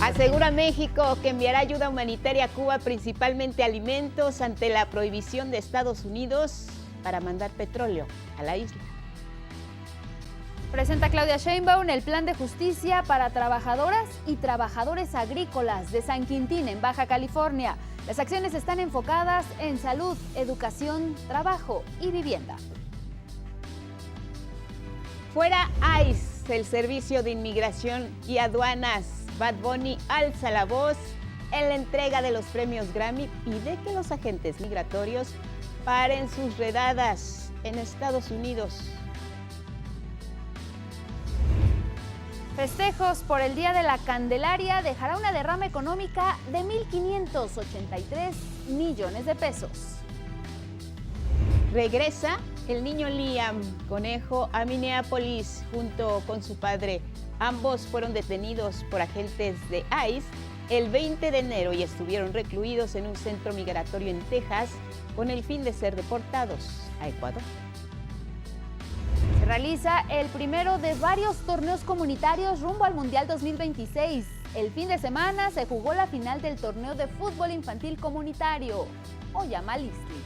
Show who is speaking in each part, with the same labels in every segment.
Speaker 1: Asegura México que enviará ayuda humanitaria a Cuba, principalmente alimentos, ante la prohibición de Estados Unidos para mandar petróleo a la isla.
Speaker 2: Presenta Claudia Sheinbaum el plan de justicia para trabajadoras y trabajadores agrícolas de San Quintín, en Baja California. Las acciones están enfocadas en salud, educación, trabajo y vivienda.
Speaker 1: Fuera ICE, el Servicio de Inmigración y Aduanas. Bad Bunny alza la voz en la entrega de los premios Grammy, pide que los agentes migratorios paren sus redadas en Estados Unidos.
Speaker 2: Festejos por el Día de la Candelaria dejará una derrama económica de 1.583 millones de pesos.
Speaker 1: Regresa el niño Liam Conejo a Minneapolis junto con su padre. Ambos fueron detenidos por agentes de ICE el 20 de enero y estuvieron recluidos en un centro migratorio en Texas con el fin de ser deportados a Ecuador.
Speaker 2: Se realiza el primero de varios torneos comunitarios rumbo al Mundial 2026. El fin de semana se jugó la final del torneo de fútbol infantil comunitario, Oyamalisli.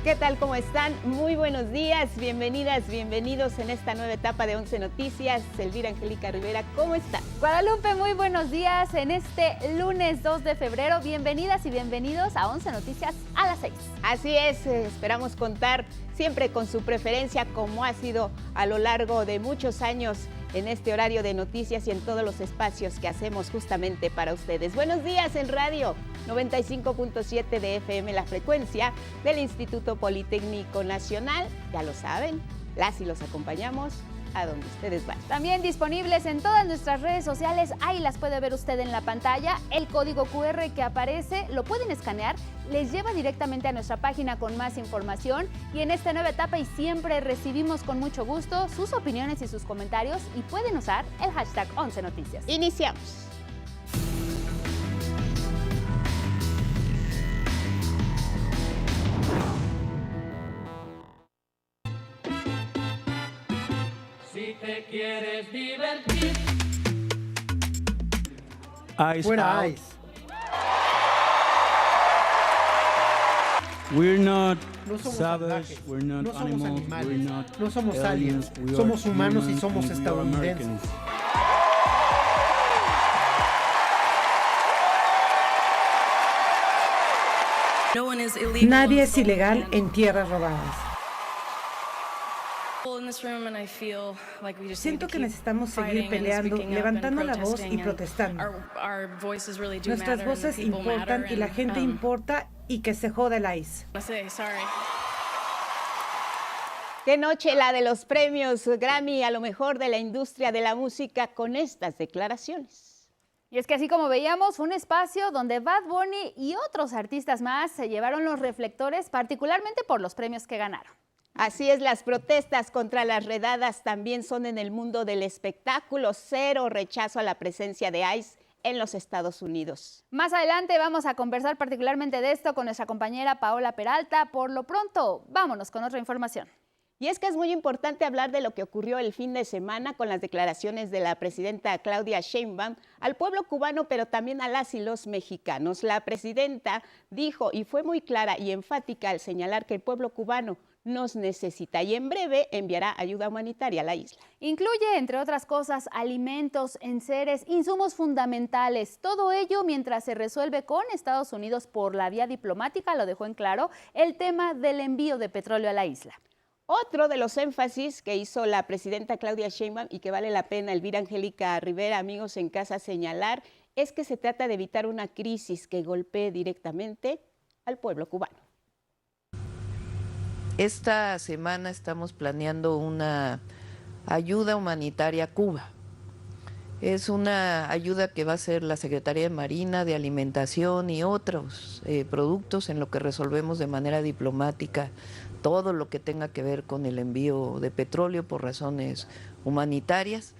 Speaker 1: ¿Qué tal? ¿Cómo están? Muy buenos días, bienvenidas, bienvenidos en esta nueva etapa de 11 Noticias. Elvira Angélica Rivera, ¿cómo está?
Speaker 2: Guadalupe, muy buenos días en este lunes 2 de febrero. Bienvenidas y bienvenidos a 11 Noticias a las 6.
Speaker 1: Así es, esperamos contar siempre con su preferencia, como ha sido a lo largo de muchos años en este horario de noticias y en todos los espacios que hacemos justamente para ustedes. Buenos días en radio 95.7 de FM, la frecuencia del Instituto Politécnico Nacional. Ya lo saben, las y los acompañamos a donde ustedes van.
Speaker 2: También disponibles en todas nuestras redes sociales, ahí las puede ver usted en la pantalla. El código QR que aparece lo pueden escanear, les lleva directamente a nuestra página con más información. Y en esta nueva etapa y siempre recibimos con mucho gusto sus opiniones y sus comentarios y pueden usar el hashtag 11 Noticias.
Speaker 1: Iniciamos.
Speaker 3: Si te quieres divertir.
Speaker 4: Ice
Speaker 5: Fuera
Speaker 4: out.
Speaker 5: ICE.
Speaker 4: We're not
Speaker 5: No somos
Speaker 4: savage,
Speaker 5: salvajes,
Speaker 4: we're not
Speaker 5: no somos
Speaker 4: animals,
Speaker 5: animales,
Speaker 4: we're not
Speaker 5: no somos aliens,
Speaker 4: we
Speaker 5: somos
Speaker 4: are
Speaker 5: humanos y
Speaker 4: humans
Speaker 5: somos
Speaker 4: and we are
Speaker 5: estadounidenses.
Speaker 4: Americans.
Speaker 6: Nadie es ilegal en tierras robadas. Siento que necesitamos seguir peleando, levantando la voz y protestando. Nuestras voces importan y la gente importa y que se joda el ICE.
Speaker 1: Qué noche la de los premios Grammy a lo mejor de la industria de la música con estas declaraciones.
Speaker 2: Y es que así como veíamos, un espacio donde Bad Bunny y otros artistas más se llevaron los reflectores, particularmente por los premios que ganaron.
Speaker 1: Así es, las protestas contra las redadas también son en el mundo del espectáculo. Cero rechazo a la presencia de ICE en los Estados Unidos.
Speaker 2: Más adelante vamos a conversar particularmente de esto con nuestra compañera Paola Peralta. Por lo pronto, vámonos con otra información.
Speaker 1: Y es que es muy importante hablar de lo que ocurrió el fin de semana con las declaraciones de la presidenta Claudia Sheinbaum al pueblo cubano, pero también a las y los mexicanos. La presidenta dijo y fue muy clara y enfática al señalar que el pueblo cubano nos necesita y en breve enviará ayuda humanitaria a la isla.
Speaker 2: Incluye, entre otras cosas, alimentos, enseres, insumos fundamentales. Todo ello mientras se resuelve con Estados Unidos por la vía diplomática, lo dejó en claro, el tema del envío de petróleo a la isla.
Speaker 1: Otro de los énfasis que hizo la presidenta Claudia Sheinbaum y que vale la pena, Elvira Angélica Rivera, amigos en casa, señalar, es que se trata de evitar una crisis que golpee directamente al pueblo cubano.
Speaker 7: Esta semana estamos planeando una ayuda humanitaria a Cuba. Es una ayuda que va a hacer la Secretaría de Marina, de Alimentación y otros productos en lo que resolvemos de manera diplomática todo lo que tenga que ver con el envío de petróleo por razones humanitarias.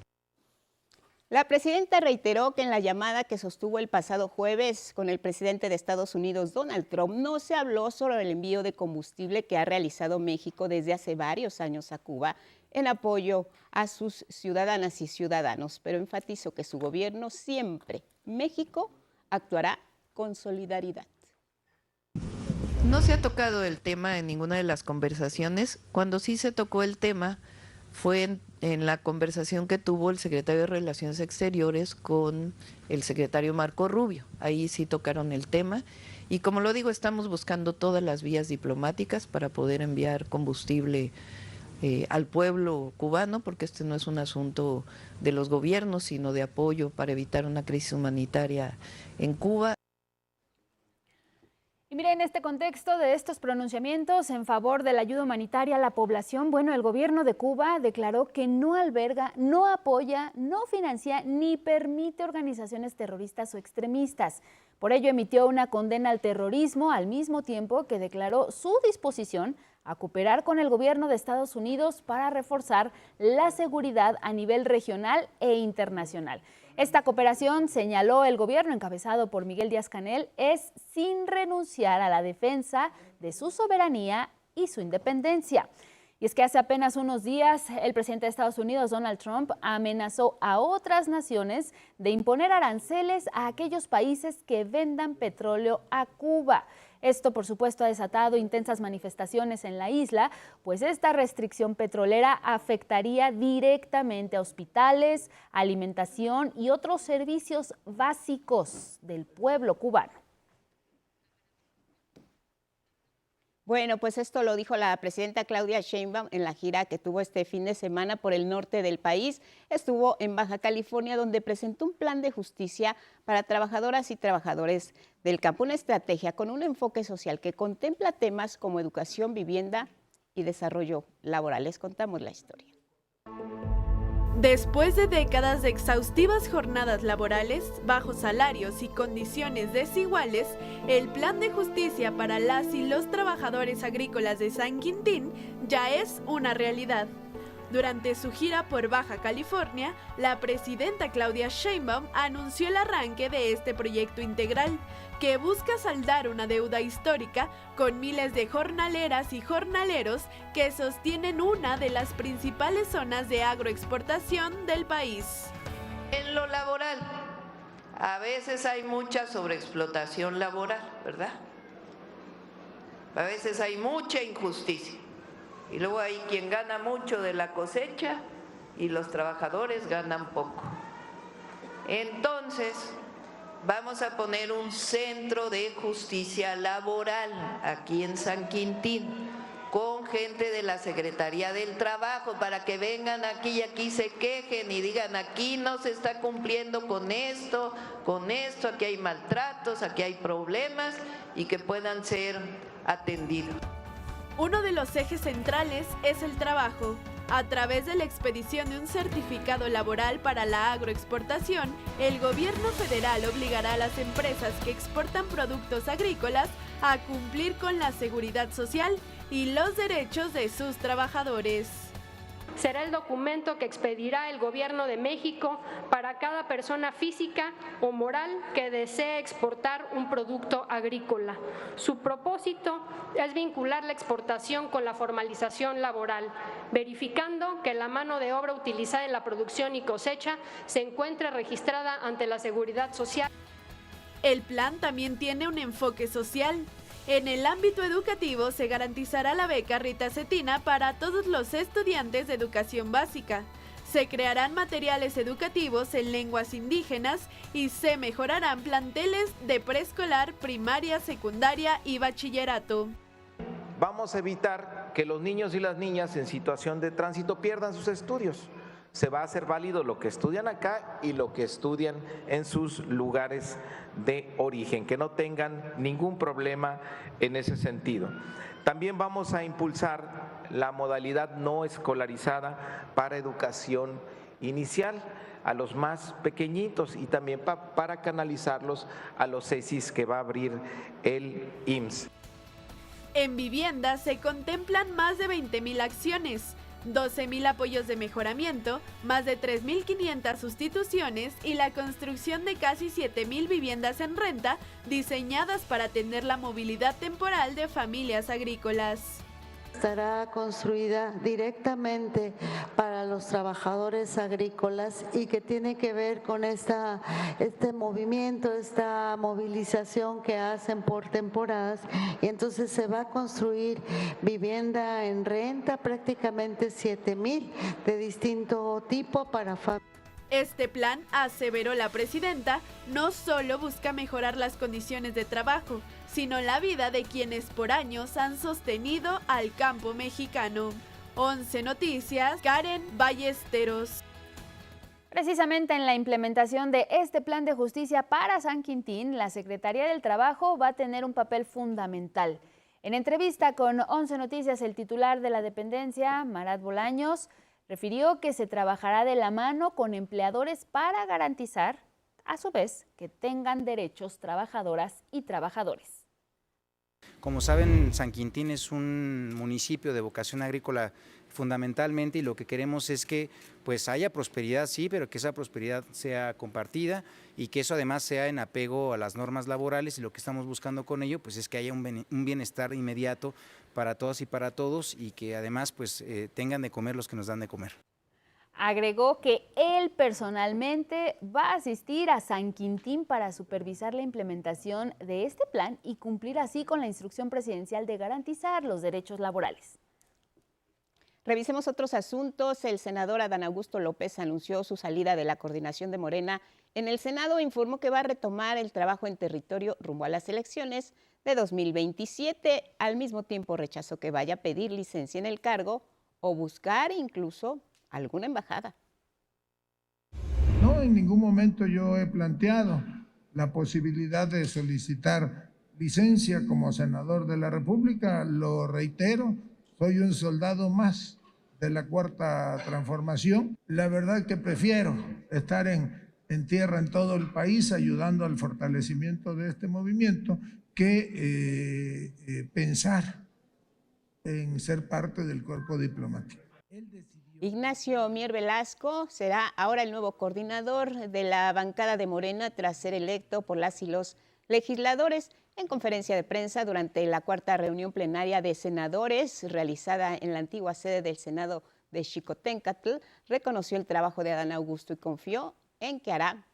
Speaker 1: La presidenta reiteró que en la llamada que sostuvo el pasado jueves con el presidente de Estados Unidos, Donald Trump, no se habló sobre el envío de combustible que ha realizado México desde hace varios años a Cuba en apoyo a sus ciudadanas y ciudadanos, pero enfatizó que su gobierno siempre, México, actuará con solidaridad.
Speaker 7: No se ha tocado el tema en ninguna de las conversaciones. Cuando sí se tocó el tema fue en la conversación que tuvo el secretario de Relaciones Exteriores con el secretario Marco Rubio. Ahí sí tocaron el tema y, como lo digo, estamos buscando todas las vías diplomáticas para poder enviar combustible al pueblo cubano, porque este no es un asunto de los gobiernos, sino de apoyo para evitar una crisis humanitaria en Cuba.
Speaker 2: Y mire, en este contexto de estos pronunciamientos en favor de la ayuda humanitaria a la población, bueno, el gobierno de Cuba declaró que no alberga, no apoya, no financia ni permite organizaciones terroristas o extremistas. Por ello emitió una condena al terrorismo al mismo tiempo que declaró su disposición a cooperar con el gobierno de Estados Unidos para reforzar la seguridad a nivel regional e internacional. Esta cooperación, señaló el gobierno encabezado por Miguel Díaz-Canel, es sin renunciar a la defensa de su soberanía y su independencia. Y es que hace apenas unos días el presidente de Estados Unidos, Donald Trump, amenazó a otras naciones de imponer aranceles a aquellos países que vendan petróleo a Cuba. Esto, por supuesto, ha desatado intensas manifestaciones en la isla, pues esta restricción petrolera afectaría directamente a hospitales, alimentación y otros servicios básicos del pueblo cubano.
Speaker 1: Bueno, pues esto lo dijo la presidenta Claudia Sheinbaum en la gira que tuvo este fin de semana por el norte del país. Estuvo en Baja California, donde presentó un plan de justicia para trabajadoras y trabajadores del campo, una estrategia con un enfoque social que contempla temas como educación, vivienda y desarrollo laboral. Les contamos la historia.
Speaker 4: Después de décadas de exhaustivas jornadas laborales, bajos salarios y condiciones desiguales, el plan de justicia para las y los trabajadores agrícolas de San Quintín ya es una realidad. Durante su gira por Baja California, la presidenta Claudia Sheinbaum anunció el arranque de este proyecto integral, que busca saldar una deuda histórica con miles de jornaleras y jornaleros que sostienen una de las principales zonas de agroexportación del país.
Speaker 7: En lo laboral, a veces hay mucha sobreexplotación laboral, ¿verdad? A veces hay mucha injusticia. Y luego hay quien gana mucho de la cosecha y los trabajadores ganan poco. Entonces, vamos a poner un centro de justicia laboral aquí en San Quintín, con gente de la Secretaría del Trabajo, para que vengan aquí y aquí se quejen y digan: aquí no se está cumpliendo con esto, aquí hay maltratos, aquí hay problemas, y que puedan ser atendidos.
Speaker 4: Uno de los ejes centrales es el trabajo. A través de la expedición de un certificado laboral para la agroexportación, el gobierno federal obligará a las empresas que exportan productos agrícolas a cumplir con la seguridad social y los derechos de sus trabajadores.
Speaker 5: Será el documento que expedirá el Gobierno de México para cada persona física o moral que desee exportar un producto agrícola. Su propósito es vincular la exportación con la formalización laboral, verificando que la mano de obra utilizada en la producción y cosecha se encuentre registrada ante la Seguridad Social.
Speaker 4: El plan también tiene un enfoque social. En el ámbito educativo se garantizará la beca Rita Cetina para todos los estudiantes de educación básica. Se crearán materiales educativos en lenguas indígenas y se mejorarán planteles de preescolar, primaria, secundaria y bachillerato.
Speaker 8: Vamos a evitar que los niños y las niñas en situación de tránsito pierdan sus estudios. Se va a hacer válido lo que estudian acá y lo que estudian en sus lugares de origen, que no tengan ningún problema en ese sentido. También vamos a impulsar la modalidad no escolarizada para educación inicial a los más pequeñitos y también para canalizarlos a los CECIS que va a abrir el IMSS.
Speaker 4: En vivienda se contemplan más de 20,000 acciones. 12,000 apoyos de mejoramiento, más de 3,500 sustituciones y la construcción de casi 7,000 viviendas en renta diseñadas para atender la movilidad temporal de familias agrícolas.
Speaker 9: Estará construida directamente para los trabajadores agrícolas y que tiene que ver con este movimiento, esta movilización que hacen por temporadas, y entonces se va a construir vivienda en renta, prácticamente 7,000 de distinto tipo para familias.
Speaker 4: Este plan, aseveró la presidenta, no solo busca mejorar las condiciones de trabajo, sino la vida de quienes por años han sostenido al campo mexicano. 11 Noticias, Karen Ballesteros.
Speaker 2: Precisamente en la implementación de este plan de justicia para San Quintín, la Secretaría del Trabajo va a tener un papel fundamental. En entrevista con 11 Noticias, el titular de la dependencia, Marat Bolaños, refirió que se trabajará de la mano con empleadores para garantizar, a su vez, que tengan derechos trabajadoras y trabajadores.
Speaker 10: Como saben, San Quintín es un municipio de vocación agrícola fundamentalmente, y lo que queremos es que pues haya prosperidad, sí, pero que esa prosperidad sea compartida y que eso además sea en apego a las normas laborales, y lo que estamos buscando con ello pues es que haya un bienestar inmediato para todas y para todos, y que además pues tengan de comer los que nos dan de comer.
Speaker 2: Agregó que él personalmente va a asistir a San Quintín para supervisar la implementación de este plan y cumplir así con la instrucción presidencial de garantizar los derechos laborales.
Speaker 1: Revisemos otros asuntos. El senador Adán Augusto López anunció su salida de la coordinación de Morena en el Senado. Informó que va a retomar el trabajo en territorio rumbo a las elecciones de 2027. Al mismo tiempo rechazó que vaya a pedir licencia en el cargo o buscar incluso alguna embajada.
Speaker 11: No, en ningún momento yo he planteado la posibilidad de solicitar licencia como senador de la República. Lo reitero, soy un soldado más de la Cuarta Transformación. La verdad que prefiero estar en tierra en todo el país ayudando al fortalecimiento de este movimiento que pensar en ser parte del cuerpo diplomático.
Speaker 1: Ignacio Mier Velasco será ahora el nuevo coordinador de la bancada de Morena tras ser electo por las y los legisladores. En conferencia de prensa durante la cuarta reunión plenaria de senadores realizada en la antigua sede del Senado de Xicoténcatl, reconoció el trabajo de Adán Augusto y confió en que hará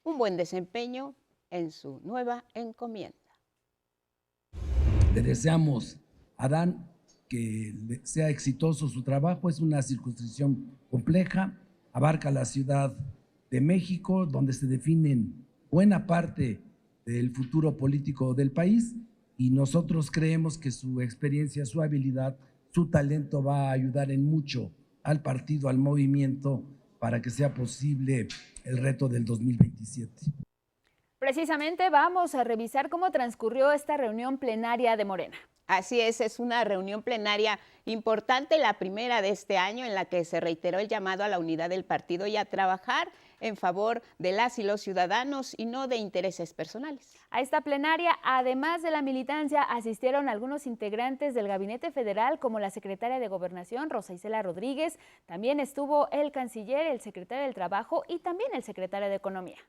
Speaker 1: un buen desempeño en su nueva encomienda.
Speaker 12: Le deseamos a Adán que sea exitoso su trabajo. Es una circunscripción compleja, abarca la Ciudad de México, donde se definen buena parte del futuro político del país, y nosotros creemos que su experiencia, su habilidad, su talento va a ayudar en mucho al partido, al movimiento, para que sea posible el reto del 2027.
Speaker 2: Precisamente vamos a revisar cómo transcurrió esta reunión plenaria de Morena.
Speaker 1: Así es una reunión plenaria importante, la primera de este año, en la que se reiteró el llamado a la unidad del partido y a trabajar en favor de las y los ciudadanos y no de intereses personales.
Speaker 2: A esta plenaria, además de la militancia, asistieron algunos integrantes del Gabinete Federal, como la secretaria de Gobernación, Rosa Isela Rodríguez. También estuvo el canciller, el secretario del Trabajo y también el secretario de Economía.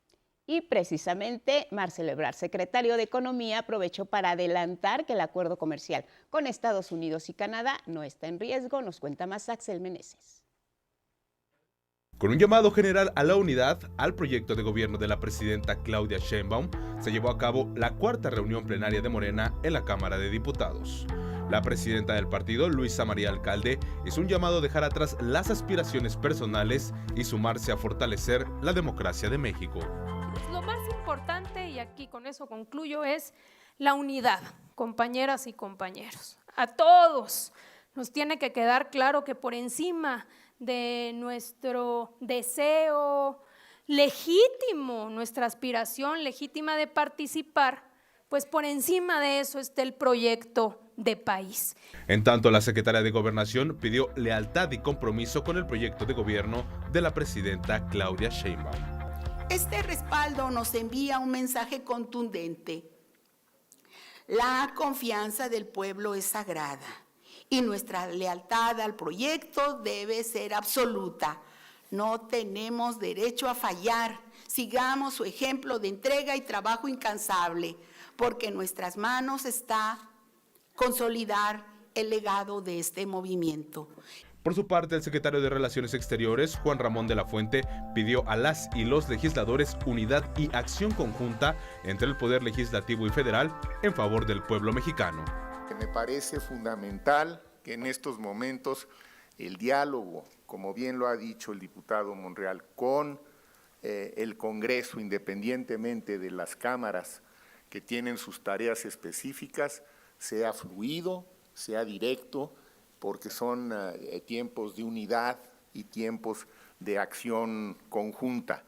Speaker 2: Y precisamente Marcelo Ebrard, secretario de Economía, aprovechó para adelantar que el acuerdo comercial con Estados Unidos y Canadá no está en riesgo. Nos cuenta más Axel Meneses.
Speaker 13: Con un llamado general a la unidad al proyecto de gobierno de la presidenta Claudia Sheinbaum, se llevó a cabo la cuarta reunión plenaria de Morena en la Cámara de Diputados. La presidenta del partido, Luisa María Alcalde, hizo un llamado a dejar atrás las aspiraciones personales y sumarse a fortalecer la democracia de México.
Speaker 5: Lo más importante, y aquí con eso concluyo, es la unidad, compañeras y compañeros. A todos nos tiene que quedar claro que por encima de nuestro deseo legítimo, nuestra aspiración legítima de participar, pues por encima de eso está el proyecto de país.
Speaker 13: En tanto, la secretaria de Gobernación pidió lealtad y compromiso con el proyecto de gobierno de la presidenta Claudia Sheinbaum.
Speaker 14: Este respaldo nos envía un mensaje contundente. La confianza del pueblo es sagrada y nuestra lealtad al proyecto debe ser absoluta. No tenemos derecho a fallar. Sigamos su ejemplo de entrega y trabajo incansable, porque en nuestras manos está consolidar el legado de este movimiento.
Speaker 13: Por su parte, el secretario de Relaciones Exteriores, Juan Ramón de la Fuente, pidió a las y los legisladores unidad y acción conjunta entre el Poder Legislativo y Federal en favor del pueblo mexicano.
Speaker 15: Me parece fundamental que en estos momentos el diálogo, como bien lo ha dicho el diputado Monreal, con el Congreso, independientemente de las cámaras que tienen sus tareas específicas, sea fluido, sea directo, porque son tiempos de unidad y tiempos de acción conjunta.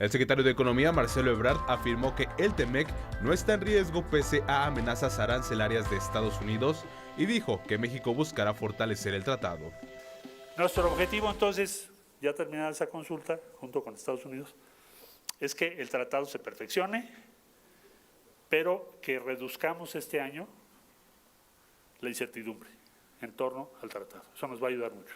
Speaker 13: El secretario de Economía, Marcelo Ebrard, afirmó que el TEMEC no está en riesgo pese a amenazas arancelarias de Estados Unidos y dijo que México buscará fortalecer el tratado.
Speaker 16: Nuestro objetivo entonces, ya terminada esa consulta junto con Estados Unidos, es que el tratado se perfeccione, pero que reduzcamos este año la incertidumbre en torno al tratado. Eso nos va a ayudar mucho.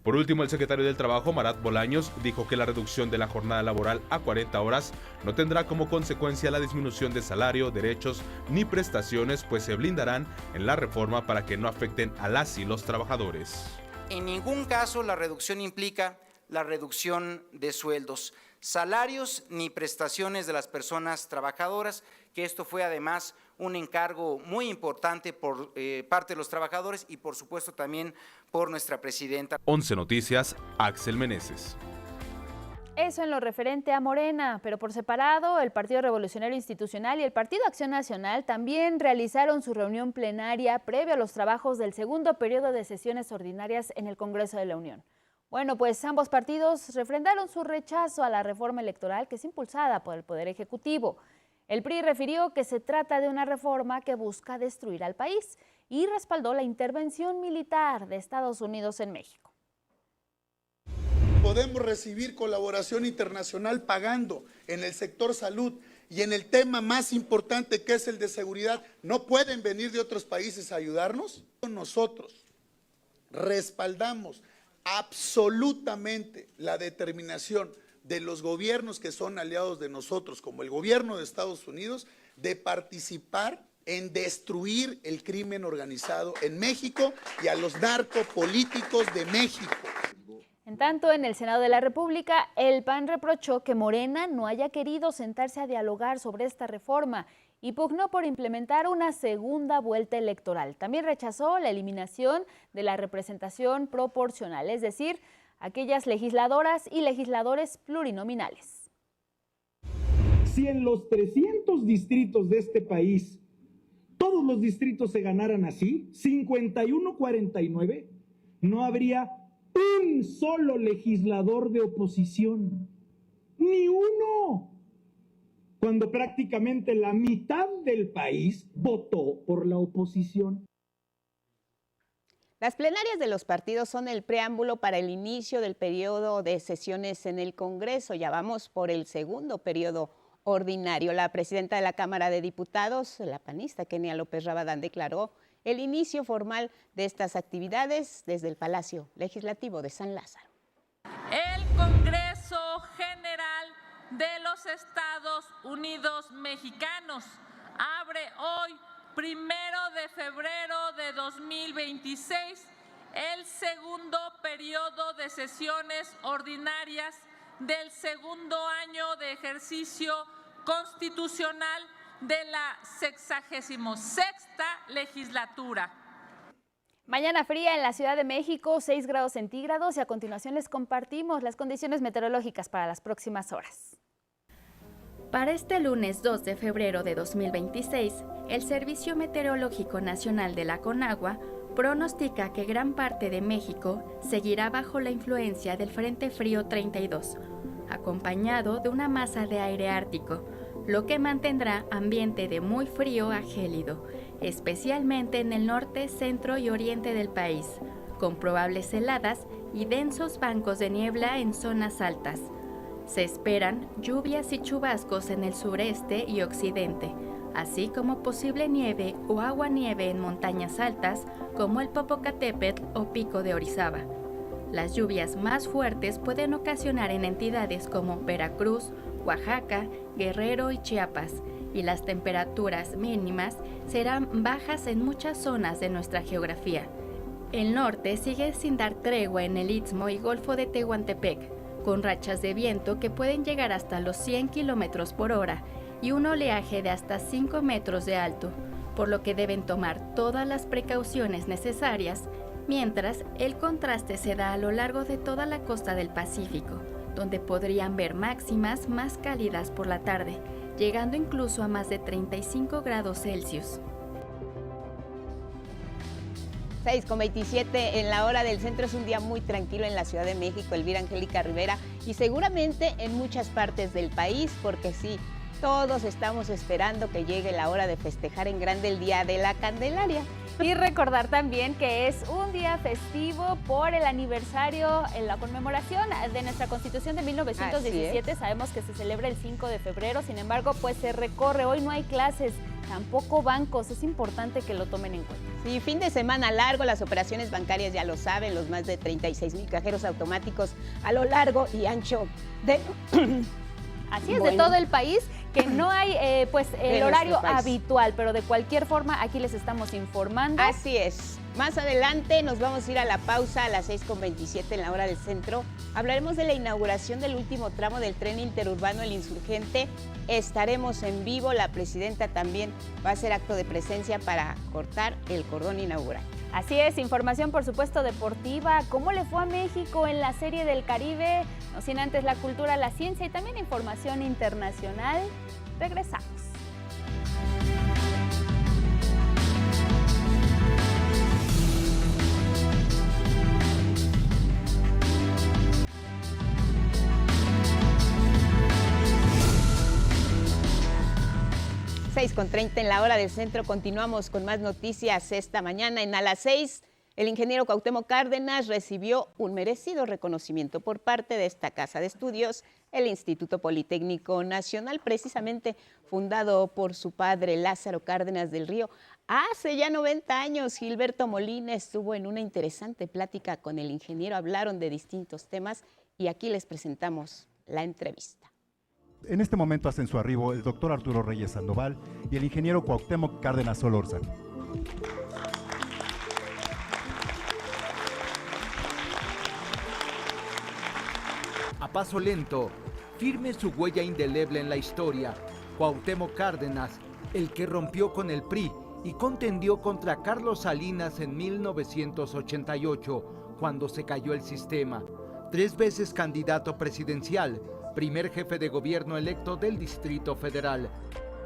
Speaker 13: Por último, el secretario del Trabajo, Marat Bolaños, dijo que la reducción de la jornada laboral a 40 horas no tendrá como consecuencia la disminución de salario, derechos ni prestaciones, pues se blindarán en la reforma para que no afecten a las y los trabajadores.
Speaker 17: En ningún caso la reducción implica la reducción de sueldos, salarios ni prestaciones de las personas trabajadoras, que esto fue además un encargo muy importante por parte de los trabajadores y por supuesto también por nuestra presidenta.
Speaker 13: 11 Noticias, Axel Meneses.
Speaker 2: Eso en lo referente a Morena, pero por separado, el Partido Revolucionario Institucional y el Partido Acción Nacional también realizaron su reunión plenaria previo a los trabajos del segundo periodo de sesiones ordinarias en el Congreso de la Unión. Bueno, pues ambos partidos refrendaron su rechazo a la reforma electoral que es impulsada por el Poder Ejecutivo. El PRI refirió que se trata de una reforma que busca destruir al país y respaldó la intervención militar de Estados Unidos en México.
Speaker 18: Podemos recibir colaboración internacional pagando en el sector salud y en el tema más importante que es el de seguridad. ¿No pueden venir de otros países a ayudarnos? Nosotros respaldamos absolutamente la determinación de los gobiernos que son aliados de nosotros, como el gobierno de Estados Unidos, de participar en destruir el crimen organizado en México y a los narcopolíticos de México.
Speaker 2: En tanto, en el Senado de la República, el PAN reprochó que Morena no haya querido sentarse a dialogar sobre esta reforma y pugnó por implementar una segunda vuelta electoral. También rechazó la eliminación de la representación proporcional, es decir, aquellas legisladoras y legisladores plurinominales.
Speaker 19: Si en los 300 distritos de este país, todos los distritos se ganaran así, 51-49, no habría un solo legislador de oposición, ni uno, cuando prácticamente la mitad del país votó por la oposición.
Speaker 1: Las plenarias de los partidos son el preámbulo para el inicio del periodo de sesiones en el Congreso. Ya vamos por el segundo periodo ordinario. La presidenta de la Cámara de Diputados, la panista Kenia López Rabadán, declaró el inicio formal de estas actividades desde el Palacio Legislativo de San Lázaro.
Speaker 20: El Congreso General de los Estados Unidos Mexicanos abre hoy, 1 de febrero de 2026, el segundo periodo de sesiones ordinarias del segundo año de ejercicio constitucional de la 66ª legislatura.
Speaker 2: Mañana fría en la Ciudad de México, 6 grados centígrados, y a continuación les compartimos las condiciones meteorológicas para las próximas horas.
Speaker 21: Para este lunes 2 de febrero de 2026, el Servicio Meteorológico Nacional de la Conagua pronostica que gran parte de México seguirá bajo la influencia del Frente Frío 32, acompañado de una masa de aire ártico, lo que mantendrá ambiente de muy frío a gélido, especialmente en el norte, centro y oriente del país, con probables heladas y densos bancos de niebla en zonas altas. Se esperan lluvias y chubascos en el sureste y occidente, así como posible nieve o aguanieve en montañas altas como el Popocatépetl o Pico de Orizaba. Las lluvias más fuertes pueden ocasionar en entidades como Veracruz, Oaxaca, Guerrero y Chiapas, y las temperaturas mínimas serán bajas en muchas zonas de nuestra geografía. El norte sigue sin dar tregua en el Istmo y Golfo de Tehuantepec, con rachas de viento que pueden llegar hasta los 100 kilómetros por hora y un oleaje de hasta 5 metros de alto, por lo que deben tomar todas las precauciones necesarias, mientras el contraste se da a lo largo de toda la costa del Pacífico, donde podrían ver máximas más cálidas por la tarde, llegando incluso a más de 35 grados Celsius.
Speaker 1: 6:27 en la hora del centro. Es un día muy tranquilo en la Ciudad de México, Elvira Angélica Rivera, y seguramente en muchas partes del país, porque sí, todos estamos esperando que llegue la hora de festejar en grande el Día de la Candelaria.
Speaker 2: Y recordar también que es un día festivo por el aniversario, en la conmemoración de nuestra Constitución de 1917. Sabemos que se celebra el 5 de febrero, sin embargo, pues se recorre. Hoy no hay clases, tampoco bancos, es importante que lo tomen en cuenta.
Speaker 1: Sí, fin de semana largo, las operaciones bancarias ya lo saben, los más de 36,000 cajeros automáticos a lo largo y ancho de...
Speaker 2: Así es, de todo el país, que no hay pues el horario habitual, pero de cualquier forma aquí les estamos informando.
Speaker 1: Así es. Más adelante nos vamos a ir a la pausa a las 6:27 en la hora del centro. Hablaremos de la inauguración del último tramo del tren interurbano El Insurgente. Estaremos en vivo, la presidenta también va a hacer acto de presencia para cortar el cordón inaugural.
Speaker 2: Así es, información por supuesto deportiva, cómo le fue a México en la Serie del Caribe, no sin antes la cultura, la ciencia y también información internacional. Regresamos.
Speaker 1: Con 30 en la hora del centro. Continuamos con más noticias esta mañana. A las 6, el ingeniero Cuauhtémoc Cárdenas recibió un merecido reconocimiento por parte de esta casa de estudios, el Instituto Politécnico Nacional, precisamente fundado por su padre Lázaro Cárdenas del Río. Hace ya 90 años, Gilberto Molina estuvo en una interesante plática con el ingeniero. Hablaron de distintos temas y aquí les presentamos la entrevista.
Speaker 3: En este momento hacen su arribo el doctor Arturo Reyes Sandoval y el ingeniero Cuauhtémoc Cárdenas Solórzano.
Speaker 22: A paso lento, firme su huella indeleble en la historia, Cuauhtémoc Cárdenas, el que rompió con el PRI y contendió contra Carlos Salinas en 1988, cuando se cayó el sistema. 3 veces candidato presidencial, primer jefe de gobierno electo del Distrito Federal.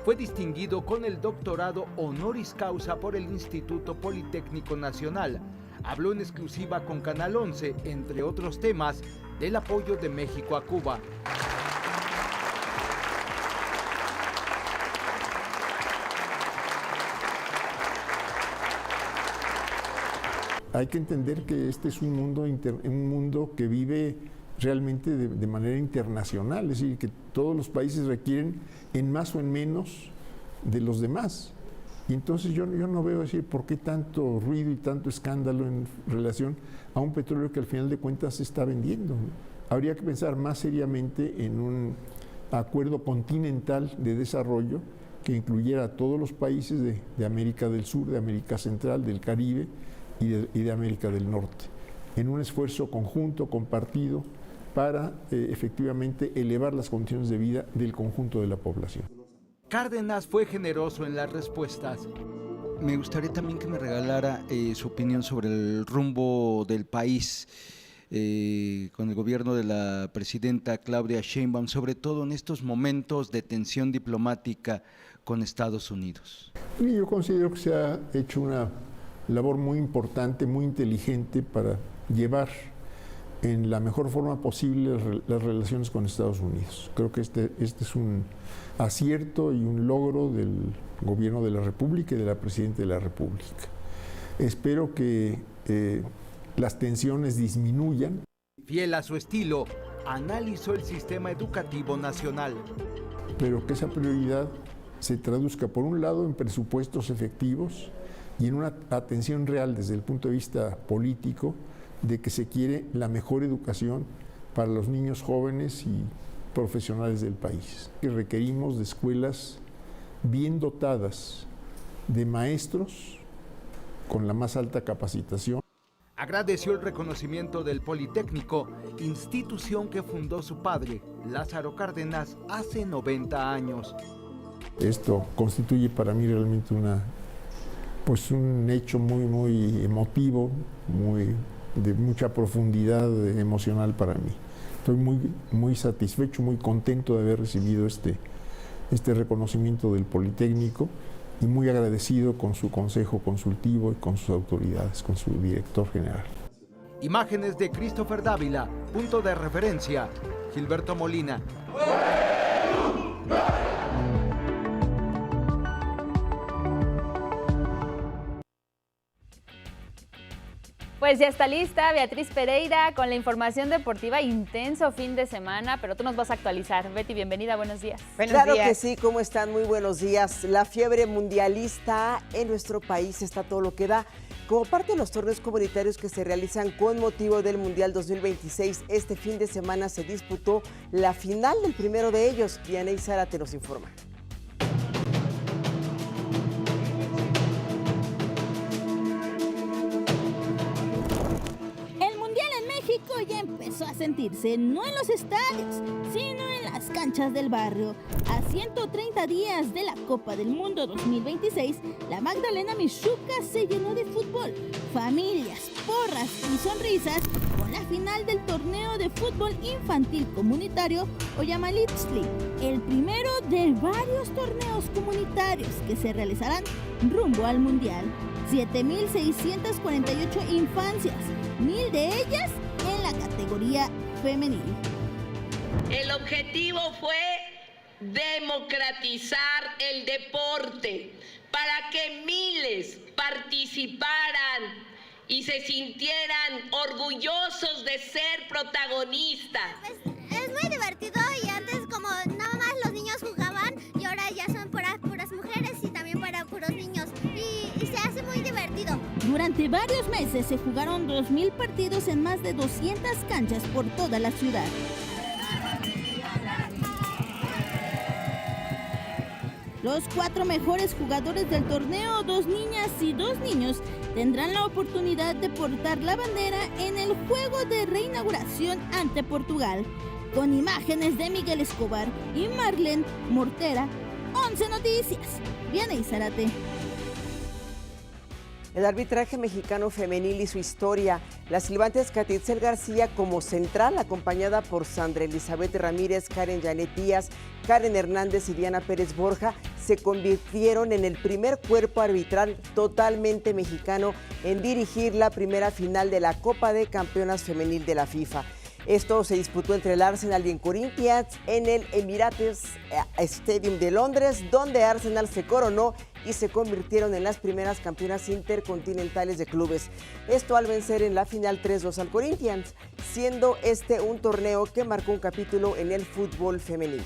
Speaker 22: Fue distinguido con el doctorado honoris causa por el Instituto Politécnico Nacional. Habló en exclusiva con Canal 11, entre otros temas, del apoyo de México a Cuba.
Speaker 23: Hay que entender que este es un mundo que vive realmente de manera internacional, es decir, que todos los países requieren en más o en menos de los demás. Y entonces yo no veo decir por qué tanto ruido y tanto escándalo en relación a un petróleo que al final de cuentas se está vendiendo. Habría que pensar más seriamente en un acuerdo continental de desarrollo que incluyera a todos los países de América del Sur, de América Central, del Caribe y de América del Norte, en un esfuerzo conjunto, compartido, para efectivamente elevar las condiciones de vida del conjunto de la población.
Speaker 22: Cárdenas fue generoso en las respuestas.
Speaker 24: Me gustaría también que me regalara su opinión sobre el rumbo del país con el gobierno de la presidenta Claudia Sheinbaum, sobre todo en estos momentos de tensión diplomática con Estados Unidos.
Speaker 23: Yo considero que se ha hecho una labor muy importante, muy inteligente para llevar en la mejor forma posible las relaciones con Estados Unidos. Creo que este es un acierto y un logro del gobierno de la República y de la Presidenta de la República. Espero que las tensiones disminuyan.
Speaker 22: Fiel a su estilo, analizó el sistema educativo nacional.
Speaker 23: Pero que esa prioridad se traduzca, por un lado, en presupuestos efectivos y en una atención real desde el punto de vista político de que se quiere la mejor educación para los niños jóvenes y profesionales del país. Y requerimos de escuelas bien dotadas de maestros con la más alta capacitación.
Speaker 22: Agradeció el reconocimiento del Politécnico, institución que fundó su padre, Lázaro Cárdenas, hace 90 años.
Speaker 23: Esto constituye para mí realmente un hecho muy emotivo, de mucha profundidad emocional para mí. Estoy muy satisfecho, muy contento de haber recibido este reconocimiento del Politécnico y muy agradecido con su consejo consultivo y con sus autoridades, con su director general.
Speaker 22: Imágenes de Christopher Dávila, punto de referencia, Gilberto Molina.
Speaker 2: Pues ya está lista Beatriz Pereira con la información deportiva. Intenso fin de semana, pero tú nos vas a actualizar. Betty, bienvenida, buenos días.
Speaker 6: Claro que sí, ¿cómo están? Muy buenos días. La fiebre mundialista en nuestro país está todo lo que da. Como parte de los torneos comunitarios que se realizan con motivo del Mundial 2026, este fin de semana se disputó la final del primero de ellos. Diana Zárate nos informa.
Speaker 7: Ya empezó a sentirse no en los estadios, sino en las canchas del barrio. A 130 días de la Copa del Mundo 2026, la Magdalena Mixhuca se llenó de fútbol, familias, porras y sonrisas con la final del torneo de fútbol infantil comunitario Oyamalitzli, el primero de varios torneos comunitarios que se realizarán rumbo al Mundial. 7,648 infancias, 1,000 de ellas en la categoría femenil.
Speaker 8: El objetivo fue democratizar el deporte para que miles participaran y se sintieran orgullosos de ser protagonistas.
Speaker 9: Pues es muy divertido y antes como nada más los niños jugaban y ahora ya son puras mujeres y también para puros niños y se hace muy divertido.
Speaker 7: Durante varios meses se jugaron 2,000 partidos en más de 200 canchas por toda la ciudad. Los 4 mejores jugadores del torneo, 2 niñas y 2 niños, tendrán la oportunidad de portar la bandera en el juego de reinauguración ante Portugal. Con imágenes de Miguel Escobar y Marlene Mortera, 11 Noticias. Diana Zárate.
Speaker 6: El arbitraje mexicano femenil y su historia. Las silbantes Catitzel García como central, acompañada por Sandra Elizabeth Ramírez, Karen Janet Díaz, Karen Hernández y Diana Pérez Borja, se convirtieron en el primer cuerpo arbitral totalmente mexicano en dirigir la primera final de la Copa de Campeonas Femenil de la FIFA. Esto se disputó entre el Arsenal y el Corinthians en el Emirates Stadium de Londres, donde Arsenal se coronó y se convirtieron en las primeras campeonas intercontinentales de clubes. Esto al vencer en la final 3-2 al Corinthians, siendo este un torneo que marcó un capítulo en el fútbol femenil.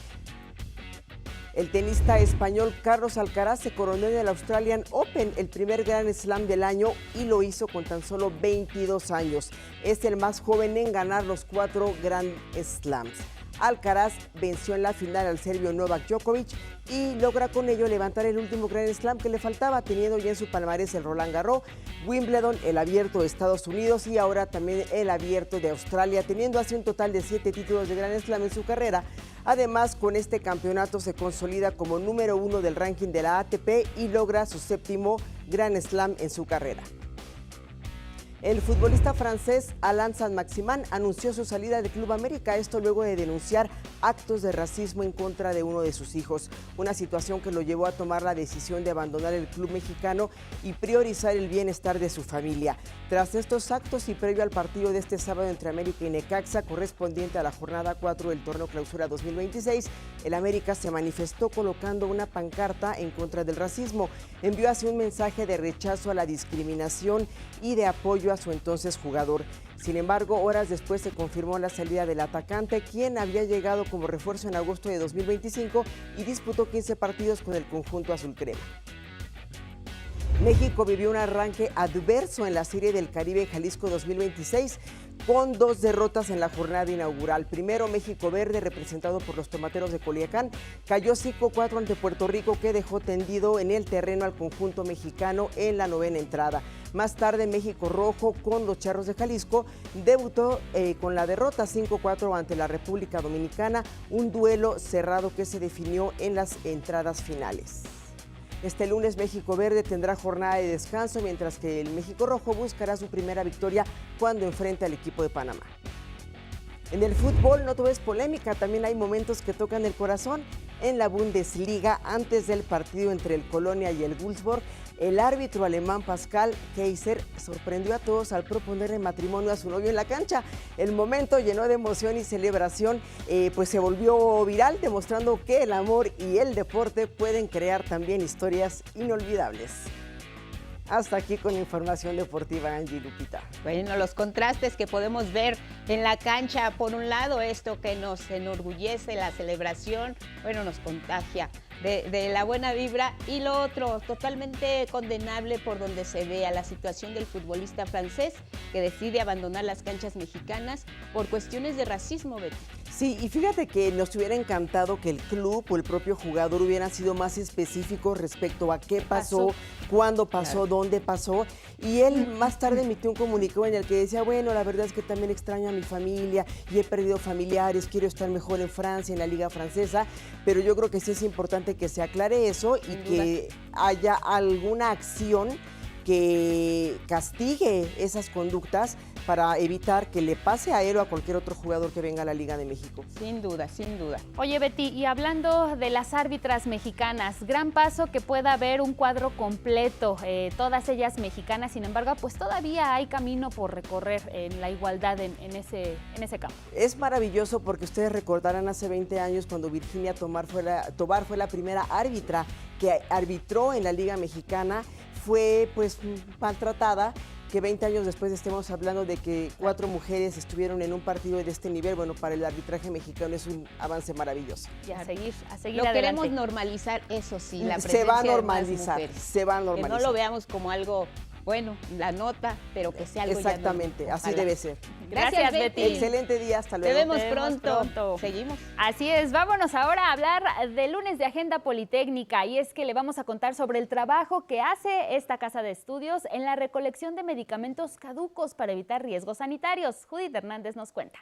Speaker 6: El tenista español Carlos Alcaraz se coronó en el Australian Open, el primer Grand Slam del año, y lo hizo con tan solo 22 años. Es el más joven en ganar los 4 Grand Slams. Alcaraz venció en la final al serbio Novak Djokovic y logra con ello levantar el último Grand Slam que le faltaba, teniendo ya en su palmarés el Roland Garros, Wimbledon, el Abierto de Estados Unidos y ahora también el Abierto de Australia, teniendo así un total de 7 títulos de Grand Slam en su carrera. Además, con este campeonato se consolida como número 1 del ranking de la ATP y logra su 7º Grand Slam en su carrera. El futbolista francés Alain Saint-Maximin anunció su salida del Club América, esto luego de denunciar actos de racismo en contra de uno de sus hijos, una situación que lo llevó a tomar la decisión de abandonar el club mexicano y priorizar el bienestar de su familia. Tras estos actos y previo al partido de este sábado entre América y Necaxa, correspondiente a la jornada 4 del torneo Clausura 2026, el América se manifestó colocando una pancarta en contra del racismo. Envió así un mensaje de rechazo a la discriminación y de apoyo a su entonces jugador. Sin embargo, horas después se confirmó la salida del atacante, quien había llegado como refuerzo en agosto de 2025 y disputó 15 partidos con el conjunto azul crema. México vivió un arranque adverso en la Serie del Caribe Jalisco 2026 con 2 derrotas en la jornada inaugural. Primero, México Verde, representado por los Tomateros de Culiacán, cayó 5-4 ante Puerto Rico, que dejó tendido en el terreno al conjunto mexicano en la 9ª entrada. Más tarde, México Rojo, con los Charros de Jalisco, debutó con la derrota 5-4 ante la República Dominicana, un duelo cerrado que se definió en las entradas finales. Este lunes México Verde tendrá jornada de descanso, mientras que el México Rojo buscará su primera victoria cuando enfrente al equipo de Panamá. En el fútbol no todo es polémica, también hay momentos que tocan el corazón. En la Bundesliga, antes del partido entre el Colonia y el Wolfsburg, el árbitro alemán Pascal Kaiser sorprendió a todos al proponerle matrimonio a su novio en la cancha. El momento llenó de emoción y celebración, pues se volvió viral, demostrando que el amor y el deporte pueden crear también historias inolvidables. Hasta aquí con información deportiva, Angie, Lupita.
Speaker 1: Bueno, los contrastes que podemos ver en la cancha, por un lado esto que nos enorgullece, la celebración, bueno, nos contagia de la buena vibra, y lo otro, totalmente condenable por donde se vea la situación del futbolista francés que decide abandonar las canchas mexicanas por cuestiones de racismo, Betty.
Speaker 6: Sí, y fíjate que nos hubiera encantado que el club o el propio jugador hubieran sido más específicos respecto a qué pasó, cuándo pasó, dónde pasó, y él más tarde emitió un comunicado en el que decía, bueno, la verdad es que también extraño a mi familia y he perdido familiares, quiero estar mejor en Francia, en la liga francesa, pero yo creo que sí es importante que se aclare eso y que haya alguna acción que castigue esas conductas para evitar que le pase a él o a cualquier otro jugador que venga a la Liga de México.
Speaker 1: Sin duda, sin duda.
Speaker 2: Oye, Betty, y hablando de las árbitras mexicanas, gran paso que pueda haber un cuadro completo, todas ellas mexicanas, sin embargo, pues todavía hay camino por recorrer en la igualdad en ese campo.
Speaker 6: Es maravilloso porque ustedes recordarán hace 20 años cuando Virginia Tobar fue la primera árbitra que arbitró en la Liga Mexicana, fue pues maltratada, que 20 años después estemos hablando de que 4 mujeres estuvieron en un partido de este nivel. Bueno, para el arbitraje mexicano es un avance maravilloso.
Speaker 2: Y a seguir
Speaker 1: Lo
Speaker 2: adelante.
Speaker 1: Queremos normalizar, eso sí, la presencia
Speaker 6: se va a
Speaker 1: de más
Speaker 6: normalizar,
Speaker 1: mujeres.
Speaker 6: se va a normalizar.
Speaker 1: Que no lo veamos como algo, bueno, la nota, pero que sea algo
Speaker 6: exactamente,
Speaker 1: ya
Speaker 6: así debe ser.
Speaker 1: Gracias, Betty.
Speaker 6: Excelente día, hasta luego.
Speaker 1: Te vemos pronto. Seguimos.
Speaker 2: Así es, vámonos ahora a hablar del lunes de Agenda Politécnica, y es que le vamos a contar sobre el trabajo que hace esta casa de estudios en la recolección de medicamentos caducos para evitar riesgos sanitarios. Judith Hernández nos cuenta.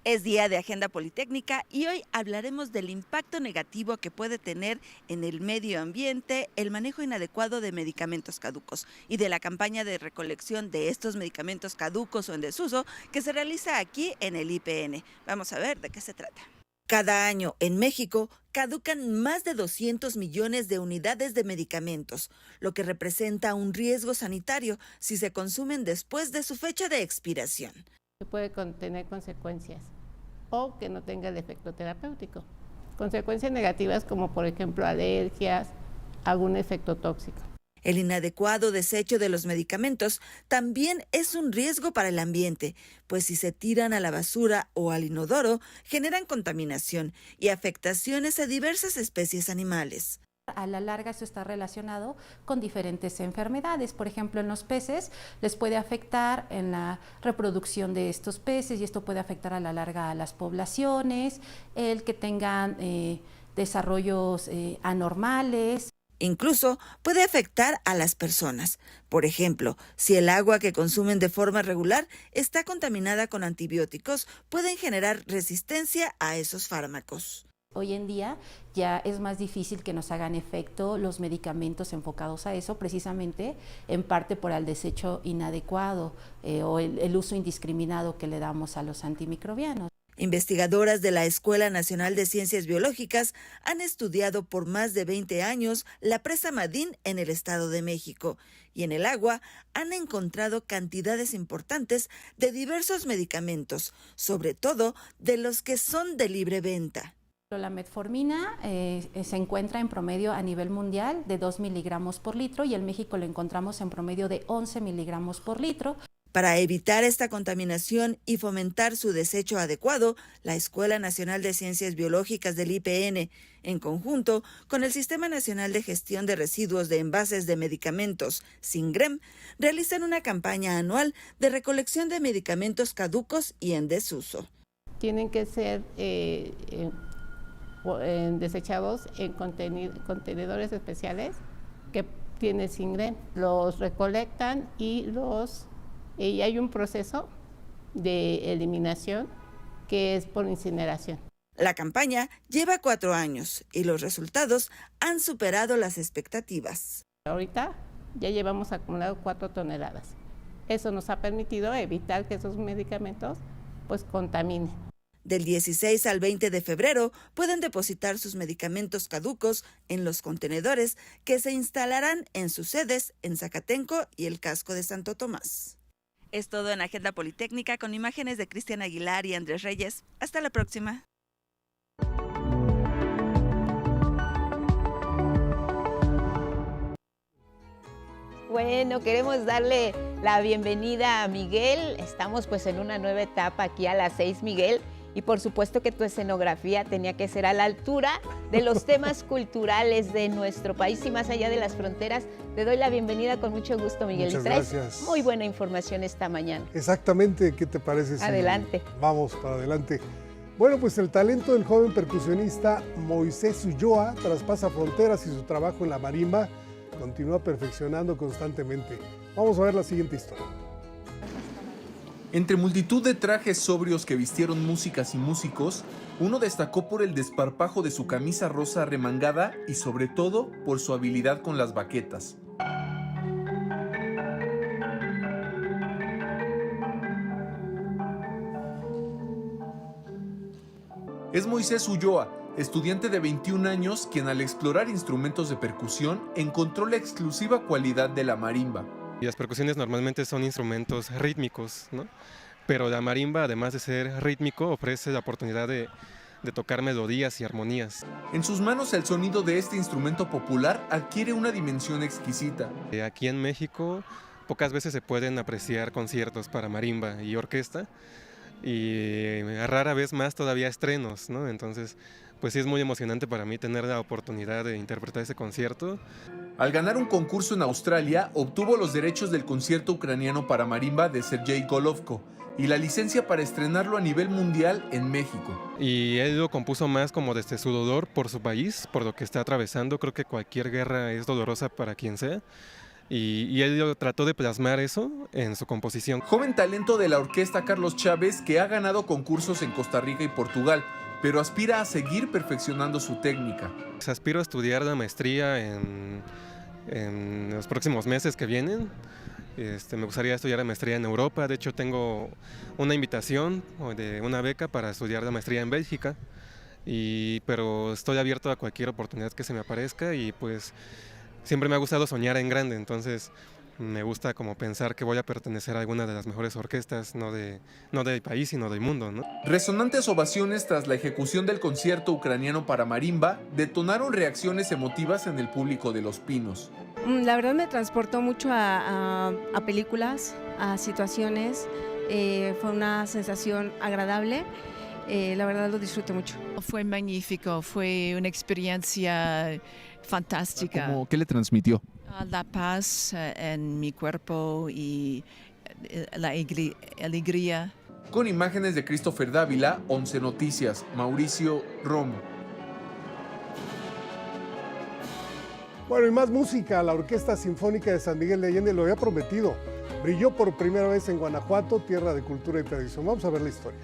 Speaker 4: Es día de Agenda Politécnica y hoy hablaremos del impacto negativo que puede tener en el medio ambiente el manejo inadecuado de medicamentos caducos y de la campaña de recolección de estos medicamentos caducos o en desuso que se realiza aquí en el IPN. Vamos a ver de qué se trata. Cada año en México caducan más de 200 millones de unidades de medicamentos, lo que representa un riesgo sanitario si se consumen después de su fecha de expiración.
Speaker 10: Puede tener consecuencias o que no tenga el efecto terapéutico. Consecuencias negativas como por ejemplo alergias, algún efecto tóxico.
Speaker 4: El inadecuado desecho de los medicamentos también es un riesgo para el ambiente, pues si se tiran a la basura o al inodoro, generan contaminación y afectaciones a diversas especies animales.
Speaker 11: A la larga eso está relacionado con diferentes enfermedades. Por ejemplo, en los peces les puede afectar en la reproducción de estos peces y esto puede afectar a la larga a las poblaciones, el que tengan desarrollos anormales.
Speaker 4: Incluso puede afectar a las personas. Por ejemplo, si el agua que consumen de forma regular está contaminada con antibióticos, pueden generar resistencia a esos fármacos.
Speaker 11: Hoy en día ya es más difícil que nos hagan efecto los medicamentos enfocados a eso, precisamente en parte por el desecho inadecuado o el uso indiscriminado que le damos a los antimicrobianos.
Speaker 4: Investigadoras de la Escuela Nacional de Ciencias Biológicas han estudiado por más de 20 años la presa Madín en el Estado de México y en el agua han encontrado cantidades importantes de diversos medicamentos, sobre todo de los que son de libre venta.
Speaker 11: La metformina se encuentra en promedio a nivel mundial de 2 miligramos por litro y en México lo encontramos en promedio de 11 miligramos por litro.
Speaker 4: Para evitar esta contaminación y fomentar su desecho adecuado, la Escuela Nacional de Ciencias Biológicas del IPN, en conjunto con el Sistema Nacional de Gestión de Residuos de Envases de Medicamentos, SINGREM, realizan una campaña anual de recolección de medicamentos caducos y en desuso.
Speaker 10: Tienen que ser desechados en contenedores especiales que tiene SINGREM. Los recolectan y hay un proceso de eliminación que es por incineración.
Speaker 4: La campaña lleva 4 años y los resultados han superado las expectativas.
Speaker 10: Ahorita ya llevamos acumulado 4 toneladas. Eso nos ha permitido evitar que esos medicamentos contaminen.
Speaker 4: Del 16 al 20 de febrero pueden depositar sus medicamentos caducos en los contenedores que se instalarán en sus sedes en Zacatenco y el Casco de Santo Tomás. Es todo en Agenda Politécnica con imágenes de Cristian Aguilar y Andrés Reyes. Hasta la próxima.
Speaker 1: Bueno, queremos darle la bienvenida a Miguel. Estamos en una nueva etapa aquí a las 6, Miguel. Y por supuesto que tu escenografía tenía que ser a la altura de los temas culturales de nuestro país y más allá de las fronteras. Te doy la bienvenida con mucho gusto, Miguel.
Speaker 5: Muchas
Speaker 1: y traes
Speaker 5: gracias.
Speaker 1: Muy buena información esta mañana.
Speaker 5: Exactamente, ¿qué te parece?
Speaker 1: Adelante.
Speaker 5: Vamos para adelante. Bueno, pues el talento del joven percusionista Moisés Ulloa traspasa fronteras y su trabajo en la marimba continúa perfeccionando constantemente. Vamos a ver la siguiente historia.
Speaker 12: Entre multitud de trajes sobrios que vistieron músicas y músicos, uno destacó por el desparpajo de su camisa rosa arremangada y sobre todo por su habilidad con las baquetas. Es Moisés Ulloa, estudiante de 21 años, quien al explorar instrumentos de percusión encontró la exclusiva cualidad de la marimba.
Speaker 14: Y las percusiones normalmente son instrumentos rítmicos, ¿no? Pero la marimba, además de ser rítmico, ofrece la oportunidad de tocar melodías y armonías.
Speaker 12: En sus manos el sonido de este instrumento popular adquiere una dimensión exquisita.
Speaker 14: Aquí en México pocas veces se pueden apreciar conciertos para marimba y orquesta y rara vez más todavía estrenos, ¿no? Entonces, pues sí es muy emocionante para mí tener la oportunidad de interpretar ese concierto.
Speaker 12: Al ganar un concurso en Australia, obtuvo los derechos del concierto ucraniano para marimba de Sergei Golovko y la licencia para estrenarlo a nivel mundial en México.
Speaker 14: Y él lo compuso más como desde su dolor por su país, por lo que está atravesando. Creo que cualquier guerra es dolorosa para quien sea. Y él trató de plasmar eso en su composición.
Speaker 12: Joven talento de la orquesta Carlos Chávez que ha ganado concursos en Costa Rica y Portugal, pero aspira a seguir perfeccionando su técnica.
Speaker 14: Aspiro a estudiar la maestría en los próximos meses que vienen. Me gustaría estudiar la maestría en Europa. De hecho, tengo una invitación de una beca para estudiar la maestría en Bélgica. Pero estoy abierto a cualquier oportunidad que se me aparezca y pues siempre me ha gustado soñar en grande. Entonces me gusta como pensar que voy a pertenecer a alguna de las mejores orquestas, no del país, sino del mundo, ¿no?
Speaker 12: Resonantes ovaciones tras la ejecución del concierto ucraniano para marimba detonaron reacciones emotivas en el público de Los Pinos.
Speaker 15: La verdad me transportó mucho a películas, a situaciones, fue una sensación agradable, la verdad lo disfruté mucho.
Speaker 25: Fue magnífico, fue una experiencia fantástica.
Speaker 12: ¿Qué le transmitió?
Speaker 25: La paz en mi cuerpo y la alegría.
Speaker 12: Con imágenes de Christopher Dávila, 11 Noticias, Mauricio Romo.
Speaker 5: Bueno, y más música. La Orquesta Sinfónica de San Miguel de Allende lo había prometido. Brilló por primera vez en Guanajuato, tierra de cultura y tradición. Vamos a ver la historia.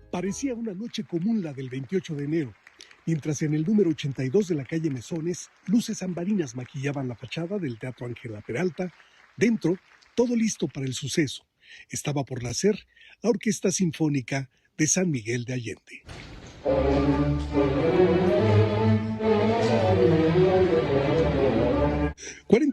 Speaker 26: Parecía una noche común la del 28 de enero. Mientras en el número 82 de la calle Mesones, luces ambarinas maquillaban la fachada del Teatro Ángela Peralta, dentro, todo listo para el suceso. Estaba por nacer la Orquesta Sinfónica de San Miguel de Allende.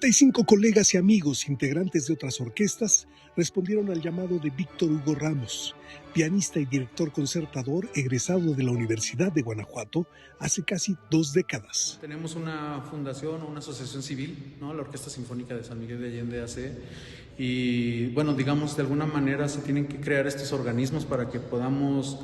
Speaker 26: 35 colegas y amigos integrantes de otras orquestas respondieron al llamado de Víctor Hugo Ramos, pianista y director concertador egresado de la Universidad de Guanajuato hace casi 2 décadas.
Speaker 13: Tenemos una fundación o una asociación civil, ¿no? La Orquesta Sinfónica de San Miguel de Allende AC, y bueno, digamos, de alguna manera se tienen que crear estos organismos para que podamos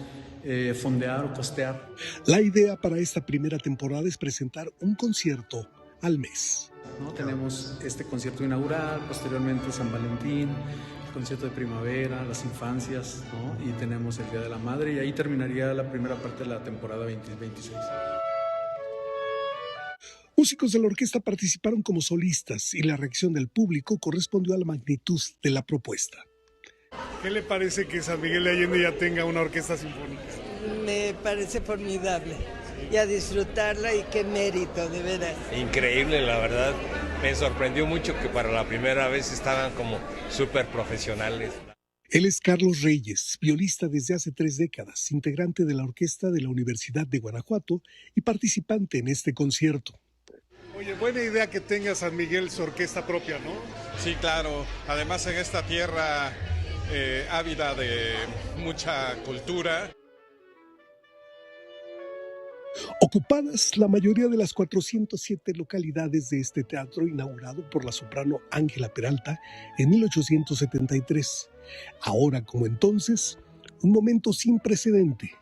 Speaker 13: fondear o costear.
Speaker 26: La idea para esta primera temporada es presentar un concierto al mes.
Speaker 13: ¿No? Tenemos este concierto inaugural, posteriormente San Valentín, el concierto de primavera, las infancias, ¿no? Y tenemos el Día de la Madre, y ahí terminaría la primera parte de la temporada 2026.
Speaker 26: Músicos de la orquesta participaron como solistas y la reacción del público correspondió a la magnitud de la propuesta.
Speaker 5: ¿Qué le parece que San Miguel de Allende ya tenga una orquesta sinfónica?
Speaker 16: Me parece formidable y a disfrutarla, y qué mérito, de veras.
Speaker 17: Increíble, la verdad. Me sorprendió mucho que para la primera vez estaban como súper profesionales.
Speaker 26: Él es Carlos Reyes, violista desde hace 3 décadas, integrante de la orquesta de la Universidad de Guanajuato y participante en este concierto.
Speaker 5: Oye, buena idea que tenga San Miguel su orquesta propia, ¿no?
Speaker 18: Sí, claro. Además, en esta tierra ávida de mucha cultura.
Speaker 26: Ocupadas la mayoría de las 407 localidades de este teatro inaugurado por la soprano Ángela Peralta en 1873. Ahora como entonces, un momento sin precedente.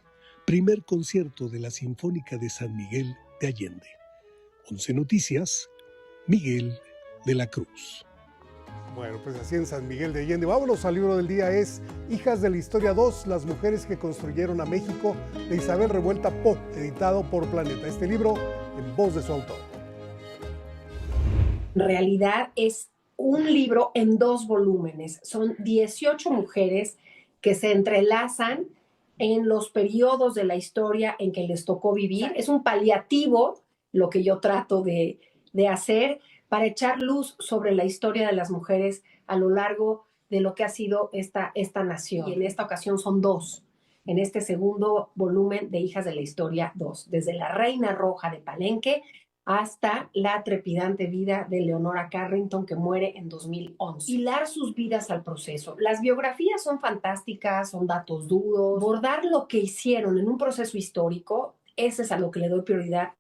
Speaker 26: Primer concierto de la Sinfónica de San Miguel de Allende. 11 Noticias, Miguel de la Cruz.
Speaker 5: Bueno, pues así en San Miguel de Allende. Vámonos al libro del día, es Hijas de la Historia 2, las mujeres que construyeron a México, de Isabel Revuelta Po, editado por Planeta. Este libro en voz de su autor.
Speaker 19: En realidad es un libro en 2 volúmenes. Son 18 mujeres que se entrelazan en los periodos de la historia en que les tocó vivir. Es un paliativo lo que yo trato de hacer, para echar luz sobre la historia de las mujeres a lo largo de lo que ha sido esta nación. Y en esta ocasión son 2, en este segundo volumen de Hijas de la Historia 2, desde la Reina Roja de Palenque hasta la trepidante vida de Leonora Carrington, que muere en 2011. Hilar sus vidas al proceso. Las biografías son fantásticas, son datos duros. Bordar lo que hicieron en un proceso histórico, ese es a lo que le doy prioridad.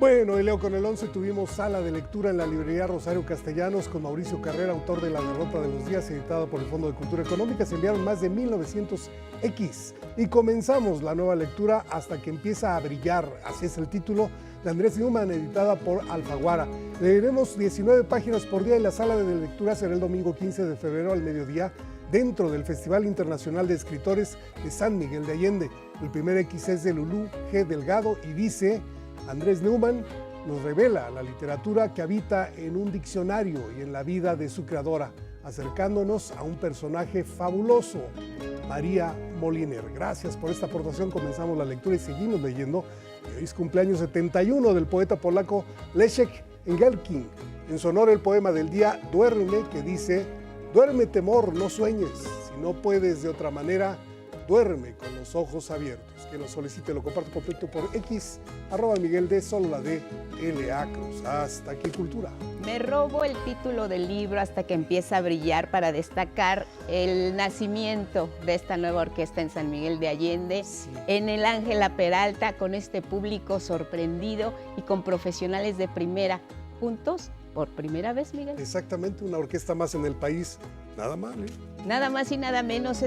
Speaker 5: Bueno, y leo con el 11 tuvimos sala de lectura en la librería Rosario Castellanos con Mauricio Carrera, autor de La Derrota de los Días, editada por el Fondo de Cultura Económica. Se enviaron más de 1900X y comenzamos la nueva lectura Hasta que empieza a brillar, así es el título, de Andrés Newman, editada por Alfaguara. Leeremos 19 páginas por día y la sala de lectura será el domingo 15 de febrero al mediodía dentro del Festival Internacional de Escritores de San Miguel de Allende. El primer X es de Lulú G. Delgado y dice: Andrés Newman nos revela la literatura que habita en un diccionario y en la vida de su creadora, acercándonos a un personaje fabuloso, María Moliner. Gracias por esta aportación. Comenzamos la lectura y seguimos leyendo. Hoy es cumpleaños 71 del poeta polaco Leszek Engelking. En su honor, el poema del día Duerme, que dice: duerme, temor, no sueñes. Si no puedes de otra manera, duerme con los ojos abiertos. Que lo solicite, lo comparto completo por X, @Miguel de solo la D, L.A. Cruz. Hasta aquí Cultura.
Speaker 1: Me robo el título del libro Hasta que empieza a brillar para destacar el nacimiento de esta nueva orquesta en San Miguel de Allende, en el Ángela Peralta, con este público sorprendido y con profesionales de primera, juntos por primera vez, Miguel.
Speaker 5: Exactamente, una orquesta más en el país. Nada mal, ¿eh?
Speaker 1: Nada más y nada menos.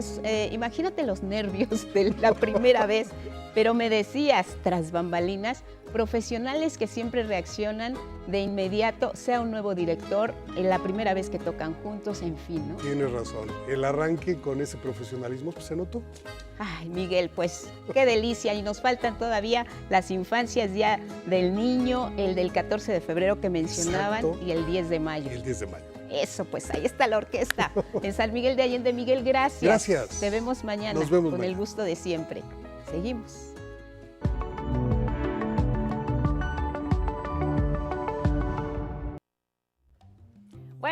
Speaker 1: Imagínate los nervios de la primera vez. Pero me decías, tras bambalinas, profesionales que siempre reaccionan de inmediato, sea un nuevo director, en la primera vez que tocan juntos, en fin, ¿no?
Speaker 5: Tienes razón. El arranque con ese profesionalismo pues, se notó.
Speaker 1: Ay, Miguel, pues qué delicia. Y nos faltan todavía las infancias ya del niño, el del 14 de febrero que mencionaban. Exacto. Y el 10 de mayo.
Speaker 5: Y el 10 de mayo.
Speaker 1: Eso, pues ahí está la orquesta en San Miguel de Allende. Miguel, gracias.
Speaker 5: Gracias.
Speaker 1: Te vemos mañana.
Speaker 5: Nos vemos
Speaker 1: con
Speaker 5: mañana.
Speaker 1: El gusto de siempre. Seguimos.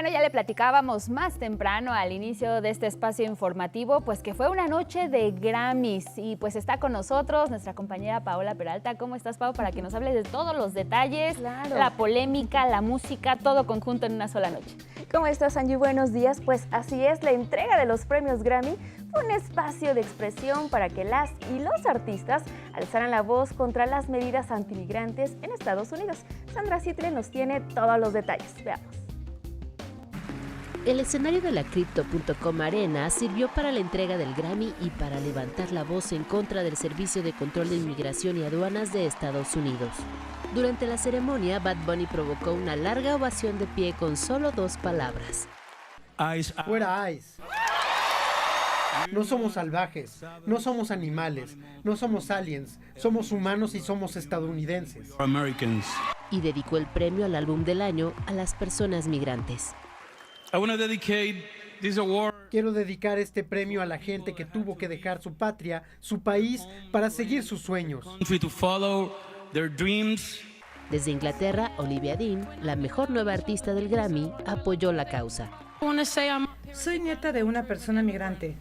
Speaker 2: Bueno, ya le platicábamos más temprano al inicio de este espacio informativo, pues que fue una noche de Grammys y pues está con nosotros nuestra compañera Paola Peralta. ¿Cómo estás, Pau? Para que nos hables de todos los detalles,
Speaker 3: Claro.
Speaker 2: la polémica, la música, todo conjunto en una sola noche.
Speaker 3: ¿Cómo estás, Angie? Buenos días. Pues así es, la entrega de los premios Grammy fue un espacio de expresión para que las y los artistas alzaran la voz contra las medidas antimigrantes en Estados Unidos. Sandra Citle nos tiene todos los detalles. Veamos.
Speaker 20: El escenario de la Crypto.com Arena sirvió para la entrega del Grammy y para levantar la voz en contra del Servicio de Control de Inmigración y Aduanas de Estados Unidos. Durante la ceremonia, Bad Bunny provocó una larga ovación de pie con solo 2 palabras.
Speaker 21: Fuera ICE. No somos salvajes, no somos animales, no somos aliens, somos humanos y somos estadounidenses.
Speaker 20: Y dedicó el premio al álbum del año a las personas migrantes.
Speaker 21: Quiero dedicar este premio a la gente que tuvo que dejar su patria, su país, para seguir sus sueños.
Speaker 20: Desde Inglaterra, Olivia Dean, la mejor nueva artista del Grammy, apoyó la causa.
Speaker 22: Soy nieta de una persona migrante.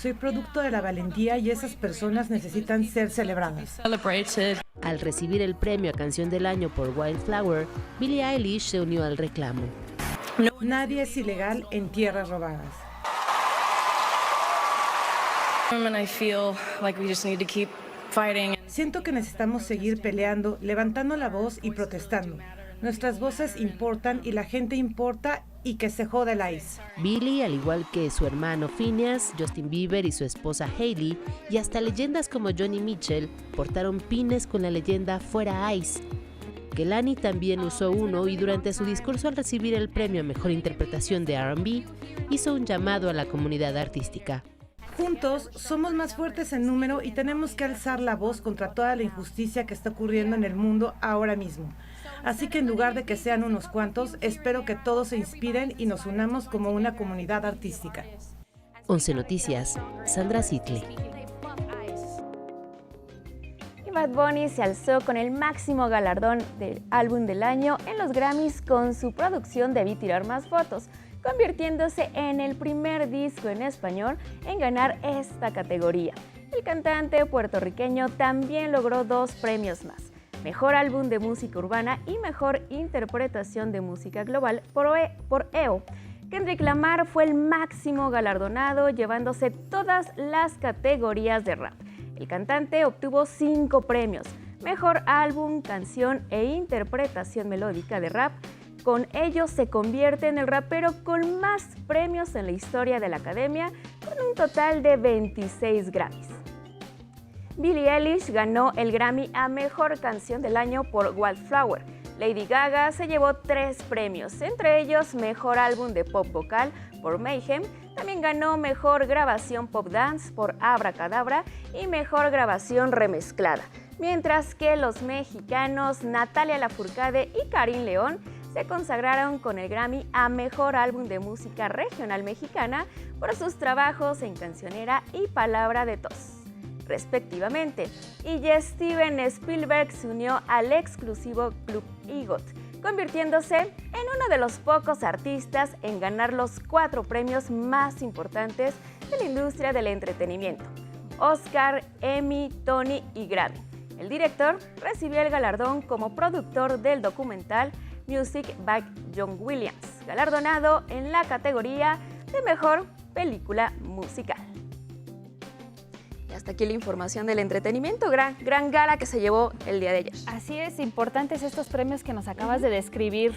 Speaker 22: Soy producto de la valentía y esas personas necesitan ser celebradas.
Speaker 20: Al recibir el premio a Canción del Año por Wildflower, Billie Eilish se unió al reclamo.
Speaker 22: Nadie es ilegal en tierras robadas. Siento que necesitamos seguir peleando, levantando la voz y protestando. Nuestras voces importan y la gente importa y que se joda el ICE.
Speaker 20: Billie, al igual que su hermano Phineas, Justin Bieber y su esposa Hailey, y hasta leyendas como Joni Mitchell, portaron pines con la leyenda Fuera ICE. Kehlani también usó uno y durante su discurso al recibir el premio a Mejor Interpretación de R&B, hizo un llamado a la comunidad artística.
Speaker 22: Juntos somos más fuertes en número y tenemos que alzar la voz contra toda la injusticia que está ocurriendo en el mundo ahora mismo. Así que en lugar de que sean unos cuantos, espero que todos se inspiren y nos unamos como una comunidad artística.
Speaker 20: 11 Noticias, Sandra Citle.
Speaker 3: Y Bad Bunny se alzó con el máximo galardón del álbum del año en los Grammys con su producción Debí tirar más fotos, convirtiéndose en el primer disco en español en ganar esta categoría. El cantante puertorriqueño también logró 2 premios más: Mejor Álbum de Música Urbana y Mejor Interpretación de Música Global por EO. Kendrick Lamar fue el máximo galardonado, llevándose todas las categorías de rap. El cantante obtuvo 5 premios: Mejor Álbum, Canción e Interpretación Melódica de Rap. Con ello se convierte en el rapero con más premios en la historia de la academia, con un total de 26 Grammys. Billie Eilish ganó el Grammy a Mejor Canción del Año por Wildflower. Lady Gaga se llevó 3 premios, entre ellos Mejor Álbum de Pop Vocal por Mayhem. También ganó Mejor Grabación Pop Dance por Abracadabra y Mejor Grabación Remezclada. Mientras que los mexicanos Natalia Lafourcade y Karim León se consagraron con el Grammy a Mejor Álbum de Música Regional Mexicana por sus trabajos en Cancionera y Palabra de Tos, respectivamente. Y ya Steven Spielberg se unió al exclusivo Club EGOT, convirtiéndose en uno de los pocos artistas en ganar los 4 premios más importantes de la industria del entretenimiento: Oscar, Emmy, Tony y Grammy. El director recibió el galardón como productor del documental Music by John Williams, galardonado en la categoría de Mejor Película Musical. Y hasta aquí la información del entretenimiento, gran gala que se llevó el día de ayer.
Speaker 2: Así es, importantes estos premios que nos acabas de describir,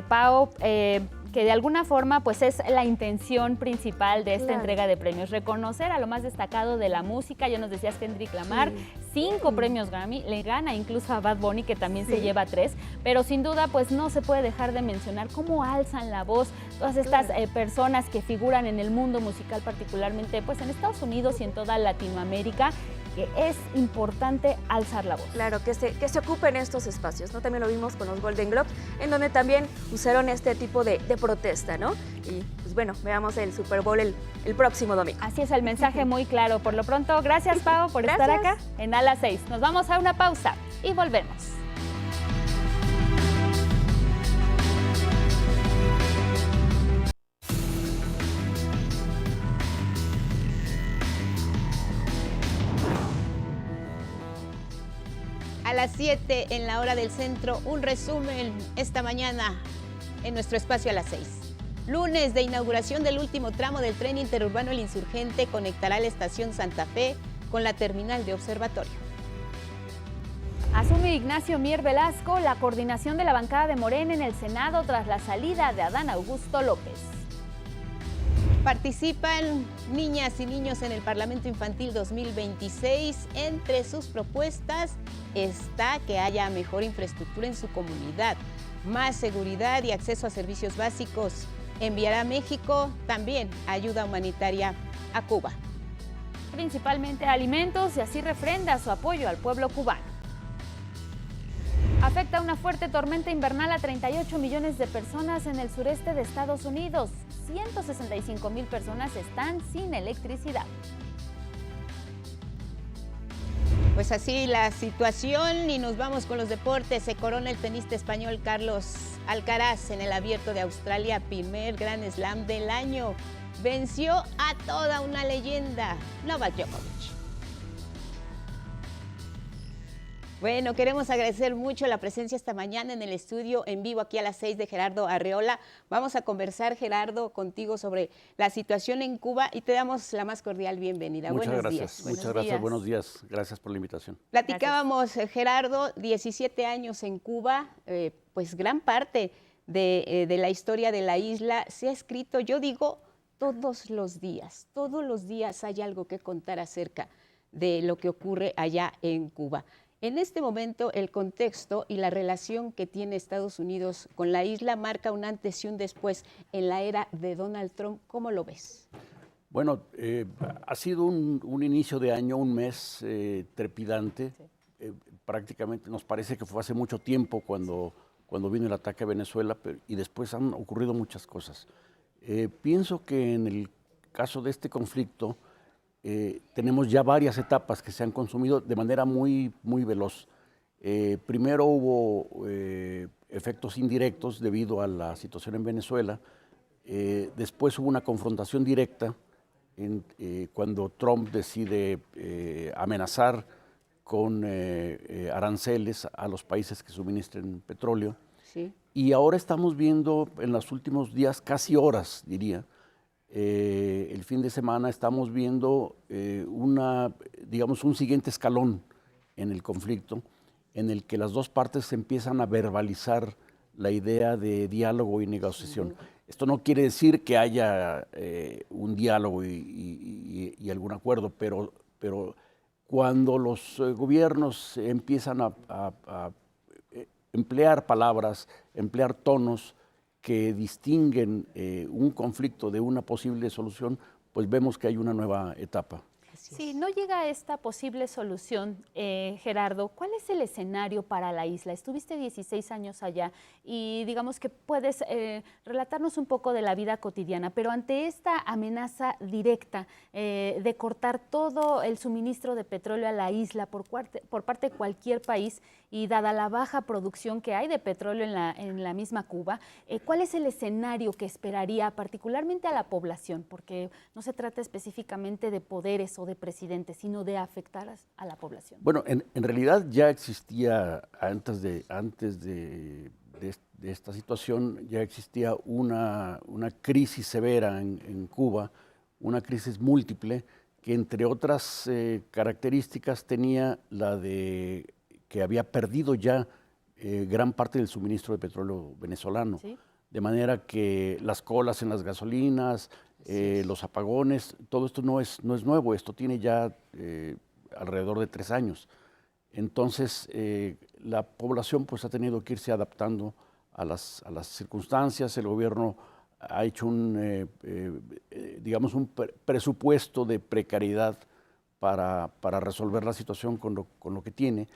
Speaker 2: Pau, que de alguna forma pues es la intención principal de esta entrega de premios, reconocer a lo más destacado de la música. Ya nos decías Kendrick Lamar, 5 premios Grammy, le gana incluso a Bad Bunny, que también se lleva 3, pero sin duda pues no se puede dejar de mencionar cómo alzan la voz todas estas personas que figuran en el mundo musical, particularmente pues en Estados Unidos y en toda Latinoamérica, que es importante alzar la voz.
Speaker 3: Claro, que se ocupen estos espacios, ¿no? También lo vimos con los Golden Globes, en donde también usaron este tipo de protesta, ¿no? Y pues pues bueno, veamos el Super Bowl el próximo domingo.
Speaker 2: Así es, el mensaje muy claro. Por lo pronto, gracias Pau por estar acá en A las 6. Nos vamos a una pausa y volvemos.
Speaker 1: A las 7 en la hora del centro, un resumen esta mañana en nuestro espacio a las 6. Lunes de inauguración del último tramo del tren interurbano El Insurgente conectará la estación Santa Fe con la terminal de Observatorio.
Speaker 2: Asume Ignacio Mier Velasco la coordinación de la bancada de Morena en el Senado tras la salida de Adán Augusto López.
Speaker 1: Participan niñas y niños en el Parlamento Infantil 2026. Entre sus propuestas está que haya mejor infraestructura en su comunidad, más seguridad y acceso a servicios básicos. Enviará a México también ayuda humanitaria a Cuba.
Speaker 2: Principalmente alimentos y así refrenda su apoyo al pueblo cubano. Afecta una fuerte tormenta invernal a 38 millones de personas en el sureste de Estados Unidos. 165,000 personas están sin electricidad.
Speaker 1: Pues así la situación y nos vamos con los deportes. Se corona el tenista español Carlos Alcaraz en el Abierto de Australia, primer Grand Slam del año. Venció a toda una leyenda, Novak Djokovic. Bueno, queremos agradecer mucho la presencia esta mañana en el estudio en vivo aquí a las 6 de Gerardo Arreola. Vamos a conversar, Gerardo, contigo sobre la situación en Cuba y te damos la más cordial bienvenida.
Speaker 6: Muchas
Speaker 1: Buenos
Speaker 6: gracias.
Speaker 1: días.
Speaker 6: Muchas gracias, buenos días. Gracias por la invitación.
Speaker 1: Platicábamos, Gerardo, 17 años en Cuba, pues gran parte de la historia de la isla se ha escrito, yo digo, todos los días hay algo que contar acerca de lo que ocurre allá en Cuba. En este momento, el contexto y la relación que tiene Estados Unidos con la isla marca un antes y un después en la era de Donald Trump. ¿Cómo lo ves?
Speaker 6: Bueno, ha sido un inicio de año, un mes trepidante. Sí. Prácticamente nos parece que fue hace mucho tiempo cuando vino el ataque a Venezuela, y después han ocurrido muchas cosas. Pienso que en el caso de este conflicto, tenemos ya varias etapas que se han consumido de manera muy veloz. Primero hubo efectos indirectos debido a la situación en Venezuela. Después hubo una confrontación directa cuando Trump decide amenazar con aranceles a los países que suministren petróleo.
Speaker 1: Sí.
Speaker 6: Y ahora estamos viendo en los últimos días, casi horas diría, el fin de semana estamos viendo un siguiente escalón en el conflicto, en el que las dos partes empiezan a verbalizar la idea de diálogo y negociación. Esto no quiere decir que haya un diálogo y algún acuerdo, pero cuando los gobiernos empiezan a emplear palabras, emplear tonos que distinguen un conflicto de una posible solución, pues vemos que hay una nueva etapa.
Speaker 2: Si no llega esta posible solución, Gerardo, ¿cuál es el escenario para la isla? Estuviste 16 años allá y digamos que puedes relatarnos un poco de la vida cotidiana, pero ante esta amenaza directa de cortar todo el suministro de petróleo a la isla por parte de cualquier país y dada la baja producción que hay de petróleo en la misma Cuba, ¿cuál es el escenario que esperaría particularmente a la población? Porque no se trata específicamente de poderes o de presidentes, sino de afectar a la población.
Speaker 6: Bueno, en realidad ya existía, antes de esta situación, ya existía una crisis severa en Cuba, una crisis múltiple, que entre otras características tenía la de que había perdido ya gran parte del suministro de petróleo venezolano. ¿Sí? De manera que las colas en las gasolinas, los apagones, todo esto no es nuevo, esto tiene ya alrededor de 3 años. Entonces, la población pues, ha tenido que irse adaptando a las circunstancias. El gobierno ha hecho un presupuesto de precariedad para resolver la situación con lo que tiene.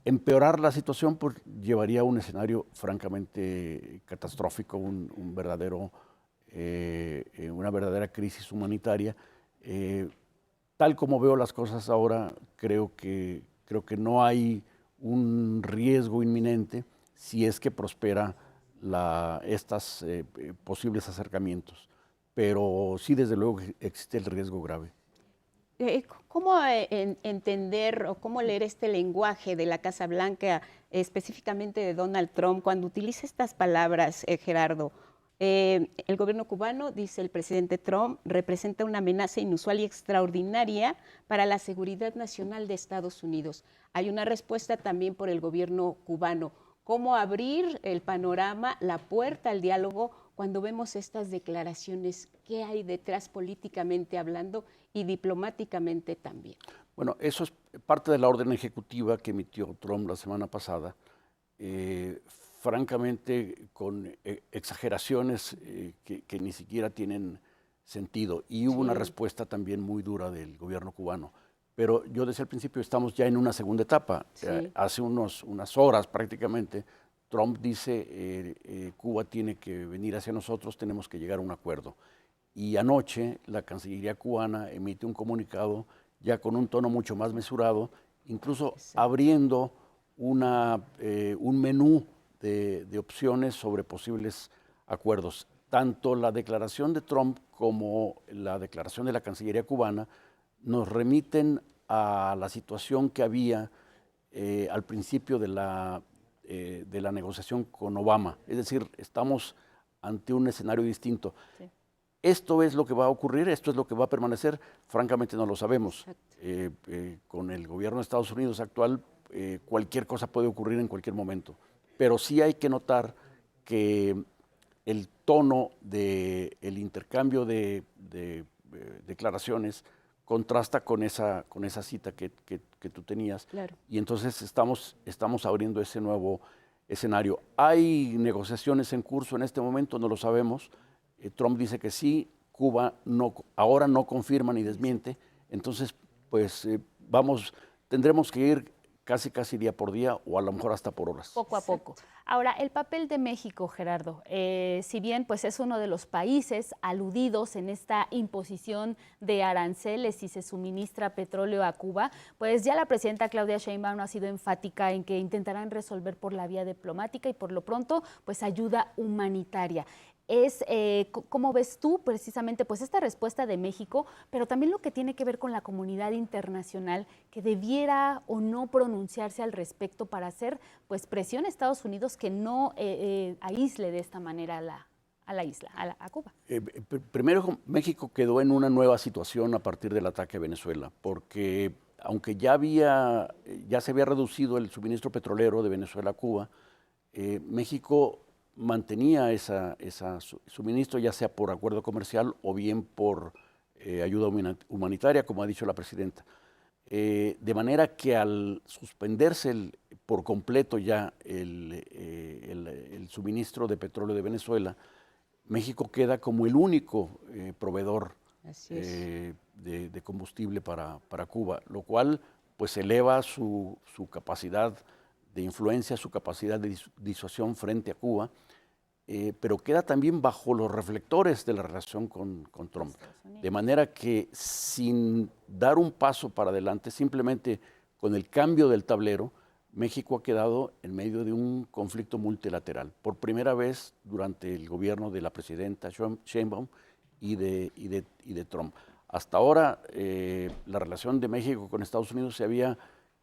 Speaker 6: Empeorar la situación pues, llevaría a un escenario francamente catastrófico, un verdadero una verdadera crisis humanitaria. Tal como veo las cosas ahora, creo que no hay un riesgo inminente si es que prospera estos posibles acercamientos. Pero sí, desde luego, existe el riesgo grave.
Speaker 1: ¿Cómo entender o cómo leer este lenguaje de la Casa Blanca, específicamente de Donald Trump, cuando utiliza estas palabras, Gerardo? El gobierno cubano, dice el presidente Trump, representa una amenaza inusual y extraordinaria para la seguridad nacional de Estados Unidos. Hay una respuesta también por el gobierno cubano. ¿Cómo abrir el panorama, la puerta al diálogo cuando vemos estas declaraciones? ¿Qué hay detrás políticamente hablando y diplomáticamente también?
Speaker 6: Bueno, eso es parte de la orden ejecutiva que emitió Trump la semana pasada. Francamente, con exageraciones que ni siquiera tienen sentido. Y hubo una respuesta también muy dura del gobierno cubano. Pero yo desde el principio estamos ya en una segunda etapa. Sí. Hace unas horas prácticamente, Trump dice Cuba tiene que venir hacia nosotros, tenemos que llegar a un acuerdo. Y anoche la Cancillería cubana emite un comunicado ya con un tono mucho más mesurado, incluso abriendo un menú de opciones sobre posibles acuerdos. Tanto la declaración de Trump como la declaración de la Cancillería cubana nos remiten a la situación que había al principio de la negociación con Obama. Es decir, estamos ante un escenario distinto. Sí. ¿Esto es lo que va a ocurrir? ¿Esto es lo que va a permanecer? Francamente no lo sabemos. Con el gobierno de Estados Unidos actual, cualquier cosa puede ocurrir en cualquier momento. Pero sí hay que notar que el tono del intercambio de declaraciones contrasta con esa cita que tú tenías. Claro. Y entonces estamos abriendo ese nuevo escenario. ¿Hay negociaciones en curso en este momento? No lo sabemos. Trump dice que sí, Cuba ahora no confirma ni desmiente. Entonces, pues tendremos que ir casi día por día o a lo mejor hasta por horas.
Speaker 2: Poco a poco. Ahora, el papel de México, Gerardo, si bien pues es uno de los países aludidos en esta imposición de aranceles si se suministra petróleo a Cuba, pues ya la presidenta Claudia Sheinbaum ha sido enfática en que intentarán resolver por la vía diplomática y por lo pronto pues ayuda humanitaria. ¿Cómo ves tú precisamente pues esta respuesta de México, pero también lo que tiene que ver con la comunidad internacional que debiera o no pronunciarse al respecto para hacer pues presión a Estados Unidos que no aísle de esta manera a Cuba?
Speaker 6: Primero, México quedó en una nueva situación a partir del ataque a Venezuela, porque aunque ya se había reducido el suministro petrolero de Venezuela a Cuba, México mantenía ese suministro, ya sea por acuerdo comercial o bien por ayuda humanitaria, como ha dicho la presidenta. De manera que al suspenderse por completo ya el suministro de petróleo de Venezuela, México queda como el único proveedor de combustible para Cuba, lo cual pues eleva su capacidad de influencia, su capacidad de disuasión frente a Cuba, pero queda también bajo los reflectores de la relación con Trump. De manera que sin dar un paso para adelante, simplemente con el cambio del tablero, México ha quedado en medio de un conflicto multilateral. Por primera vez durante el gobierno de la presidenta Sheinbaum y de Trump. Hasta ahora, la relación de México con Estados Unidos se había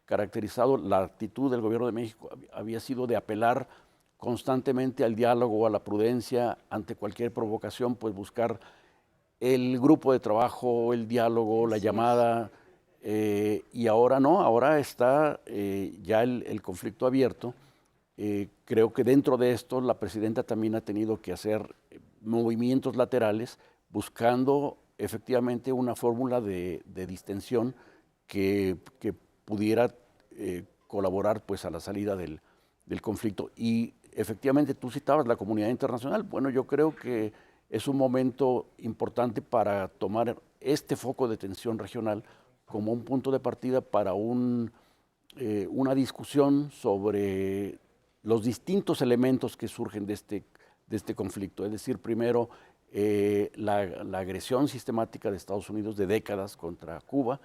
Speaker 6: caracterizado, la actitud del gobierno de México había sido de apelar constantemente al diálogo, a la prudencia, ante cualquier provocación, pues buscar el grupo de trabajo, el diálogo, la llamada, y ahora no, ahora está ya el conflicto abierto. Creo que dentro de esto la presidenta también ha tenido que hacer movimientos laterales buscando efectivamente una fórmula de distensión que pudiera colaborar pues a la salida del conflicto. Y efectivamente tú citabas la comunidad internacional. Bueno, yo creo que es un momento importante para tomar este foco de tensión regional como un punto de partida para una discusión sobre los distintos elementos que surgen de este conflicto. Es decir, primero la agresión sistemática de Estados Unidos de décadas contra Cuba,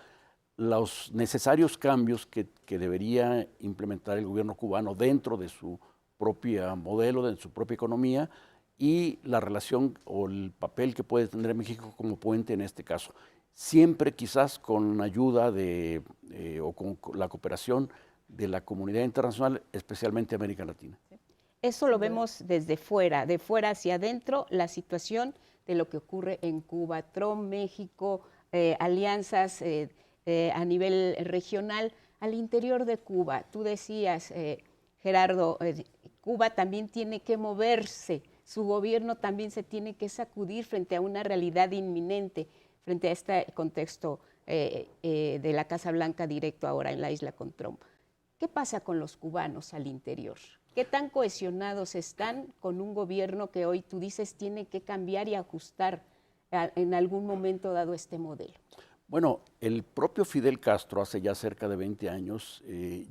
Speaker 6: los necesarios cambios que debería implementar el gobierno cubano dentro de su propio modelo, de su propia economía, y la relación o el papel que puede tener México como puente en este caso. Siempre quizás con ayuda o con la cooperación de la comunidad internacional, especialmente América Latina.
Speaker 1: Eso lo vemos desde fuera, de fuera hacia adentro, la situación de lo que ocurre en Cuba, Trump, México, alianzas a nivel regional, al interior de Cuba. Tú decías, Gerardo, Cuba también tiene que moverse, su gobierno también se tiene que sacudir frente a una realidad inminente, frente a este contexto de la Casa Blanca directo ahora en la isla con Trump. ¿Qué pasa con los cubanos al interior? ¿Qué tan cohesionados están con un gobierno que hoy tú dices tiene que cambiar y ajustar en algún momento dado este modelo?
Speaker 6: Bueno, el propio Fidel Castro hace ya cerca de 20 años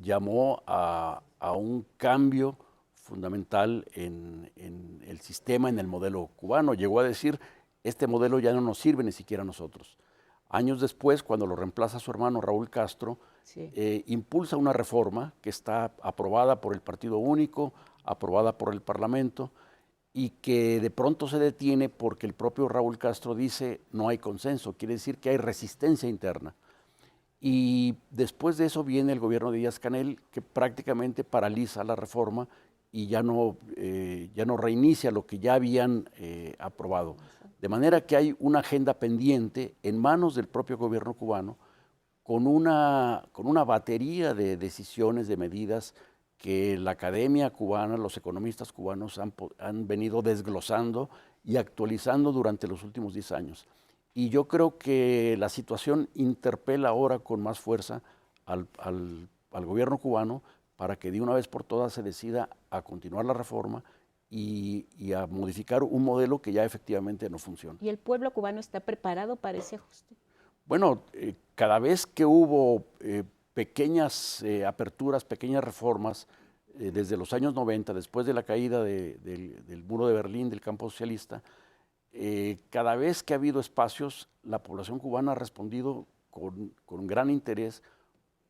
Speaker 6: llamó a un cambio fundamental en el sistema, en el modelo cubano. Llegó a decir, este modelo ya no nos sirve ni siquiera a nosotros. Años después, cuando lo reemplaza su hermano Raúl Castro, impulsa una reforma que está aprobada por el Partido Único, aprobada por el Parlamento, y que de pronto se detiene porque el propio Raúl Castro dice no hay consenso, quiere decir que hay resistencia interna. Y después de eso viene el gobierno de Díaz-Canel, que prácticamente paraliza la reforma y ya no reinicia lo que ya habían aprobado. De manera que hay una agenda pendiente en manos del propio gobierno cubano con una batería de decisiones, de medidas que la academia cubana, los economistas cubanos han venido desglosando y actualizando durante los últimos 10 años. Y yo creo que la situación interpela ahora con más fuerza al gobierno cubano para que de una vez por todas se decida a continuar la reforma y a modificar un modelo que ya efectivamente no funciona.
Speaker 1: ¿Y el pueblo cubano está preparado para ese ajuste?
Speaker 6: Bueno, cada vez que hubo pequeñas aperturas, pequeñas reformas, desde los años 90, después de la caída del muro de Berlín, del campo socialista, cada vez que ha habido espacios, la población cubana ha respondido con gran interés,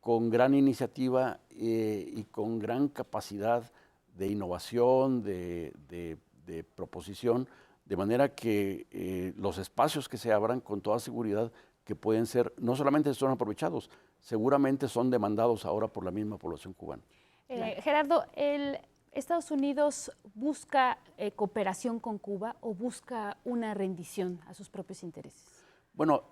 Speaker 6: con gran iniciativa y con gran capacidad de innovación, de proposición, de manera que los espacios que se abran con toda seguridad que pueden ser, no solamente son aprovechados, seguramente son demandados ahora por la misma población cubana.
Speaker 2: Gerardo, ¿Estados Unidos busca cooperación con Cuba o busca una rendición a sus propios intereses?
Speaker 6: Bueno,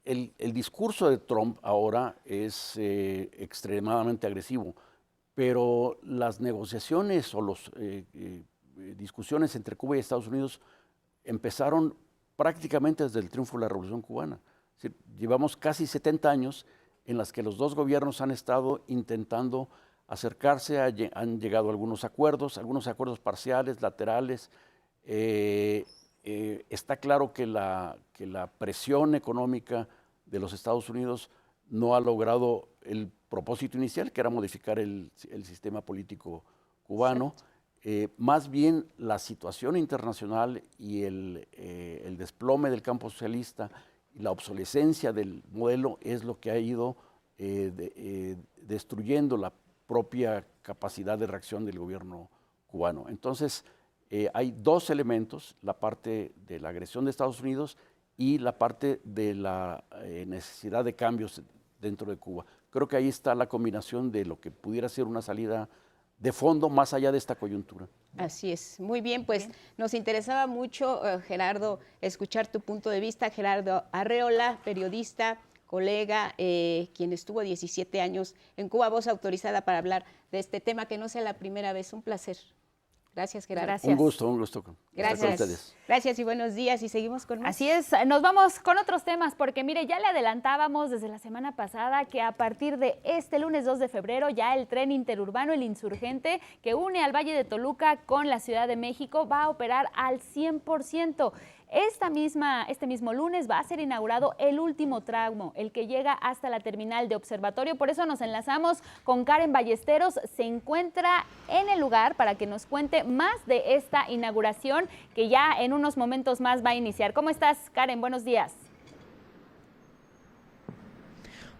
Speaker 6: el discurso de Trump ahora es extremadamente agresivo, pero las negociaciones o las discusiones entre Cuba y Estados Unidos empezaron prácticamente desde el triunfo de la Revolución Cubana. Es decir, llevamos casi 70 años en las que los dos gobiernos han estado intentando acercarse, han llegado a algunos acuerdos parciales, laterales. Está claro que la presión económica de los Estados Unidos no ha logrado el propósito inicial, que era modificar el sistema político cubano. Más bien la situación internacional y el desplome del campo socialista y la obsolescencia del modelo es lo que ha ido destruyendo la propia capacidad de reacción del gobierno cubano. Entonces, hay dos elementos, la parte de la agresión de Estados Unidos y la parte de la necesidad de cambios dentro de Cuba. Creo que ahí está la combinación de lo que pudiera ser una salida de fondo más allá de esta coyuntura.
Speaker 1: Así es, muy bien, pues nos interesaba mucho, Gerardo, escuchar tu punto de vista. Gerardo Arreola, periodista, colega, quien estuvo 17 años en Cuba, voz autorizada para hablar de este tema, que no sea la primera vez. Un placer. Gracias, Gerardo.
Speaker 2: Gracias.
Speaker 6: Un gusto.
Speaker 1: Gracias.
Speaker 6: Estar con ustedes.
Speaker 1: Gracias y buenos días, y seguimos con más.
Speaker 2: Así es, nos vamos con otros temas, porque mire, ya le adelantábamos desde la semana pasada que a partir de este lunes 2 de febrero ya el tren interurbano, el Insurgente, que une al Valle de Toluca con la Ciudad de México, va a operar al 100%. Este mismo lunes va a ser inaugurado el último tramo, el que llega hasta la terminal de Observatorio. Por eso nos enlazamos con Karen Ballesteros. Se encuentra en el lugar para que nos cuente más de esta inauguración que ya en unos momentos más va a iniciar. ¿Cómo estás, Karen? Buenos días.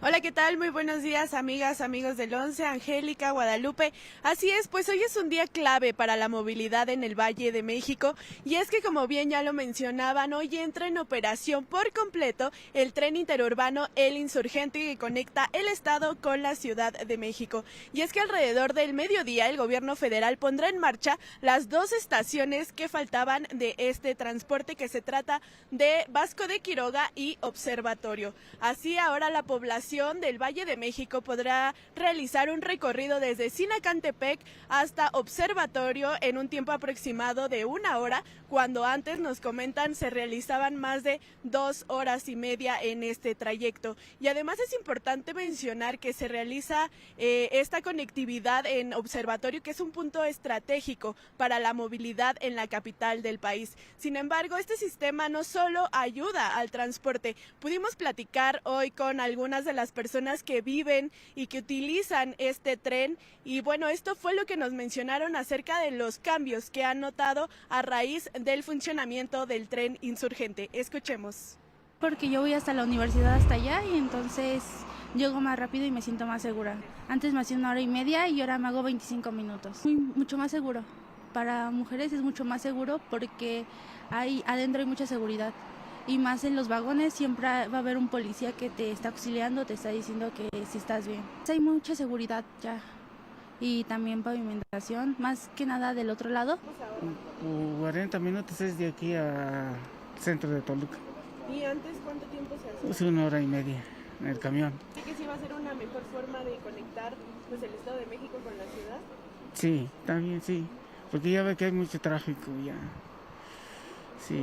Speaker 7: Hola, ¿qué tal? Muy buenos días, amigas, amigos del 11, Angélica, Guadalupe. Así es, pues hoy es un día clave para la movilidad en el Valle de México, y es que, como bien ya lo mencionaban, hoy entra en operación por completo el tren interurbano El Insurgente, que conecta el estado con la Ciudad de México. Y es que alrededor del mediodía el gobierno federal pondrá en marcha las 2 estaciones que faltaban de este transporte, que se trata de Vasco de Quiroga y Observatorio. Así ahora la población del Valle de México podrá realizar un recorrido desde Sinacantepec hasta Observatorio en un tiempo aproximado de 1 hora, cuando antes, nos comentan, se realizaban más de 2 horas y media en este trayecto. Y además es importante mencionar que se realiza esta conectividad en Observatorio, que es un punto estratégico para la movilidad en la capital del país. Sin embargo, este sistema no solo ayuda al transporte. Pudimos platicar hoy con algunas de las personas que viven y que utilizan este tren, y bueno, esto fue lo que nos mencionaron acerca de los cambios que han notado a raíz del funcionamiento del tren Insurgente. Escuchemos.
Speaker 8: Porque yo voy hasta la universidad, hasta allá, y entonces llego más rápido y me siento más segura. Antes me hacía 1 hora y media y ahora me hago 25 minutos. Mucho más seguro. Para mujeres es mucho más seguro porque adentro hay mucha seguridad. Y más en los vagones siempre va a haber un policía que te está auxiliando, te está diciendo que si estás bien. Hay mucha seguridad ya, y también pavimentación, más que nada del otro lado.
Speaker 9: 40 minutos es de aquí al centro de Toluca.
Speaker 7: ¿Y antes cuánto tiempo se hacía?
Speaker 9: Pues 1 hora y media en el camión.
Speaker 7: ¿Cree que sí va a ser una mejor forma de conectar pues, el Estado de México con la ciudad?
Speaker 9: Sí, también sí, porque ya ve que hay mucho tráfico ya. Sí,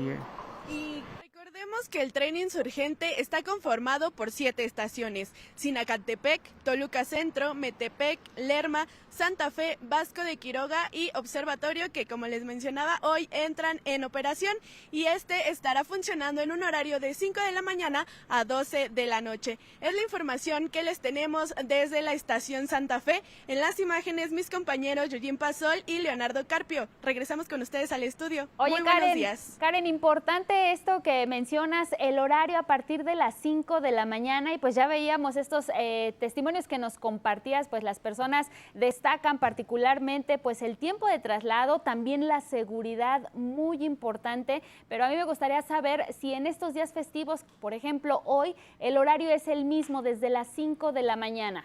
Speaker 7: Y recordemos que el tren Insurgente está conformado por 7 estaciones: Sinacantepec, Toluca Centro, Metepec, Lerma, Santa Fe, Vasco de Quiroga y Observatorio, que, como les mencionaba, hoy entran en operación, y este estará funcionando en un horario de 5 de la mañana a 12 de la noche. Es la información que les tenemos desde la estación Santa Fe. En las imágenes, mis compañeros Yoyin Pasol y Leonardo Carpio. Regresamos con ustedes al estudio.
Speaker 2: Oye,
Speaker 7: Muy buenos días.
Speaker 2: Karen, importante esto que mencionas, el horario a partir de las 5 de la mañana, y pues ya veíamos estos testimonios que nos compartías, pues las personas destacan particularmente pues el tiempo de traslado, también la seguridad, muy importante, pero a mí me gustaría saber si en estos días festivos, por ejemplo hoy, el horario es el mismo desde las 5 de la mañana.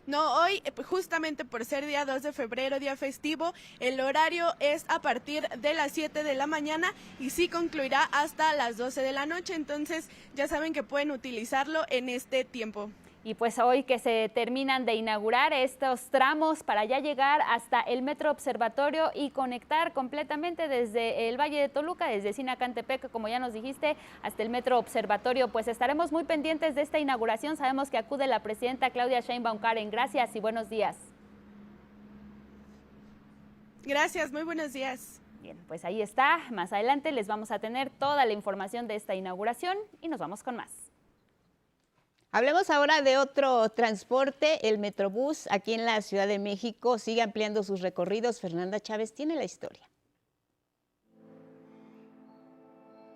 Speaker 7: No, hoy, justamente por ser día 2 de febrero, día festivo, el horario es a partir de las 7 de la mañana y sí concluirá hasta las 12 de la noche, entonces ya saben que pueden utilizarlo en este tiempo.
Speaker 2: Y pues hoy que se terminan de inaugurar estos tramos para ya llegar hasta el Metro Observatorio y conectar completamente desde el Valle de Toluca, desde Sinacantepec, como ya nos dijiste, hasta el Metro Observatorio, pues estaremos muy pendientes de esta inauguración. Sabemos que acude la presidenta Claudia Sheinbaum. Karen, gracias y buenos días.
Speaker 7: Gracias, muy buenos días.
Speaker 2: Bien, pues ahí está. Más adelante les vamos a tener toda la información de esta inauguración y nos vamos con más.
Speaker 1: Hablemos ahora de otro transporte, el Metrobús, aquí en la Ciudad de México, sigue ampliando sus recorridos. Fernanda Chávez tiene la historia.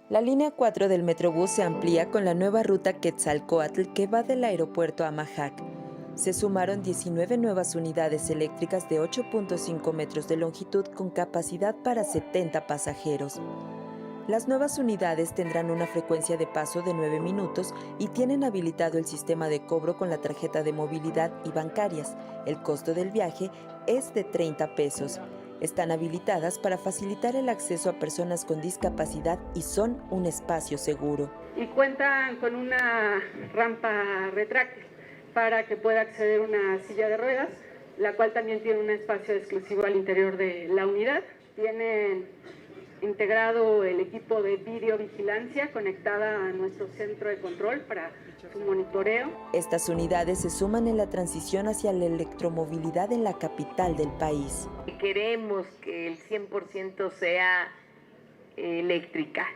Speaker 11: La línea 4 del Metrobús se amplía con la nueva ruta Quetzalcóatl que va del aeropuerto a Majac. Se sumaron 19 nuevas unidades eléctricas de 8.5 metros de longitud con capacidad para 70 pasajeros. Las nuevas unidades tendrán una frecuencia de paso de 9 minutos y tienen habilitado el sistema de cobro con la tarjeta de movilidad y bancarias. El costo del viaje es de 30 pesos. Están habilitadas para facilitar el acceso a personas con discapacidad y son un espacio seguro.
Speaker 23: Y cuentan con una rampa retráctil para que pueda acceder una silla de ruedas, la cual también tiene un espacio exclusivo al interior de la unidad. Tienen integrado el equipo de videovigilancia conectada a nuestro centro de control para su monitoreo.
Speaker 11: Estas unidades se suman en la transición hacia la electromovilidad en la capital del país.
Speaker 24: Queremos que el 100% sea
Speaker 4: eléctrica.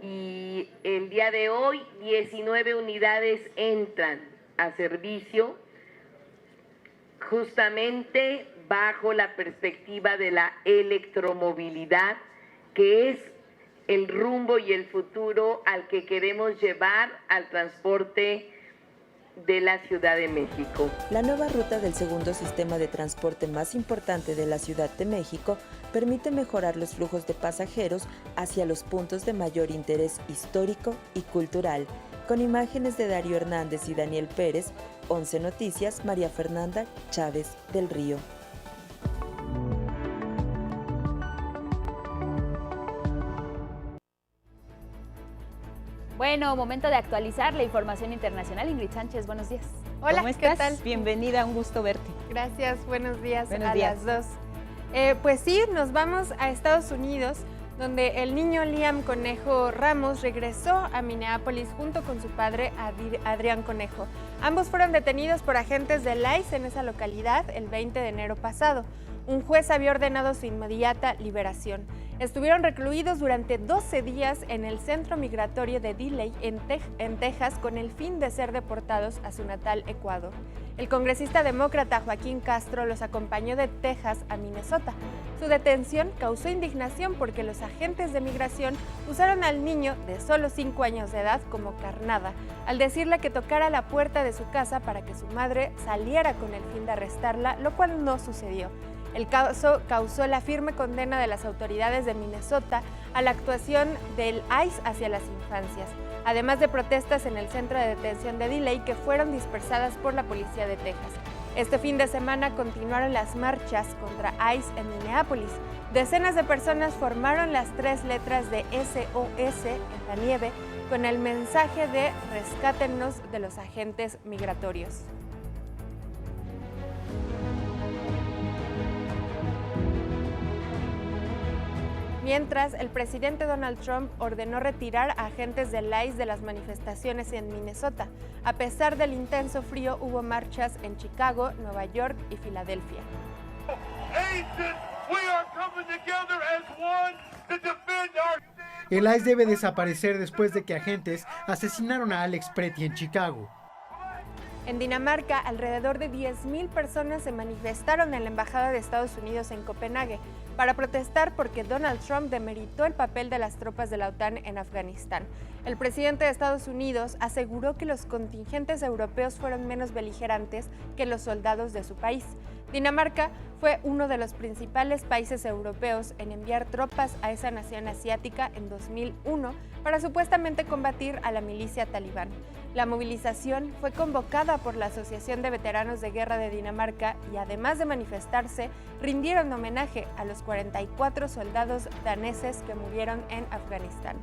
Speaker 4: Y el día de hoy 19 unidades entran a servicio justamente bajo la perspectiva de la electromovilidad, que es el rumbo y el futuro al que queremos llevar al transporte de la Ciudad de México.
Speaker 11: La nueva ruta del segundo sistema de transporte más importante de la Ciudad de México permite mejorar los flujos de pasajeros hacia los puntos de mayor interés histórico y cultural. Con imágenes de Darío Hernández y Daniel Pérez, 11 Noticias, María Fernanda Chávez del Río.
Speaker 2: Bueno, momento de actualizar la información internacional. Ingrid Sánchez, buenos días.
Speaker 10: Hola,
Speaker 1: ¿Cómo estás?
Speaker 10: ¿qué tal?
Speaker 1: Bienvenida, un gusto verte.
Speaker 10: Gracias, buenos días
Speaker 1: Buenos días.
Speaker 10: las dos. Pues sí, nos vamos a Estados Unidos, donde el niño Liam Conejo Ramos regresó a Minneapolis junto con su padre Adrián Conejo. Ambos fueron detenidos por agentes del ICE en esa localidad el 20 de enero pasado. Un juez había ordenado su inmediata liberación. Estuvieron recluidos durante 12 días en el centro migratorio de Dilley, en Texas, con el fin de ser deportados a su natal Ecuador. El congresista demócrata Joaquín Castro los acompañó de Texas a Minnesota. Su detención causó indignación porque los agentes de migración usaron al niño de solo 5 años de edad como carnada, al decirle que tocara la puerta de su casa para que su madre saliera con el fin de arrestarla, lo cual no sucedió. El caso causó la firme condena de las autoridades de Minnesota a la actuación del ICE hacia las infancias, además de protestas en el centro de detención de Dilley que fueron dispersadas por la policía de Texas. Este fin de semana continuaron las marchas contra ICE en Minneapolis. Decenas de personas formaron las 3 letras de SOS en la nieve con el mensaje de rescátennos de los agentes migratorios. Mientras, el presidente Donald Trump ordenó retirar a agentes del ICE de las manifestaciones en Minnesota. A pesar del intenso frío, hubo marchas en Chicago, Nueva York y Filadelfia.
Speaker 21: El ICE debe desaparecer después de que agentes asesinaron a Alex Pretty en Chicago.
Speaker 10: En Dinamarca, alrededor de 10,000 personas se manifestaron en la Embajada de Estados Unidos en Copenhague para protestar porque Donald Trump demeritó el papel de las tropas de la OTAN en Afganistán. El presidente de Estados Unidos aseguró que los contingentes europeos fueron menos beligerantes que los soldados de su país. Dinamarca fue uno de los principales países europeos en enviar tropas a esa nación asiática en 2001 para supuestamente combatir a la milicia talibán. La movilización fue convocada por la Asociación de Veteranos de Guerra de Dinamarca y además de manifestarse, rindieron homenaje a los 44 soldados daneses que murieron en Afganistán.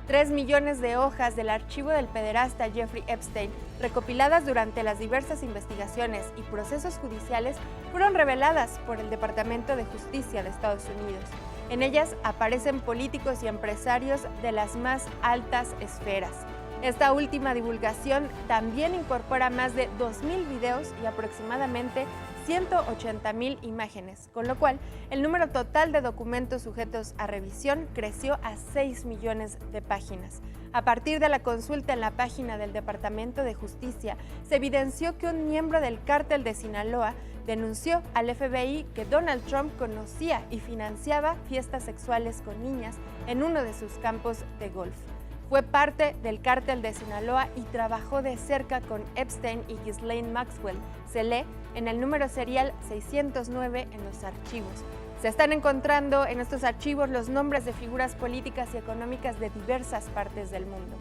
Speaker 10: 3 millones de hojas del archivo del pederasta Jeffrey Epstein, recopiladas durante las diversas investigaciones y procesos judiciales, fueron reveladas por el Departamento de Justicia de Estados Unidos. En ellas aparecen políticos y empresarios de las más altas esferas. Esta última divulgación también incorpora más de 2,000 videos y aproximadamente 180,000 imágenes, con lo cual el número total de documentos sujetos a revisión creció a 6 millones de páginas. A partir de la consulta en la página del Departamento de Justicia, se evidenció que un miembro del cártel de Sinaloa denunció al FBI que Donald Trump conocía y financiaba fiestas sexuales con niñas en uno de sus campos de golf. Fue parte del cártel de Sinaloa y trabajó de cerca con Epstein y Ghislaine Maxwell. Se lee en el número serial 609 en los archivos. Se están encontrando en estos archivos los nombres de figuras políticas y económicas de diversas partes del mundo.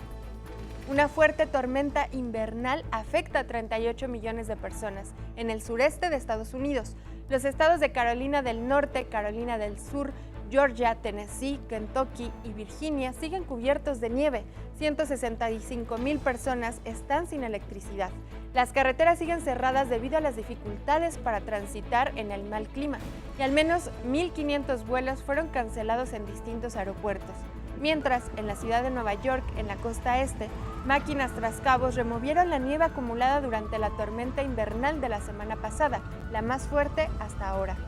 Speaker 10: Una fuerte tormenta invernal afecta a 38 millones de personas en el sureste de Estados Unidos. Los estados de Carolina del Norte, Carolina del Sur, Georgia, Tennessee, Kentucky y Virginia siguen cubiertos de nieve. 165,000 personas están sin electricidad. Las carreteras siguen cerradas debido a las dificultades para transitar en el mal clima y al menos 1,500 vuelos fueron cancelados en distintos aeropuertos. Mientras, en la ciudad de Nueva York, en la costa este, máquinas trascabos removieron la nieve acumulada durante la tormenta invernal de la semana pasada, la más fuerte hasta ahora.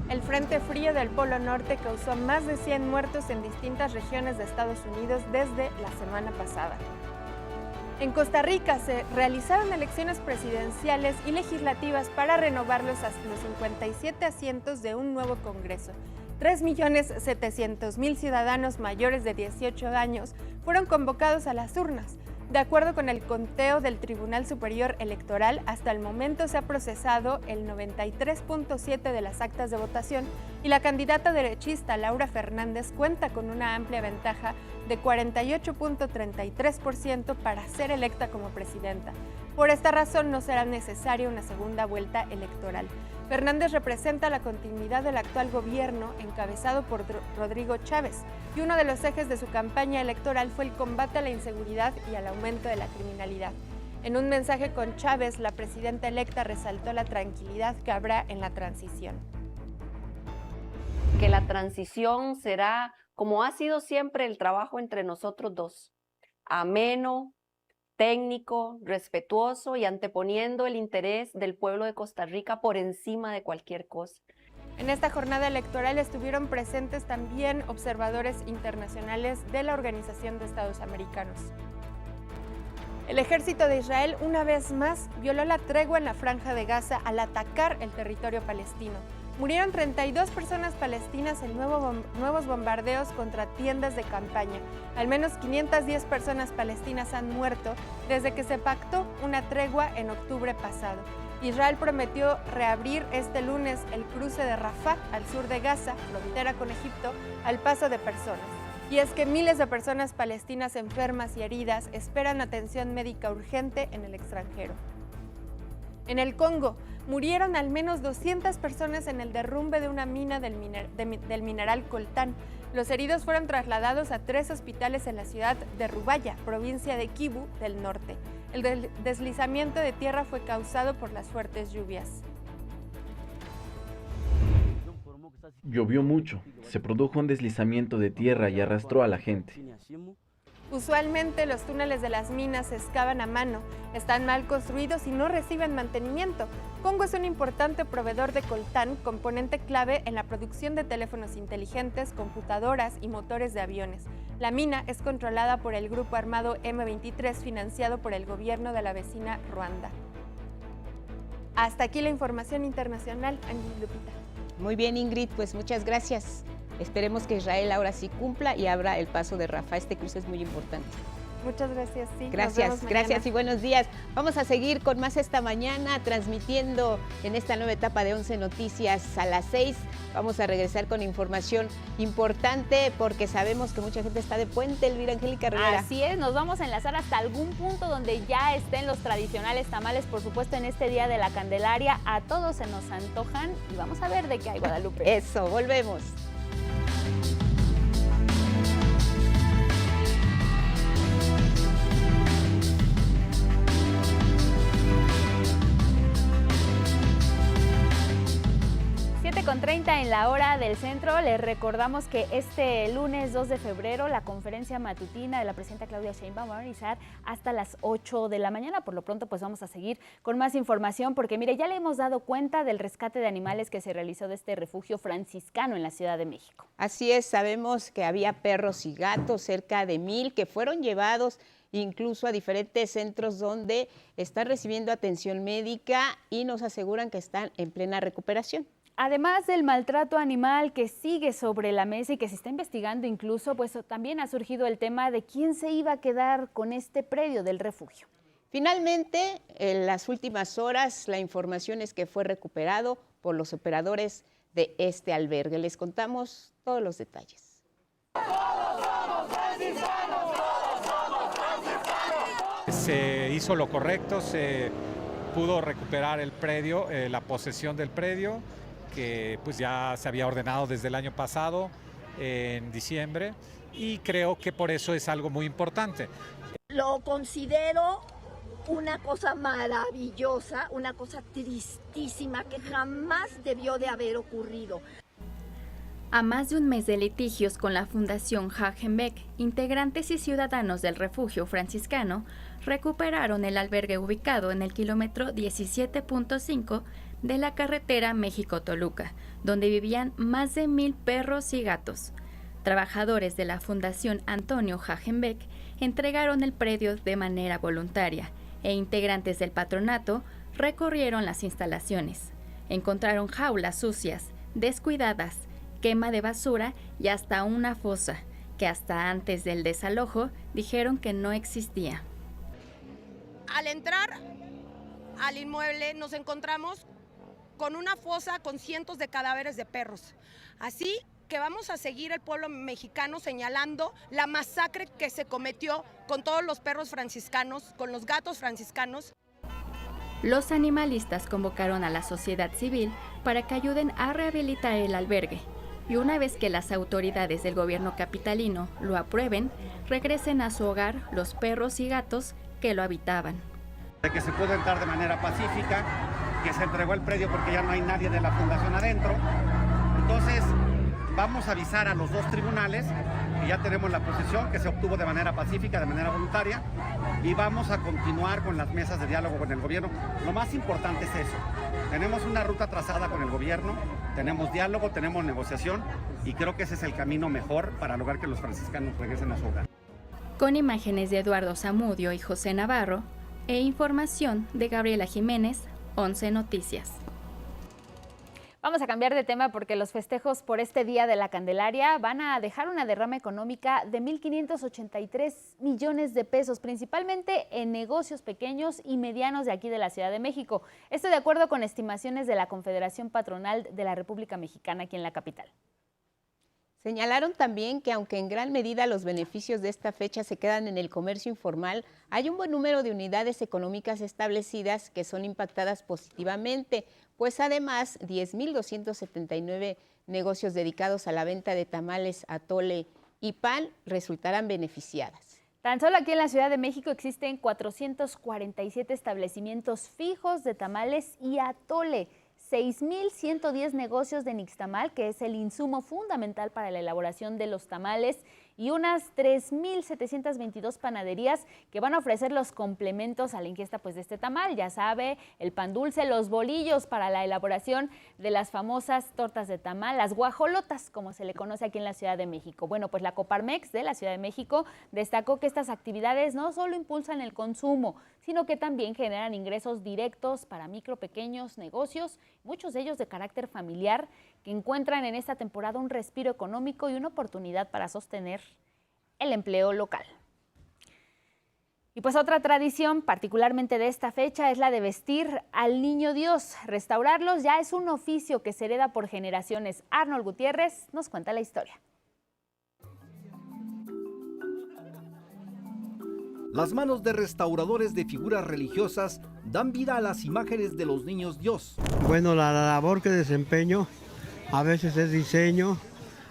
Speaker 10: El frente frío del Polo Norte causó más de 100 muertos en distintas regiones de Estados Unidos desde la semana pasada. En Costa Rica se realizaron elecciones presidenciales y legislativas para renovar los 57 asientos de un nuevo Congreso. 3.700.000 ciudadanos mayores de 18 años fueron convocados a las urnas. De acuerdo con el conteo del Tribunal Superior Electoral, hasta el momento se ha procesado el 93.7% de las actas de votación y la candidata derechista Laura Fernández cuenta con una amplia ventaja de 48.33% para ser electa como presidenta. Por esta razón no será necesaria una segunda vuelta electoral. Fernández representa la continuidad del actual gobierno encabezado por Rodrigo Chávez y uno de los ejes de su campaña electoral fue el combate a la inseguridad y al aumento de la criminalidad. En un mensaje con Chávez, la presidenta electa resaltó la tranquilidad que habrá en la transición.
Speaker 12: Que la transición será, como ha sido siempre, el trabajo entre nosotros dos, ameno, técnico, respetuoso y anteponiendo el interés del pueblo de Costa Rica por encima de cualquier cosa.
Speaker 10: En esta jornada electoral estuvieron presentes también observadores internacionales de la Organización de Estados Americanos. El ejército de Israel una vez más violó la tregua en la Franja de Gaza al atacar el territorio palestino. Murieron 32 personas palestinas en nuevos bombardeos contra tiendas de campaña. Al menos 510 personas palestinas han muerto desde que se pactó una tregua en octubre pasado. Israel prometió reabrir este lunes el cruce de Rafah al sur de Gaza, frontera con Egipto, al paso de personas. Y es que miles de personas palestinas enfermas y heridas esperan atención médica urgente en el extranjero. En el Congo, murieron al menos 200 personas en el derrumbe de una mina del mineral coltán. Los heridos fueron trasladados a 3 hospitales en la ciudad de Rubaya, provincia de Kivu del norte. El deslizamiento de tierra fue causado por las fuertes lluvias.
Speaker 13: Llovió mucho, se produjo un deslizamiento de tierra y arrastró a la gente.
Speaker 10: Usualmente los túneles de las minas se excavan a mano, están mal construidos y no reciben mantenimiento. Congo es un importante proveedor de coltán, componente clave en la producción de teléfonos inteligentes, computadoras y motores de aviones. La mina es controlada por el grupo armado M23 financiado por el gobierno de la vecina Ruanda. Hasta aquí la información internacional, Angie y Lupita.
Speaker 1: Muy bien, Ingrid, pues muchas gracias. Esperemos que Israel ahora sí cumpla y abra el paso de Rafah. Este cruce es muy importante.
Speaker 10: Muchas gracias. Sí,
Speaker 1: gracias y buenos días. Vamos a seguir con más esta mañana, transmitiendo en esta nueva etapa de 11 Noticias a las 6. Vamos a regresar con información importante porque sabemos que mucha gente está de puente, Elvira Angélica Rivera.
Speaker 2: Así es, nos vamos a enlazar hasta algún punto donde ya estén los tradicionales tamales, por supuesto, en este Día de la Candelaria. A todos se nos antojan y vamos a ver de qué hay, Guadalupe.
Speaker 1: Eso, volvemos.
Speaker 2: Con 30 en la hora del centro. Les recordamos que este lunes 2 de febrero la conferencia matutina de la presidenta Claudia Sheinbaum va a realizar hasta las 8 de la mañana. Por lo pronto, pues vamos a seguir con más información porque, mire, ya le hemos dado cuenta del rescate de animales que se realizó de este refugio franciscano en la Ciudad de México.
Speaker 1: Así es, sabemos que había perros y gatos, cerca de 1,000, que fueron llevados incluso a diferentes centros donde están recibiendo atención médica y nos aseguran que están en plena recuperación.
Speaker 2: Además del maltrato animal que sigue sobre la mesa y que se está investigando incluso, pues también ha surgido el tema de quién se iba a quedar con este predio del refugio.
Speaker 1: Finalmente, en las últimas horas, la información es que fue recuperado por los operadores de este albergue. Les contamos todos los detalles.
Speaker 14: Se hizo lo correcto, se pudo recuperar el predio, la posesión del predio, que pues ya se había ordenado desde el año pasado, en diciembre, y creo que por eso es algo muy importante.
Speaker 15: Lo considero una cosa maravillosa, una cosa tristísima que jamás debió de haber ocurrido.
Speaker 24: A más de un mes de litigios con la Fundación Hagenbeck, integrantes y ciudadanos del refugio franciscano recuperaron el albergue ubicado en el kilómetro 17.5 de la carretera México-Toluca, donde vivían más de 1000 perros y gatos. Trabajadores de la Fundación Antonio Hagenbeck entregaron el predio de manera voluntaria e integrantes del patronato recorrieron las instalaciones. Encontraron jaulas sucias, descuidadas, quema de basura y hasta una fosa, que hasta antes del desalojo dijeron que no existía.
Speaker 16: Al entrar al inmueble nos encontramos con una fosa con cientos de cadáveres de perros. Así que vamos a seguir el pueblo mexicano señalando la masacre que se cometió con todos los perros franciscanos, con los gatos franciscanos.
Speaker 24: Los animalistas convocaron a la sociedad civil para que ayuden a rehabilitar el albergue y una vez que las autoridades del gobierno capitalino lo aprueben, regresen a su hogar los perros y gatos que lo habitaban.
Speaker 17: De que se pudo entrar de manera pacífica, que se entregó el predio porque ya no hay nadie de la fundación adentro. Entonces vamos a avisar a los dos tribunales que ya tenemos la posesión, que se obtuvo de manera pacífica, de manera voluntaria, y vamos a continuar con las mesas de diálogo con el gobierno. Lo más importante es eso. Tenemos una ruta trazada con el gobierno, tenemos diálogo, tenemos negociación, y creo que ese es el camino mejor para lograr que los franciscanos regresen a su hogar.
Speaker 24: Con imágenes de Eduardo Zamudio y José Navarro, e información de Gabriela Jiménez, 11 Noticias.
Speaker 2: Vamos a cambiar de tema porque los festejos por este Día de la Candelaria van a dejar una derrama económica de 1.583 millones de pesos, principalmente en negocios pequeños y medianos de aquí de la Ciudad de México. Esto de acuerdo con estimaciones de la Confederación Patronal de la República Mexicana aquí en la capital.
Speaker 1: Señalaron también que aunque en gran medida los beneficios de esta fecha se quedan en el comercio informal, hay un buen número de unidades económicas establecidas que son impactadas positivamente, pues además 10.279 negocios dedicados a la venta de tamales, atole y pan resultarán beneficiadas.
Speaker 2: Tan solo aquí en la Ciudad de México existen 447 establecimientos fijos de tamales y atole, 6.110 negocios de nixtamal, que es el insumo fundamental para la elaboración de los tamales, y unas 3.722 panaderías que van a ofrecer los complementos a la ingesta de este tamal. Ya sabe, el pan dulce, los bolillos para la elaboración de las famosas tortas de tamal, las guajolotas, como se le conoce aquí en la Ciudad de México. Bueno, pues la Coparmex de la Ciudad de México destacó que estas actividades no solo impulsan el consumo, sino que también generan ingresos directos para micro, pequeños negocios, muchos de ellos de carácter familiar, que encuentran en esta temporada un respiro económico y una oportunidad para sostener el empleo local. Y pues otra tradición, particularmente de esta fecha, es la de vestir al Niño Dios. Restaurarlos ya es un oficio que se hereda por generaciones. Arnold Gutiérrez nos cuenta la historia.
Speaker 18: Las manos de restauradores de figuras religiosas dan vida a las imágenes de los niños Dios.
Speaker 19: Bueno, la labor que desempeño a veces es diseño,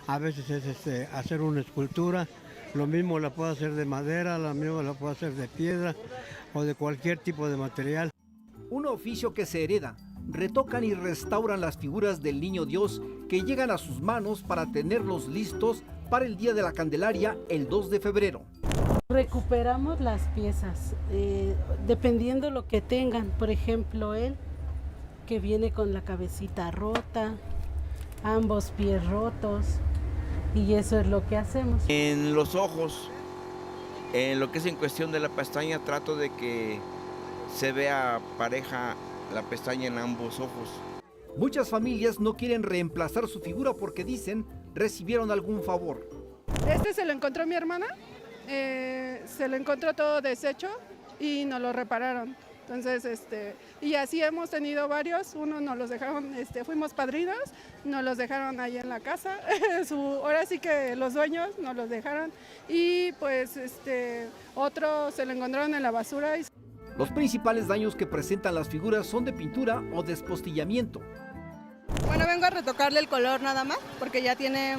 Speaker 19: a veces es hacer una escultura. Lo mismo la puedo hacer de madera, lo mismo la puedo hacer de piedra o de cualquier tipo de material.
Speaker 18: Un oficio que se hereda. Retocan y restauran las figuras del Niño Dios que llegan a sus manos para tenerlos listos para el Día de la Candelaria el 2 de febrero.
Speaker 25: Recuperamos las piezas, dependiendo lo que tengan. Por ejemplo, él que viene con la cabecita rota, ambos pies rotos, y eso es lo que hacemos.
Speaker 26: En los ojos, en lo que es en cuestión de la pestaña, trato de que se vea pareja la pestaña en ambos ojos.
Speaker 18: Muchas familias no quieren reemplazar su figura porque dicen recibieron algún favor.
Speaker 27: Este se lo encontró mi hermana, se lo encontró todo deshecho y nos lo repararon. Entonces, y así hemos tenido varios, unos nos los dejaron, fuimos padrinos, nos los dejaron ahí en la casa, ahora sí que los dueños nos los dejaron, y pues otro se lo encontraron en la basura.
Speaker 18: Los principales daños que presentan las figuras son de pintura o despostillamiento.
Speaker 27: Bueno, vengo a retocarle el color nada más, porque ya tiene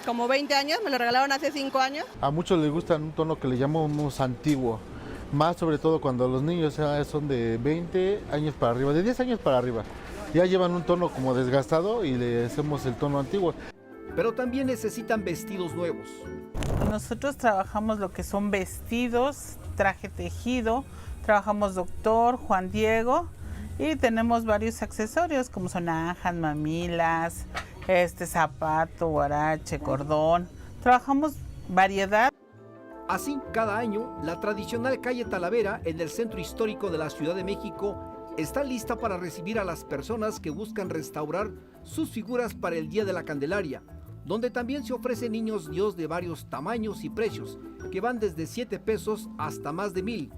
Speaker 27: como 20 años, me lo regalaron hace 5 años.
Speaker 28: A muchos les gusta un tono que le llamamos antiguo. Más sobre todo cuando los niños son de 20 años para arriba, de 10 años para arriba. Ya llevan un tono como desgastado y le hacemos el tono antiguo.
Speaker 18: Pero también necesitan vestidos nuevos.
Speaker 29: Nosotros trabajamos lo que son vestidos, traje tejido, trabajamos doctor, Juan Diego, Y tenemos varios accesorios como son ajas, mamilas, zapato, huarache, cordón. Trabajamos variedad.
Speaker 18: Así, cada año, la tradicional calle Talavera en el centro histórico de la Ciudad de México está lista para recibir a las personas que buscan restaurar sus figuras para el Día de la Candelaria, donde también se ofrecen niños Dios de varios tamaños y precios, que van desde 7 pesos hasta más de 1,000.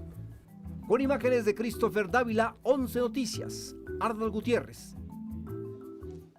Speaker 18: Con imágenes de Christopher Dávila, 11 Noticias, Arnold Gutiérrez.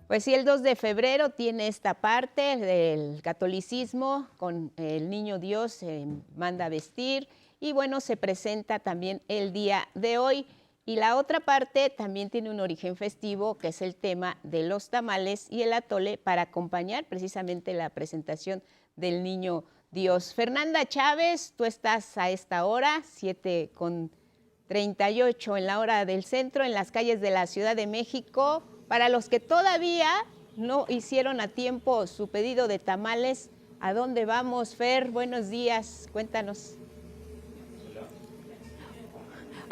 Speaker 1: Pues sí, el 2 de febrero tiene esta parte del catolicismo, con el niño Dios se manda a vestir y bueno, se presenta también el día de hoy. Y la otra parte también tiene un origen festivo, que es el tema de los tamales y el atole para acompañar precisamente la presentación del niño Dios. Fernanda Chávez, tú estás a esta hora, 7:38 en la hora del centro, en las calles de la Ciudad de México. Para los que todavía no hicieron a tiempo su pedido de tamales, ¿a dónde vamos, Fer? Buenos días, cuéntanos.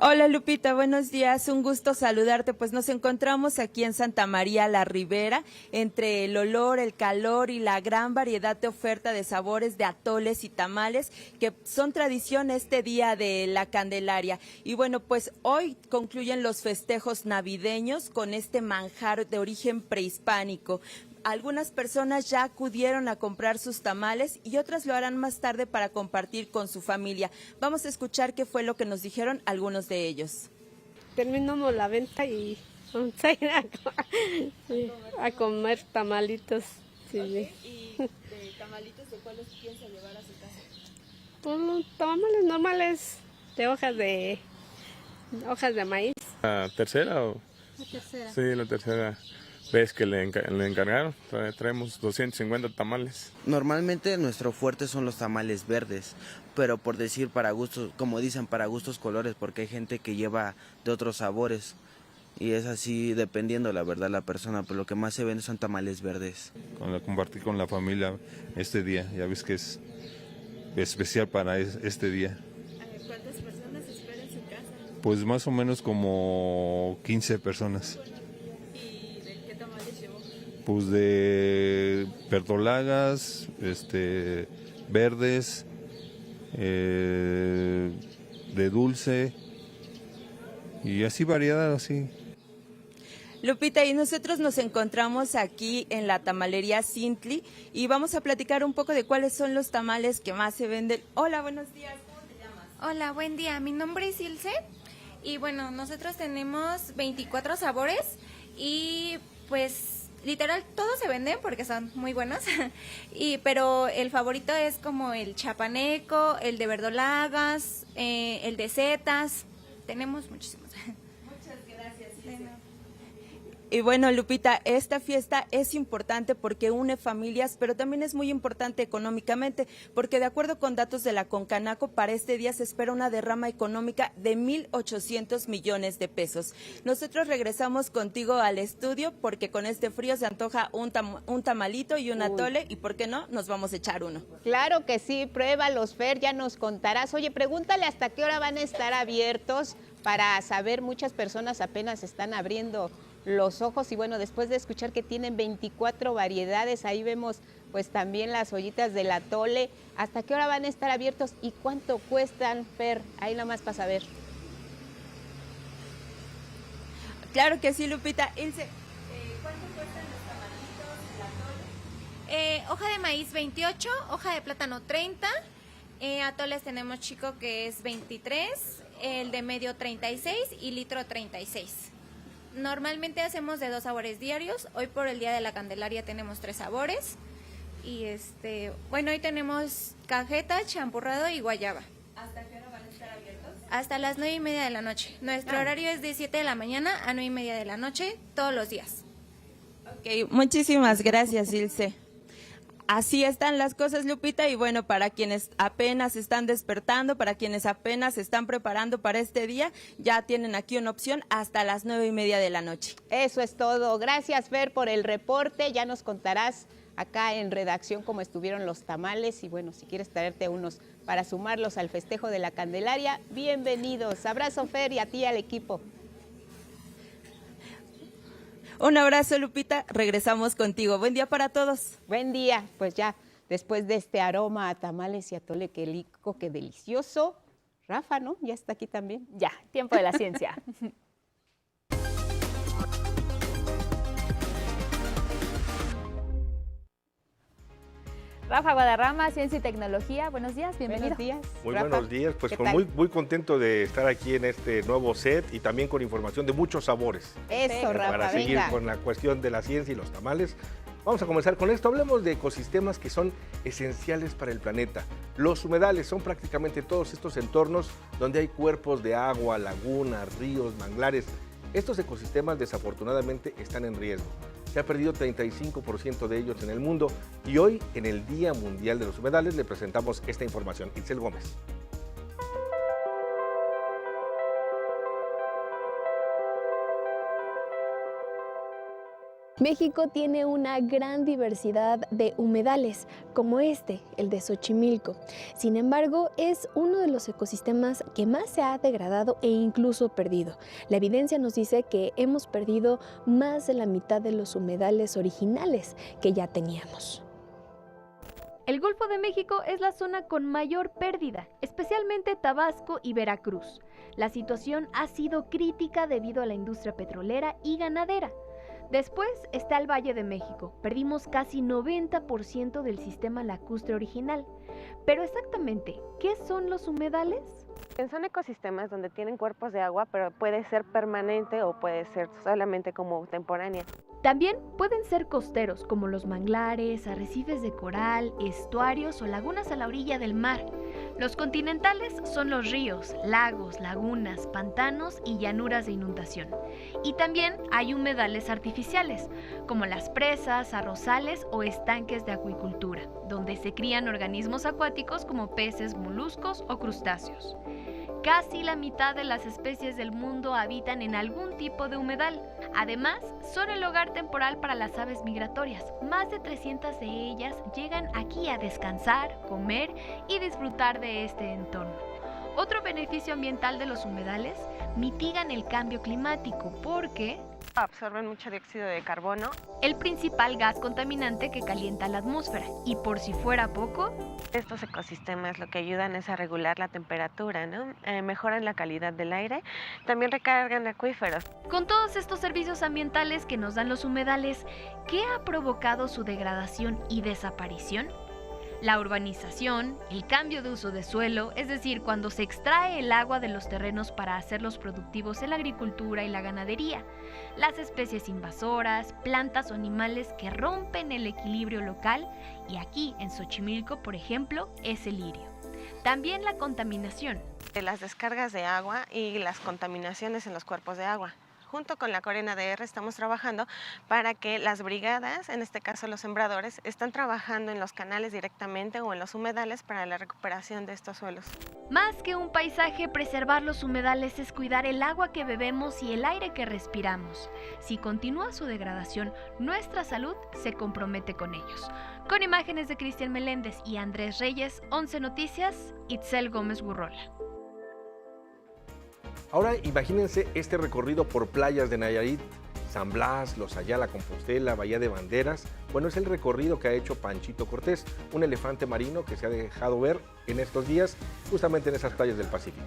Speaker 11: Hola Lupita, buenos días, un gusto saludarte. Pues nos encontramos aquí en Santa María la Ribera, entre el olor, el calor y la gran variedad de oferta de sabores de atoles y tamales que son tradición este día de la Candelaria. Y bueno, pues hoy concluyen los festejos navideños con este manjar de origen prehispánico. Algunas personas ya acudieron a comprar sus tamales y otras lo harán más tarde para compartir con su familia. Vamos a escuchar qué fue lo que nos dijeron algunos de ellos.
Speaker 3: Terminamos la venta y vamos a ir a comer tamalitos. Sí.
Speaker 11: Okay. ¿Y de tamalitos de cuáles piensa llevar a su casa?
Speaker 3: Pues tamales normales de hojas de maíz.
Speaker 5: ¿La tercera o?
Speaker 3: La tercera.
Speaker 5: Sí, la tercera. ¿Ves que le encargaron? Traemos 250 tamales.
Speaker 6: Normalmente nuestro fuerte son los tamales verdes, pero por decir para gustos, como dicen, para gustos colores, porque hay gente que lleva de otros sabores y es así dependiendo la verdad la persona, pero lo que más se vende son tamales verdes.
Speaker 5: Compartir con la familia este día, ya ves que es especial para este día.
Speaker 24: ¿Cuántas personas esperan en su casa?
Speaker 5: Pues más o menos como 15 personas. Pues de verdolagas, verdes, de dulce y así variedad así.
Speaker 11: Lupita, y nosotros nos encontramos aquí en la tamalería Cintli y vamos a platicar un poco de cuáles son los tamales que más se venden. Hola, buenos días, ¿cómo te llamas?
Speaker 7: Hola, buen día, mi nombre es Ilse y bueno, nosotros tenemos 24 sabores y pues literal todos se venden porque son muy buenos, pero el favorito es como el chapaneco, el de verdolagas, el de setas, tenemos muchísimos.
Speaker 11: Muchas gracias. Y bueno, Lupita, esta fiesta es importante porque une familias, pero también es muy importante económicamente, porque de acuerdo con datos de la Concanaco, para este día se espera una derrama económica de 1,800 millones de pesos. Nosotros regresamos contigo al estudio porque con este frío se antoja un tamalito y un atole, y ¿por qué no? Nos vamos a echar uno.
Speaker 1: Claro que sí, pruébalos, Fer, ya nos contarás. Oye, pregúntale hasta qué hora van a estar abiertos para saber, muchas personas apenas están abriendo los ojos y bueno, después de escuchar que tienen 24 variedades, ahí vemos pues también las ollitas del atole. ¿Hasta qué hora van a estar abiertos y cuánto cuestan, Fer? Ahí nada más para saber.
Speaker 11: Claro que sí, Lupita. Ilse, ¿cuánto cuestan los tamalitos, el atole?
Speaker 7: Hoja de maíz 28, hoja de plátano 30, atoles tenemos chico que es 23, el de medio 36 y litro 36. Normalmente hacemos de 2 sabores diarios. Hoy por el Día de la Candelaria tenemos 3 sabores. Y bueno, hoy tenemos cajeta, champurrado y guayaba.
Speaker 11: ¿Hasta qué hora van a estar abiertos?
Speaker 7: Hasta las 9:30 de la noche. Nuestro horario es de 7 de la mañana a 9:30 de la noche, todos los días.
Speaker 11: Ok, muchísimas gracias, Ilse. Así están las cosas, Lupita, y bueno, para quienes apenas están despertando, para quienes apenas se están preparando para este día, ya tienen aquí una opción hasta las 9:30 de la noche.
Speaker 1: Eso es todo. Gracias, Fer, por el reporte. Ya nos contarás acá en redacción cómo estuvieron los tamales y bueno, si quieres traerte unos para sumarlos al festejo de la Candelaria, bienvenidos. Abrazo, Fer, y a ti al equipo.
Speaker 4: Un abrazo, Lupita. Regresamos contigo. Buen día para todos.
Speaker 1: Buen día. Pues ya, después de este aroma a tamales y atole quelico, qué delicioso. Rafa, ¿no? Ya está aquí también.
Speaker 2: Ya, tiempo de la ciencia. Rafa Guadarrama, Ciencia y Tecnología. Buenos días, bienvenido.
Speaker 1: Buenos días.
Speaker 8: Muy
Speaker 1: Rafa.
Speaker 8: buenos días, pues
Speaker 1: ¿Qué tal?
Speaker 8: muy contento de estar aquí en este nuevo set y también con información de muchos sabores.
Speaker 1: Eso, Rafa,
Speaker 8: Para seguir
Speaker 1: venga.
Speaker 8: con la cuestión de la ciencia y los tamales. Vamos a comenzar con esto. Hablemos de ecosistemas que son esenciales para el planeta. Los humedales son prácticamente todos estos entornos donde hay cuerpos de agua, lagunas, ríos, manglares. Estos ecosistemas desafortunadamente están en riesgo. Se ha perdido 35% de ellos en el mundo y hoy, en el Día Mundial de los Humedales, le presentamos esta información. Itzel Gómez.
Speaker 9: México tiene una gran diversidad de humedales, como este, el de Xochimilco. Sin embargo, es uno de los ecosistemas que más se ha degradado e incluso perdido. La evidencia nos dice que hemos perdido más de la mitad de los humedales originales que ya teníamos.
Speaker 12: El Golfo de México es la zona con mayor pérdida, especialmente Tabasco y Veracruz. La situación ha sido crítica debido a la industria petrolera y ganadera. Después está el Valle de México. Perdimos casi 90% del sistema lacustre original. Pero exactamente, ¿qué son los humedales?
Speaker 13: Son ecosistemas donde tienen cuerpos de agua, pero puede ser permanente o puede ser solamente como temporánea.
Speaker 12: También pueden ser costeros, como los manglares, arrecifes de coral, estuarios o lagunas a la orilla del mar. Los continentales son los ríos, lagos, lagunas, pantanos y llanuras de inundación. Y también hay humedales artificiales, como las presas, arrozales o estanques de acuicultura, donde se crían organismos acuáticos como peces, moluscos o crustáceos. Casi la mitad de las especies del mundo habitan en algún tipo de humedal. Además, son el hogar temporal para las aves migratorias. Más de 300 de ellas llegan aquí a descansar, comer y disfrutar de este entorno. Otro beneficio ambiental de los humedales: mitigan el cambio climático porque
Speaker 13: Absorben mucho dióxido de carbono.
Speaker 12: El principal gas contaminante que calienta la atmósfera. Y por si fuera poco,
Speaker 13: estos ecosistemas lo que ayudan es a regular la temperatura, ¿no? Mejoran la calidad del aire, también recargan acuíferos.
Speaker 12: Con todos estos servicios ambientales que nos dan los humedales, ¿qué ha provocado su degradación y desaparición? La urbanización, el cambio de uso de suelo, es decir, cuando se extrae el agua de los terrenos para hacerlos productivos en la agricultura y la ganadería, las especies invasoras, plantas o animales que rompen el equilibrio local, y aquí en Xochimilco, por ejemplo, es el lirio. También la contaminación.
Speaker 13: De las descargas de agua y las contaminaciones en los cuerpos de agua. Junto con la CORENADR estamos trabajando para que las brigadas, en este caso los sembradores, están trabajando en los canales directamente o en los humedales para la recuperación de estos suelos.
Speaker 12: Más que un paisaje, preservar los humedales es cuidar el agua que bebemos y el aire que respiramos. Si continúa su degradación, nuestra salud se compromete con ellos. Con imágenes de Cristian Meléndez y Andrés Reyes, 11 Noticias, Itzel Gómez Gurrola.
Speaker 8: Ahora imagínense este recorrido por playas de Nayarit, San Blas, Los Ayala, Compostela, Bahía de Banderas. Bueno, es el recorrido que ha hecho Panchito Cortés, un elefante marino que se ha dejado ver en estos días justamente en esas playas del Pacífico.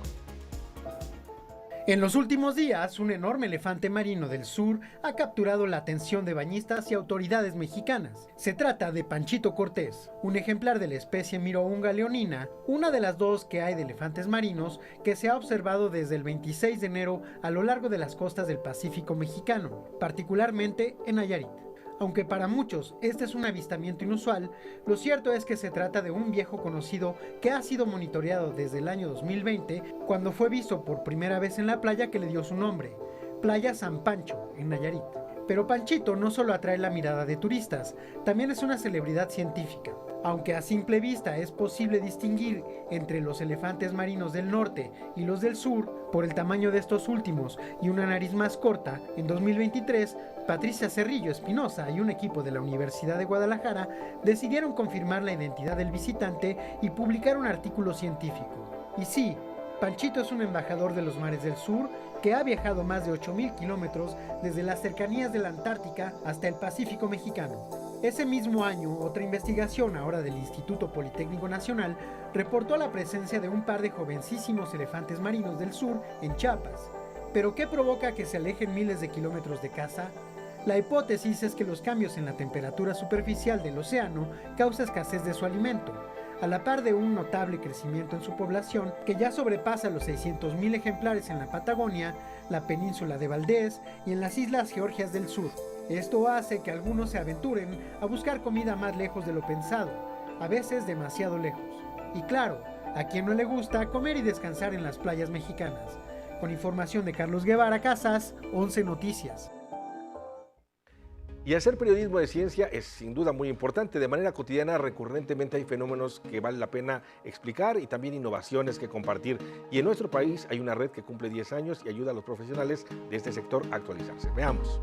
Speaker 20: En los últimos días, un enorme elefante marino del sur ha capturado la atención de bañistas y autoridades mexicanas. Se trata de Panchito Cortés, un ejemplar de la especie Mirounga leonina, una de las dos que hay de elefantes marinos que se ha observado desde el 26 de enero a lo largo de las costas del Pacífico mexicano, particularmente en Nayarit. Aunque para muchos este es un avistamiento inusual, lo cierto es que se trata de un viejo conocido que ha sido monitoreado desde el año 2020, cuando fue visto por primera vez en la playa que le dio su nombre, Playa San Pancho, en Nayarit. Pero Panchito no solo atrae la mirada de turistas, también es una celebridad científica. Aunque a simple vista es posible distinguir entre los elefantes marinos del norte y los del sur, por el tamaño de estos últimos y una nariz más corta, en 2023, Patricia Cerrillo Espinosa y un equipo de la Universidad de Guadalajara decidieron confirmar la identidad del visitante y publicar un artículo científico. Y sí, Panchito es un embajador de los mares del sur que ha viajado más de 8,000 kilómetros desde las cercanías de la Antártica hasta el Pacífico mexicano. Ese mismo año, otra investigación, ahora del Instituto Politécnico Nacional, reportó la presencia de un par de jovencísimos elefantes marinos del sur en Chiapas. ¿Pero qué provoca que se alejen miles de kilómetros de casa? La hipótesis es que los cambios en la temperatura superficial del océano causa escasez de su alimento, a la par de un notable crecimiento en su población que ya sobrepasa los 600,000 ejemplares en la Patagonia, la península de Valdés y en las Islas Georgias del Sur. Esto hace que algunos se aventuren a buscar comida más lejos de lo pensado, a veces demasiado lejos. Y claro, a quien no le gusta comer y descansar en las playas mexicanas. Con información de Carlos Guevara Casas, 11 Noticias.
Speaker 8: Y hacer periodismo de ciencia es sin duda muy importante. De manera cotidiana, recurrentemente hay fenómenos que vale la pena explicar y también innovaciones que compartir. Y en nuestro país hay una red que cumple 10 años y ayuda a los profesionales de este sector a actualizarse. Veamos.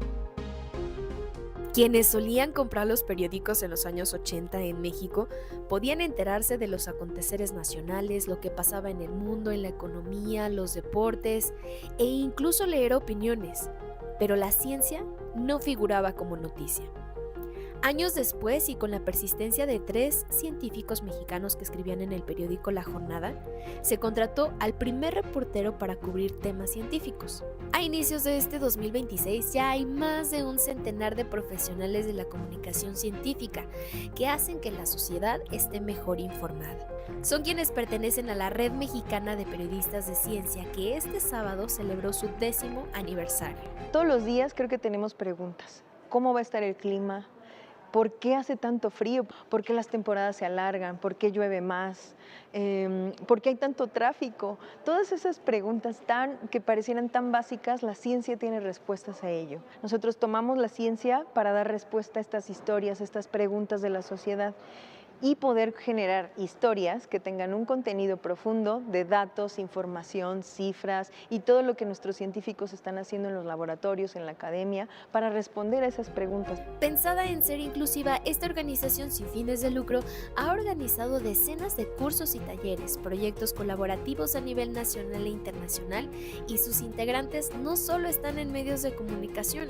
Speaker 10: Quienes solían comprar los periódicos en los años 80 en México podían enterarse de los aconteceres nacionales, lo que pasaba en el mundo, en la economía, los deportes e incluso leer opiniones, pero la ciencia no figuraba como noticia. Años después, y con la persistencia de 3 científicos mexicanos que escribían en el periódico La Jornada, se contrató al primer reportero para cubrir temas científicos. A inicios de este 2026 ya hay más de un centenar de profesionales de la comunicación científica que hacen que la sociedad esté mejor informada. Son quienes pertenecen a la Red Mexicana de Periodistas de Ciencia, que este sábado celebró su 10º aniversario.
Speaker 14: Todos los días creo que tenemos preguntas. ¿Cómo va a estar el clima? ¿Por qué hace tanto frío? ¿Por qué las temporadas se alargan? ¿Por qué llueve más? ¿Por qué hay tanto tráfico? Todas esas preguntas que parecieran tan básicas, la ciencia tiene respuestas a ello. Nosotros tomamos la ciencia para dar respuesta a estas historias, a estas preguntas de la sociedad, y poder generar historias que tengan un contenido profundo de datos, información, cifras y todo lo que nuestros científicos están haciendo en los laboratorios, en la academia, para responder a esas preguntas.
Speaker 10: Pensada en ser inclusiva, esta organización sin fines de lucro ha organizado decenas de cursos y talleres, proyectos colaborativos a nivel nacional e internacional, y sus integrantes no solo están en medios de comunicación,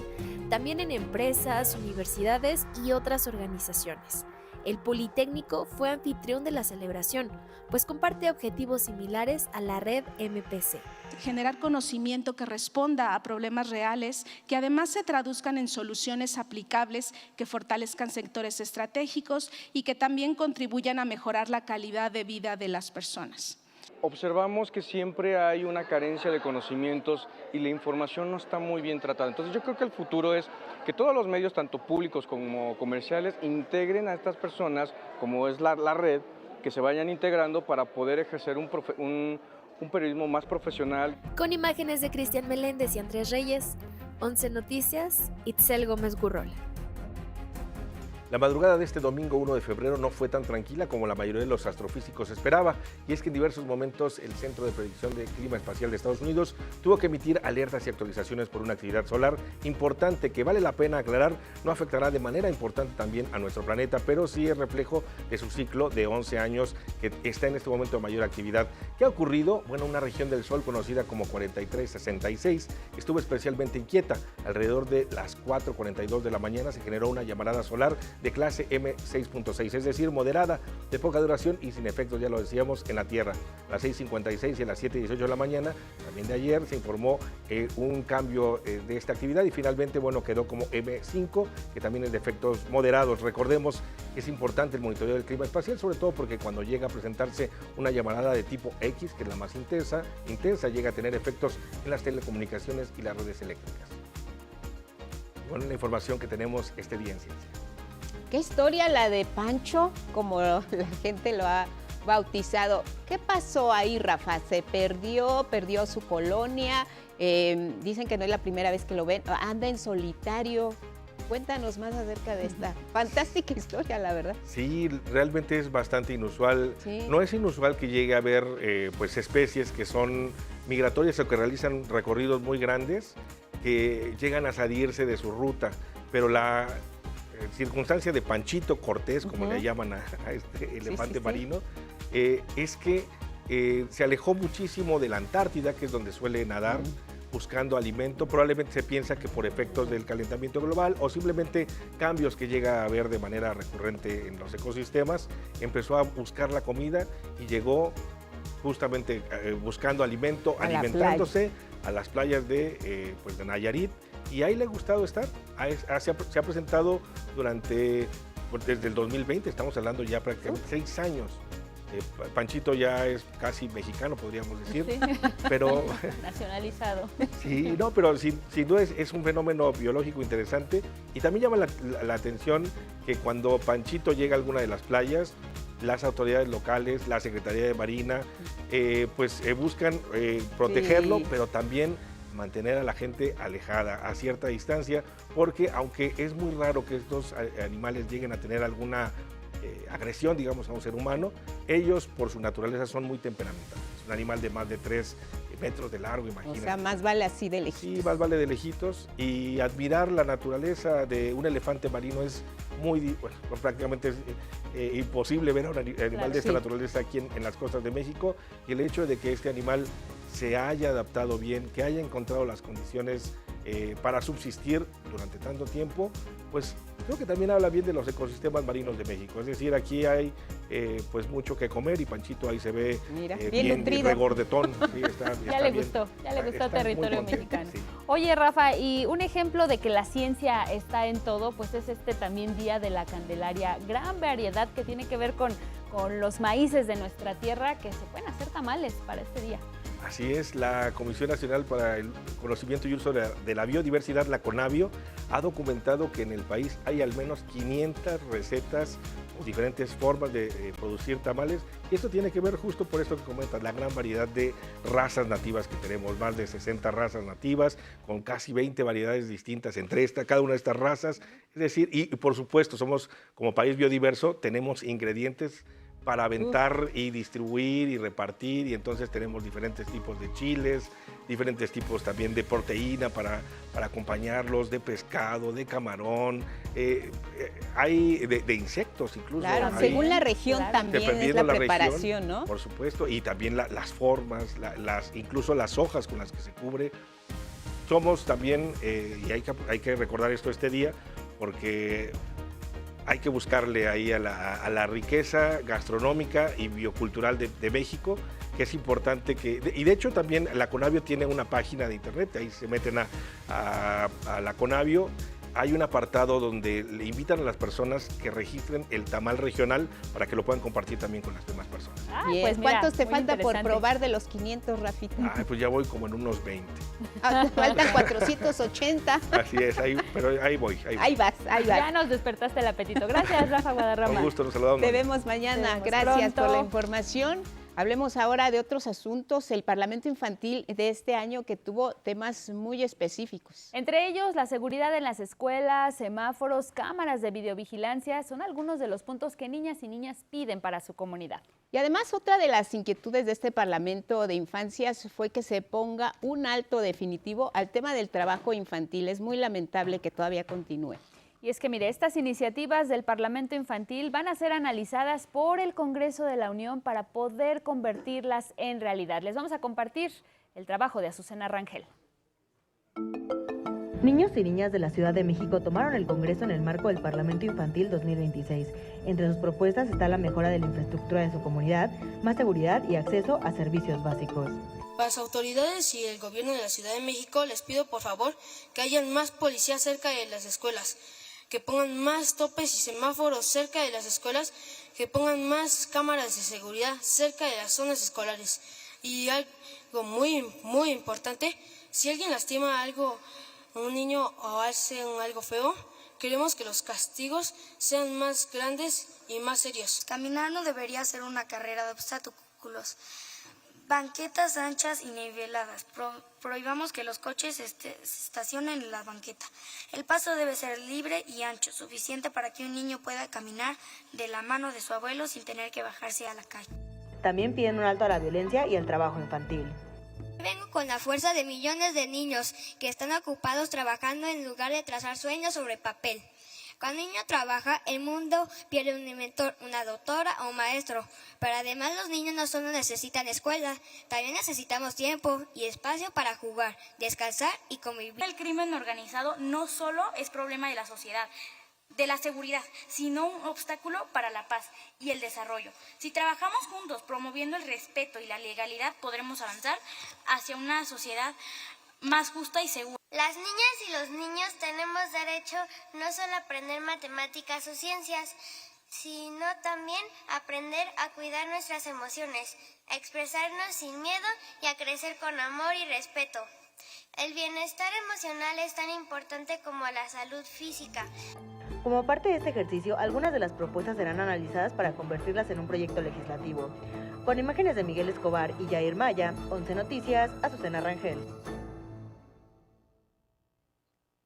Speaker 10: también en empresas, universidades y otras organizaciones. El Politécnico fue anfitrión de la celebración, pues comparte objetivos similares a la red MPC.
Speaker 15: Generar conocimiento que responda a problemas reales, que además se traduzcan en soluciones aplicables que fortalezcan sectores estratégicos y que también contribuyan a mejorar la calidad de vida de las personas.
Speaker 16: Observamos que siempre hay una carencia de conocimientos y la información no está muy bien tratada. Entonces yo creo que el futuro es que todos los medios, tanto públicos como comerciales, integren a estas personas, como es la red, que se vayan integrando para poder ejercer un periodismo más profesional.
Speaker 10: Con imágenes de Cristian Meléndez y Andrés Reyes, 11 Noticias, Itzel Gómez Gurrola.
Speaker 8: La madrugada de este domingo 1 de febrero no fue tan tranquila como la mayoría de los astrofísicos esperaba, y es que en diversos momentos el Centro de Predicción de Clima Espacial de Estados Unidos tuvo que emitir alertas y actualizaciones por una actividad solar importante que, vale la pena aclarar, no afectará de manera importante también a nuestro planeta, pero sí es reflejo de su ciclo de 11 años que está en este momento de mayor actividad. ¿Qué ha ocurrido? Bueno, una región del Sol conocida como 4366 estuvo especialmente inquieta. Alrededor de las 4:42 de la mañana se generó una llamarada solar de clase M6.6, es decir, moderada, de poca duración y sin efectos, ya lo decíamos, en la Tierra. A las 6:56 y a las 7:18 de la mañana, también de ayer, se informó un cambio de esta actividad y finalmente, bueno, quedó como M5, que también es de efectos moderados. Recordemos que es importante el monitoreo del clima espacial, sobre todo porque cuando llega a presentarse una llamarada de tipo X, que es la más intensa, llega a tener efectos en las telecomunicaciones y las redes eléctricas. Bueno, la información que tenemos este día en Ciencia.
Speaker 1: Qué historia la de Pancho, como la gente lo ha bautizado. ¿Qué pasó ahí, Rafa? ¿Se perdió su colonia? Dicen que no es la primera vez que lo ven. Anda en solitario. Cuéntanos más acerca de esta fantástica historia, la verdad.
Speaker 8: Sí, realmente es bastante inusual. Sí. No es inusual que llegue a haber pues especies que son migratorias o que realizan recorridos muy grandes, que llegan a salirse de su ruta, pero la circunstancia de Panchito Cortés, como le llaman a este elefante marino, es que se alejó muchísimo de la Antártida, que es donde suele nadar, buscando alimento. Probablemente se piensa que por efectos del calentamiento global o simplemente cambios que llega a haber de manera recurrente en los ecosistemas, empezó a buscar la comida y llegó justamente buscando alimento, alimentándose a las playas de Nayarit, y ahí le ha gustado estar. Se ha presentado desde el 2020, estamos hablando ya prácticamente 6 años. Panchito ya es casi mexicano, podríamos decir,
Speaker 2: sí.
Speaker 8: Pero
Speaker 2: nacionalizado.
Speaker 8: Sí, no, pero sin duda es un fenómeno biológico interesante, y también llama la atención que cuando Panchito llega a alguna de las playas, las autoridades locales, la Secretaría de Marina, buscan protegerlo, sí, pero también mantener a la gente alejada, a cierta distancia, porque aunque es muy raro que estos animales lleguen a tener alguna agresión, digamos, a un ser humano, ellos por su naturaleza son muy temperamentales. Un animal de más de 3 metros de largo, imagínate.
Speaker 1: O sea, más vale así de lejitos.
Speaker 8: Sí, más vale de lejitos, y admirar la naturaleza de un elefante marino es prácticamente es imposible ver a un animal de esta naturaleza aquí en las costas de México, y el hecho de que este animal se haya adaptado bien, que haya encontrado las condiciones para subsistir durante tanto tiempo, pues creo que también habla bien de los ecosistemas marinos de México. Es decir, aquí hay mucho que comer, y Panchito ahí se ve bien regordetón. Sí,
Speaker 2: ya le gustó territorio mexicano. Sí. Oye, Rafa, y un ejemplo de que la ciencia está en todo, pues es también Día de la Candelaria. Gran variedad que tiene que ver con los maíces de nuestra tierra, que se pueden hacer tamales para este día.
Speaker 8: Así es, la Comisión Nacional para el Conocimiento y Uso de la Biodiversidad, la CONABIO, ha documentado que en el país hay al menos 500 recetas o diferentes formas de producir tamales, y esto tiene que ver justo por esto que comentas, la gran variedad de razas nativas que tenemos, más de 60 razas nativas, con casi 20 variedades distintas entre cada una de estas razas. Es decir, y por supuesto, somos como país biodiverso, tenemos ingredientes para aventar y distribuir y repartir, y entonces tenemos diferentes tipos de chiles, diferentes tipos también de proteína para acompañarlos, de pescado, de camarón, hay de insectos incluso.
Speaker 1: Claro, según la región también es la preparación, ¿no?
Speaker 8: Por supuesto, y también las formas, incluso las hojas con las que se cubre. Somos también, y hay que recordar esto este día, porque hay que buscarle ahí a la riqueza gastronómica y biocultural de México, que es importante y de hecho también la CONABIO tiene una página de internet, ahí se meten a la CONABIO, hay un apartado donde le invitan a las personas que registren el tamal regional para que lo puedan compartir también con las demás personas.
Speaker 1: Bien, pues mira, ¿cuántos te falta por probar de los 500, Rafita?
Speaker 8: Pues ya voy como en unos 20.
Speaker 1: Te faltan 480.
Speaker 8: Así es, pero ahí voy.
Speaker 1: Ahí vas.
Speaker 2: Ya nos despertaste el apetito. Gracias, Rafa Guadarrama.
Speaker 8: Con gusto, nos saludamos.
Speaker 1: Te vemos mañana. Gracias por la información. Hablemos ahora de otros asuntos. El Parlamento Infantil de este año que tuvo temas muy específicos.
Speaker 2: Entre ellos, la seguridad en las escuelas, semáforos, cámaras de videovigilancia, son algunos de los puntos que niñas y niñas piden para su comunidad.
Speaker 1: Y además, otra de las inquietudes de este Parlamento de Infancias fue que se ponga un alto definitivo al tema del trabajo infantil. Es muy lamentable que todavía continúe.
Speaker 2: Y es que, mire, estas iniciativas del Parlamento Infantil van a ser analizadas por el Congreso de la Unión para poder convertirlas en realidad. Les vamos a compartir el trabajo de Azucena Rangel.
Speaker 17: Niños y niñas de la Ciudad de México tomaron el Congreso en el marco del Parlamento Infantil 2026. Entre sus propuestas está la mejora de la infraestructura de su comunidad, más seguridad y acceso a servicios básicos.
Speaker 19: A las autoridades y el gobierno de la Ciudad de México les pido por favor que hayan más policías cerca de las escuelas, que pongan más topes y semáforos cerca de las escuelas, que pongan más cámaras de seguridad cerca de las zonas escolares. Y algo muy importante, si alguien lastima algo a un niño o hace algo feo, queremos que los castigos sean más grandes y más serios.
Speaker 21: Caminar no debería ser una carrera de obstáculos. Banquetas anchas y niveladas. Prohibamos que los coches se estacionen en la banqueta. El paso debe ser libre y ancho, suficiente para que un niño pueda caminar de la mano de su abuelo sin tener que bajarse a la calle.
Speaker 17: También piden un alto a la violencia y al trabajo infantil.
Speaker 21: Vengo con la fuerza de millones de niños que están ocupados trabajando en lugar de trazar sueños sobre papel. Cuando un niño trabaja, el mundo pierde un inventor, una doctora o un maestro. Pero además los niños no solo necesitan escuela, también necesitamos tiempo y espacio para jugar, descansar y convivir.
Speaker 3: El crimen organizado no solo es problema de la sociedad, de la seguridad, sino un obstáculo para la paz y el desarrollo. Si trabajamos juntos promoviendo el respeto y la legalidad, podremos avanzar hacia una sociedad más justa y segura.
Speaker 21: Las niñas y los niños tenemos derecho no solo a aprender matemáticas o ciencias, sino también a aprender a cuidar nuestras emociones, a expresarnos sin miedo y a crecer con amor y respeto. El bienestar emocional es tan importante como la salud física.
Speaker 17: Como parte de este ejercicio, algunas de las propuestas serán analizadas para convertirlas en un proyecto legislativo. Con imágenes de Miguel Escobar y Yair Maya, 11 Noticias, Azucena Rangel.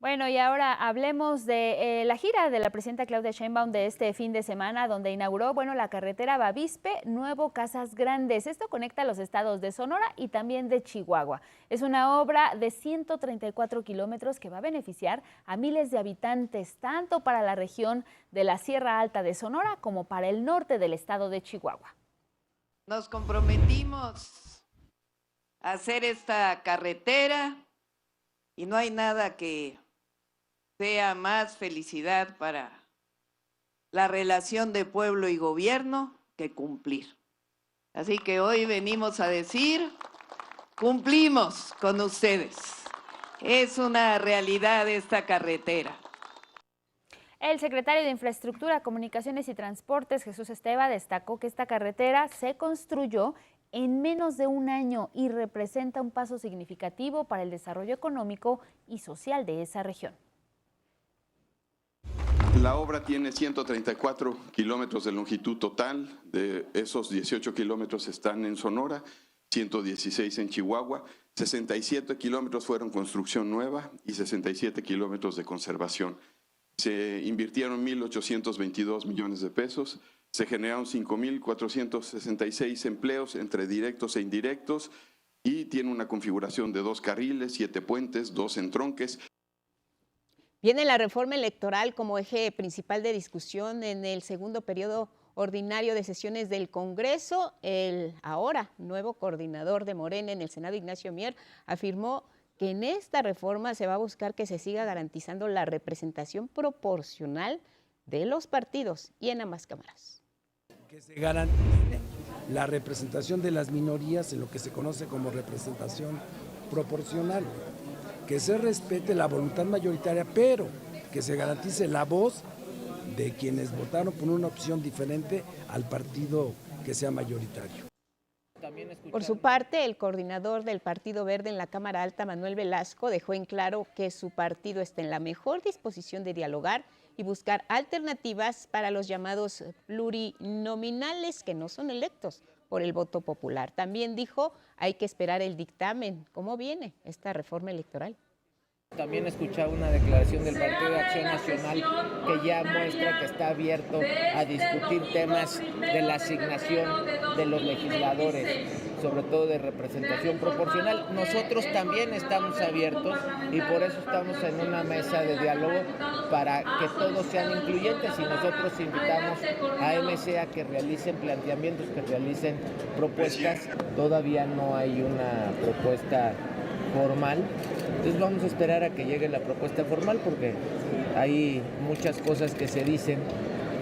Speaker 2: Bueno, y ahora hablemos de la gira de la presidenta Claudia Sheinbaum de este fin de semana, donde inauguró, la carretera Bavispe-Nuevo Casas Grandes. Esto conecta los estados de Sonora y también de Chihuahua. Es una obra de 134 kilómetros que va a beneficiar a miles de habitantes, tanto para la región de la Sierra Alta de Sonora como para el norte del estado de Chihuahua.
Speaker 18: Nos comprometimos a hacer esta carretera y no hay nada que sea más felicidad para la relación de pueblo y gobierno que cumplir. Así que hoy venimos a decir, cumplimos con ustedes. Es una realidad esta carretera.
Speaker 2: El secretario de Infraestructura, Comunicaciones y Transportes, Jesús Esteva, destacó que esta carretera se construyó en menos de un año y representa un paso significativo para el desarrollo económico y social de esa región.
Speaker 22: La obra tiene 134 kilómetros de longitud total, de esos 18 kilómetros están en Sonora, 116 en Chihuahua, 67 kilómetros fueron construcción nueva y 67 kilómetros de conservación. Se invirtieron 1.822 millones de pesos, se generaron 5.466 empleos entre directos e indirectos y tiene una configuración de 2 carriles, 7 puentes, 2 entronques.
Speaker 1: Viene la reforma electoral como eje principal de discusión en el segundo periodo ordinario de sesiones del Congreso. El ahora nuevo coordinador de Morena en el Senado, Ignacio Mier, afirmó que en esta reforma se va a buscar que se siga garantizando la representación proporcional de los partidos y en ambas cámaras.
Speaker 23: Que se garantice la representación de las minorías en lo que se conoce como representación proporcional. Que se respete la voluntad mayoritaria, pero que se garantice la voz de quienes votaron por una opción diferente al partido que sea mayoritario.
Speaker 1: Por su parte, el coordinador del Partido Verde en la Cámara Alta, Manuel Velasco, dejó en claro que su partido está en la mejor disposición de dialogar y buscar alternativas para los llamados plurinominales que no son electos por el voto popular. También dijo, hay que esperar el dictamen. ¿Cómo viene esta reforma electoral?
Speaker 25: También escuchaba una declaración del Partido de Acción Nacional que ya muestra que está abierto a discutir temas de la asignación de los legisladores, sobre todo de representación proporcional. Nosotros también estamos abiertos y por eso estamos en una mesa de diálogo para que todos sean incluyentes y nosotros invitamos a MC a que realicen planteamientos, que realicen propuestas. Todavía no hay una propuesta formal, entonces vamos a esperar a que llegue la propuesta formal porque hay muchas cosas que se dicen,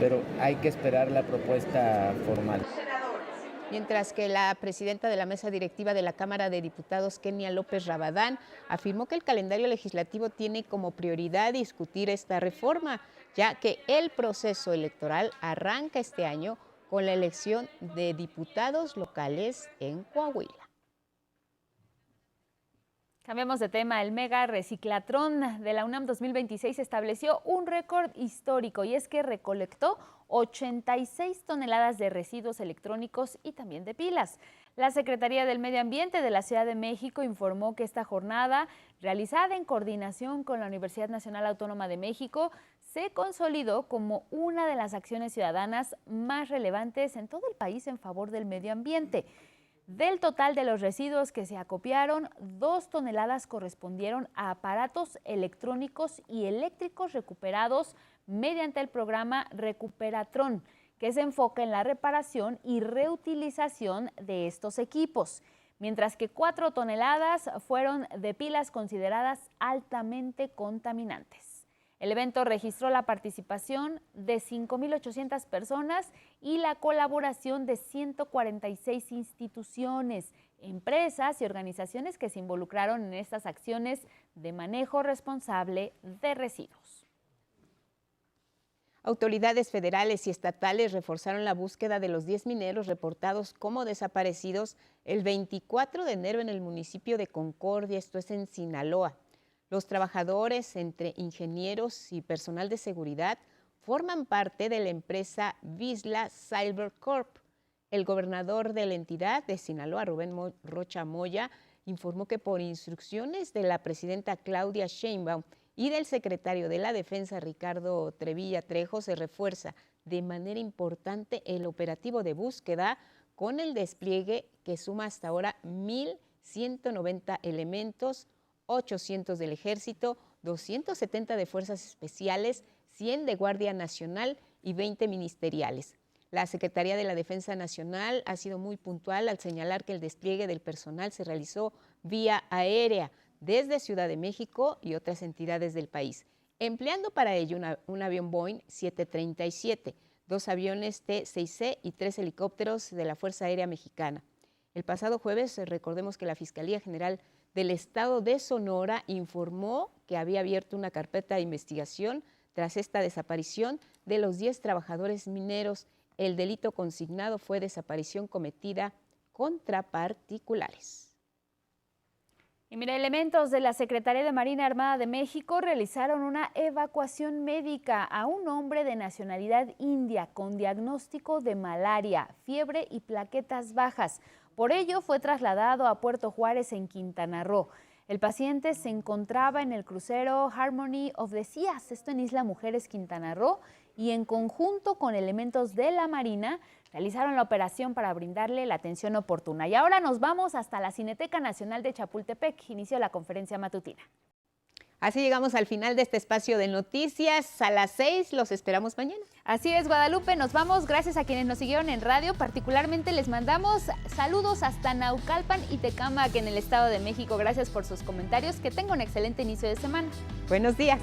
Speaker 25: pero hay que esperar la propuesta formal.
Speaker 1: Mientras que la presidenta de la mesa directiva de la Cámara de Diputados, Kenia López Rabadán, afirmó que el calendario legislativo tiene como prioridad discutir esta reforma, ya que el proceso electoral arranca este año con la elección de diputados locales en Coahuila.
Speaker 2: Cambiamos de tema. El Mega Reciclatrón de la UNAM 2026 estableció un récord histórico y es que recolectó 86 toneladas de residuos electrónicos y también de pilas. La Secretaría del Medio Ambiente de la Ciudad de México informó que esta jornada, realizada en coordinación con la Universidad Nacional Autónoma de México, se consolidó como una de las acciones ciudadanas más relevantes en todo el país en favor del medio ambiente. Del total de los residuos que se acopiaron, 2 toneladas correspondieron a aparatos electrónicos y eléctricos recuperados mediante el programa Recuperatron, que se enfoca en la reparación y reutilización de estos equipos, mientras que 4 toneladas fueron de pilas consideradas altamente contaminantes. El evento registró la participación de 5.800 personas y la colaboración de 146 instituciones, empresas y organizaciones que se involucraron en estas acciones de manejo responsable de residuos.
Speaker 1: Autoridades federales y estatales reforzaron la búsqueda de los 10 mineros reportados como desaparecidos el 24 de enero en el municipio de Concordia, esto es en Sinaloa. Los trabajadores, entre ingenieros y personal de seguridad, forman parte de la empresa Vizsla Silver Corp. El gobernador de la entidad de Sinaloa, Rubén Rocha Moya, informó que por instrucciones de la presidenta Claudia Sheinbaum y del secretario de la Defensa, Ricardo Trevilla Trejo, se refuerza de manera importante el operativo de búsqueda con el despliegue que suma hasta ahora 1.190 elementos, 800 del Ejército, 270 de Fuerzas Especiales, 100 de Guardia Nacional y 20 ministeriales. La Secretaría de la Defensa Nacional ha sido muy puntual al señalar que el despliegue del personal se realizó vía aérea desde Ciudad de México y otras entidades del país, empleando para ello un avión Boeing 737, 2 aviones T-6C y 3 helicópteros de la Fuerza Aérea Mexicana. El pasado jueves, recordemos que la Fiscalía General del Estado de Sonora informó que había abierto una carpeta de investigación tras esta desaparición de los 10 trabajadores mineros. El delito consignado fue desaparición cometida contra particulares.
Speaker 2: Y mira, elementos de la Secretaría de Marina Armada de México realizaron una evacuación médica a un hombre de nacionalidad india con diagnóstico de malaria, fiebre y plaquetas bajas. Por ello fue trasladado a Puerto Juárez en Quintana Roo. El paciente se encontraba en el crucero Harmony of the Seas, esto en Isla Mujeres, Quintana Roo, y en conjunto con elementos de la Marina realizaron la operación para brindarle la atención oportuna. Y ahora nos vamos hasta la Cineteca Nacional de Chapultepec. Inició la conferencia matutina.
Speaker 1: Así llegamos al final de este espacio de noticias. A las 6 los esperamos mañana.
Speaker 2: Así es, Guadalupe, nos vamos. Gracias a quienes nos siguieron en radio. Particularmente les mandamos saludos hasta Naucalpan y Tecámac en el Estado de México. Gracias por sus comentarios. Que tenga un excelente inicio de semana.
Speaker 1: Buenos días.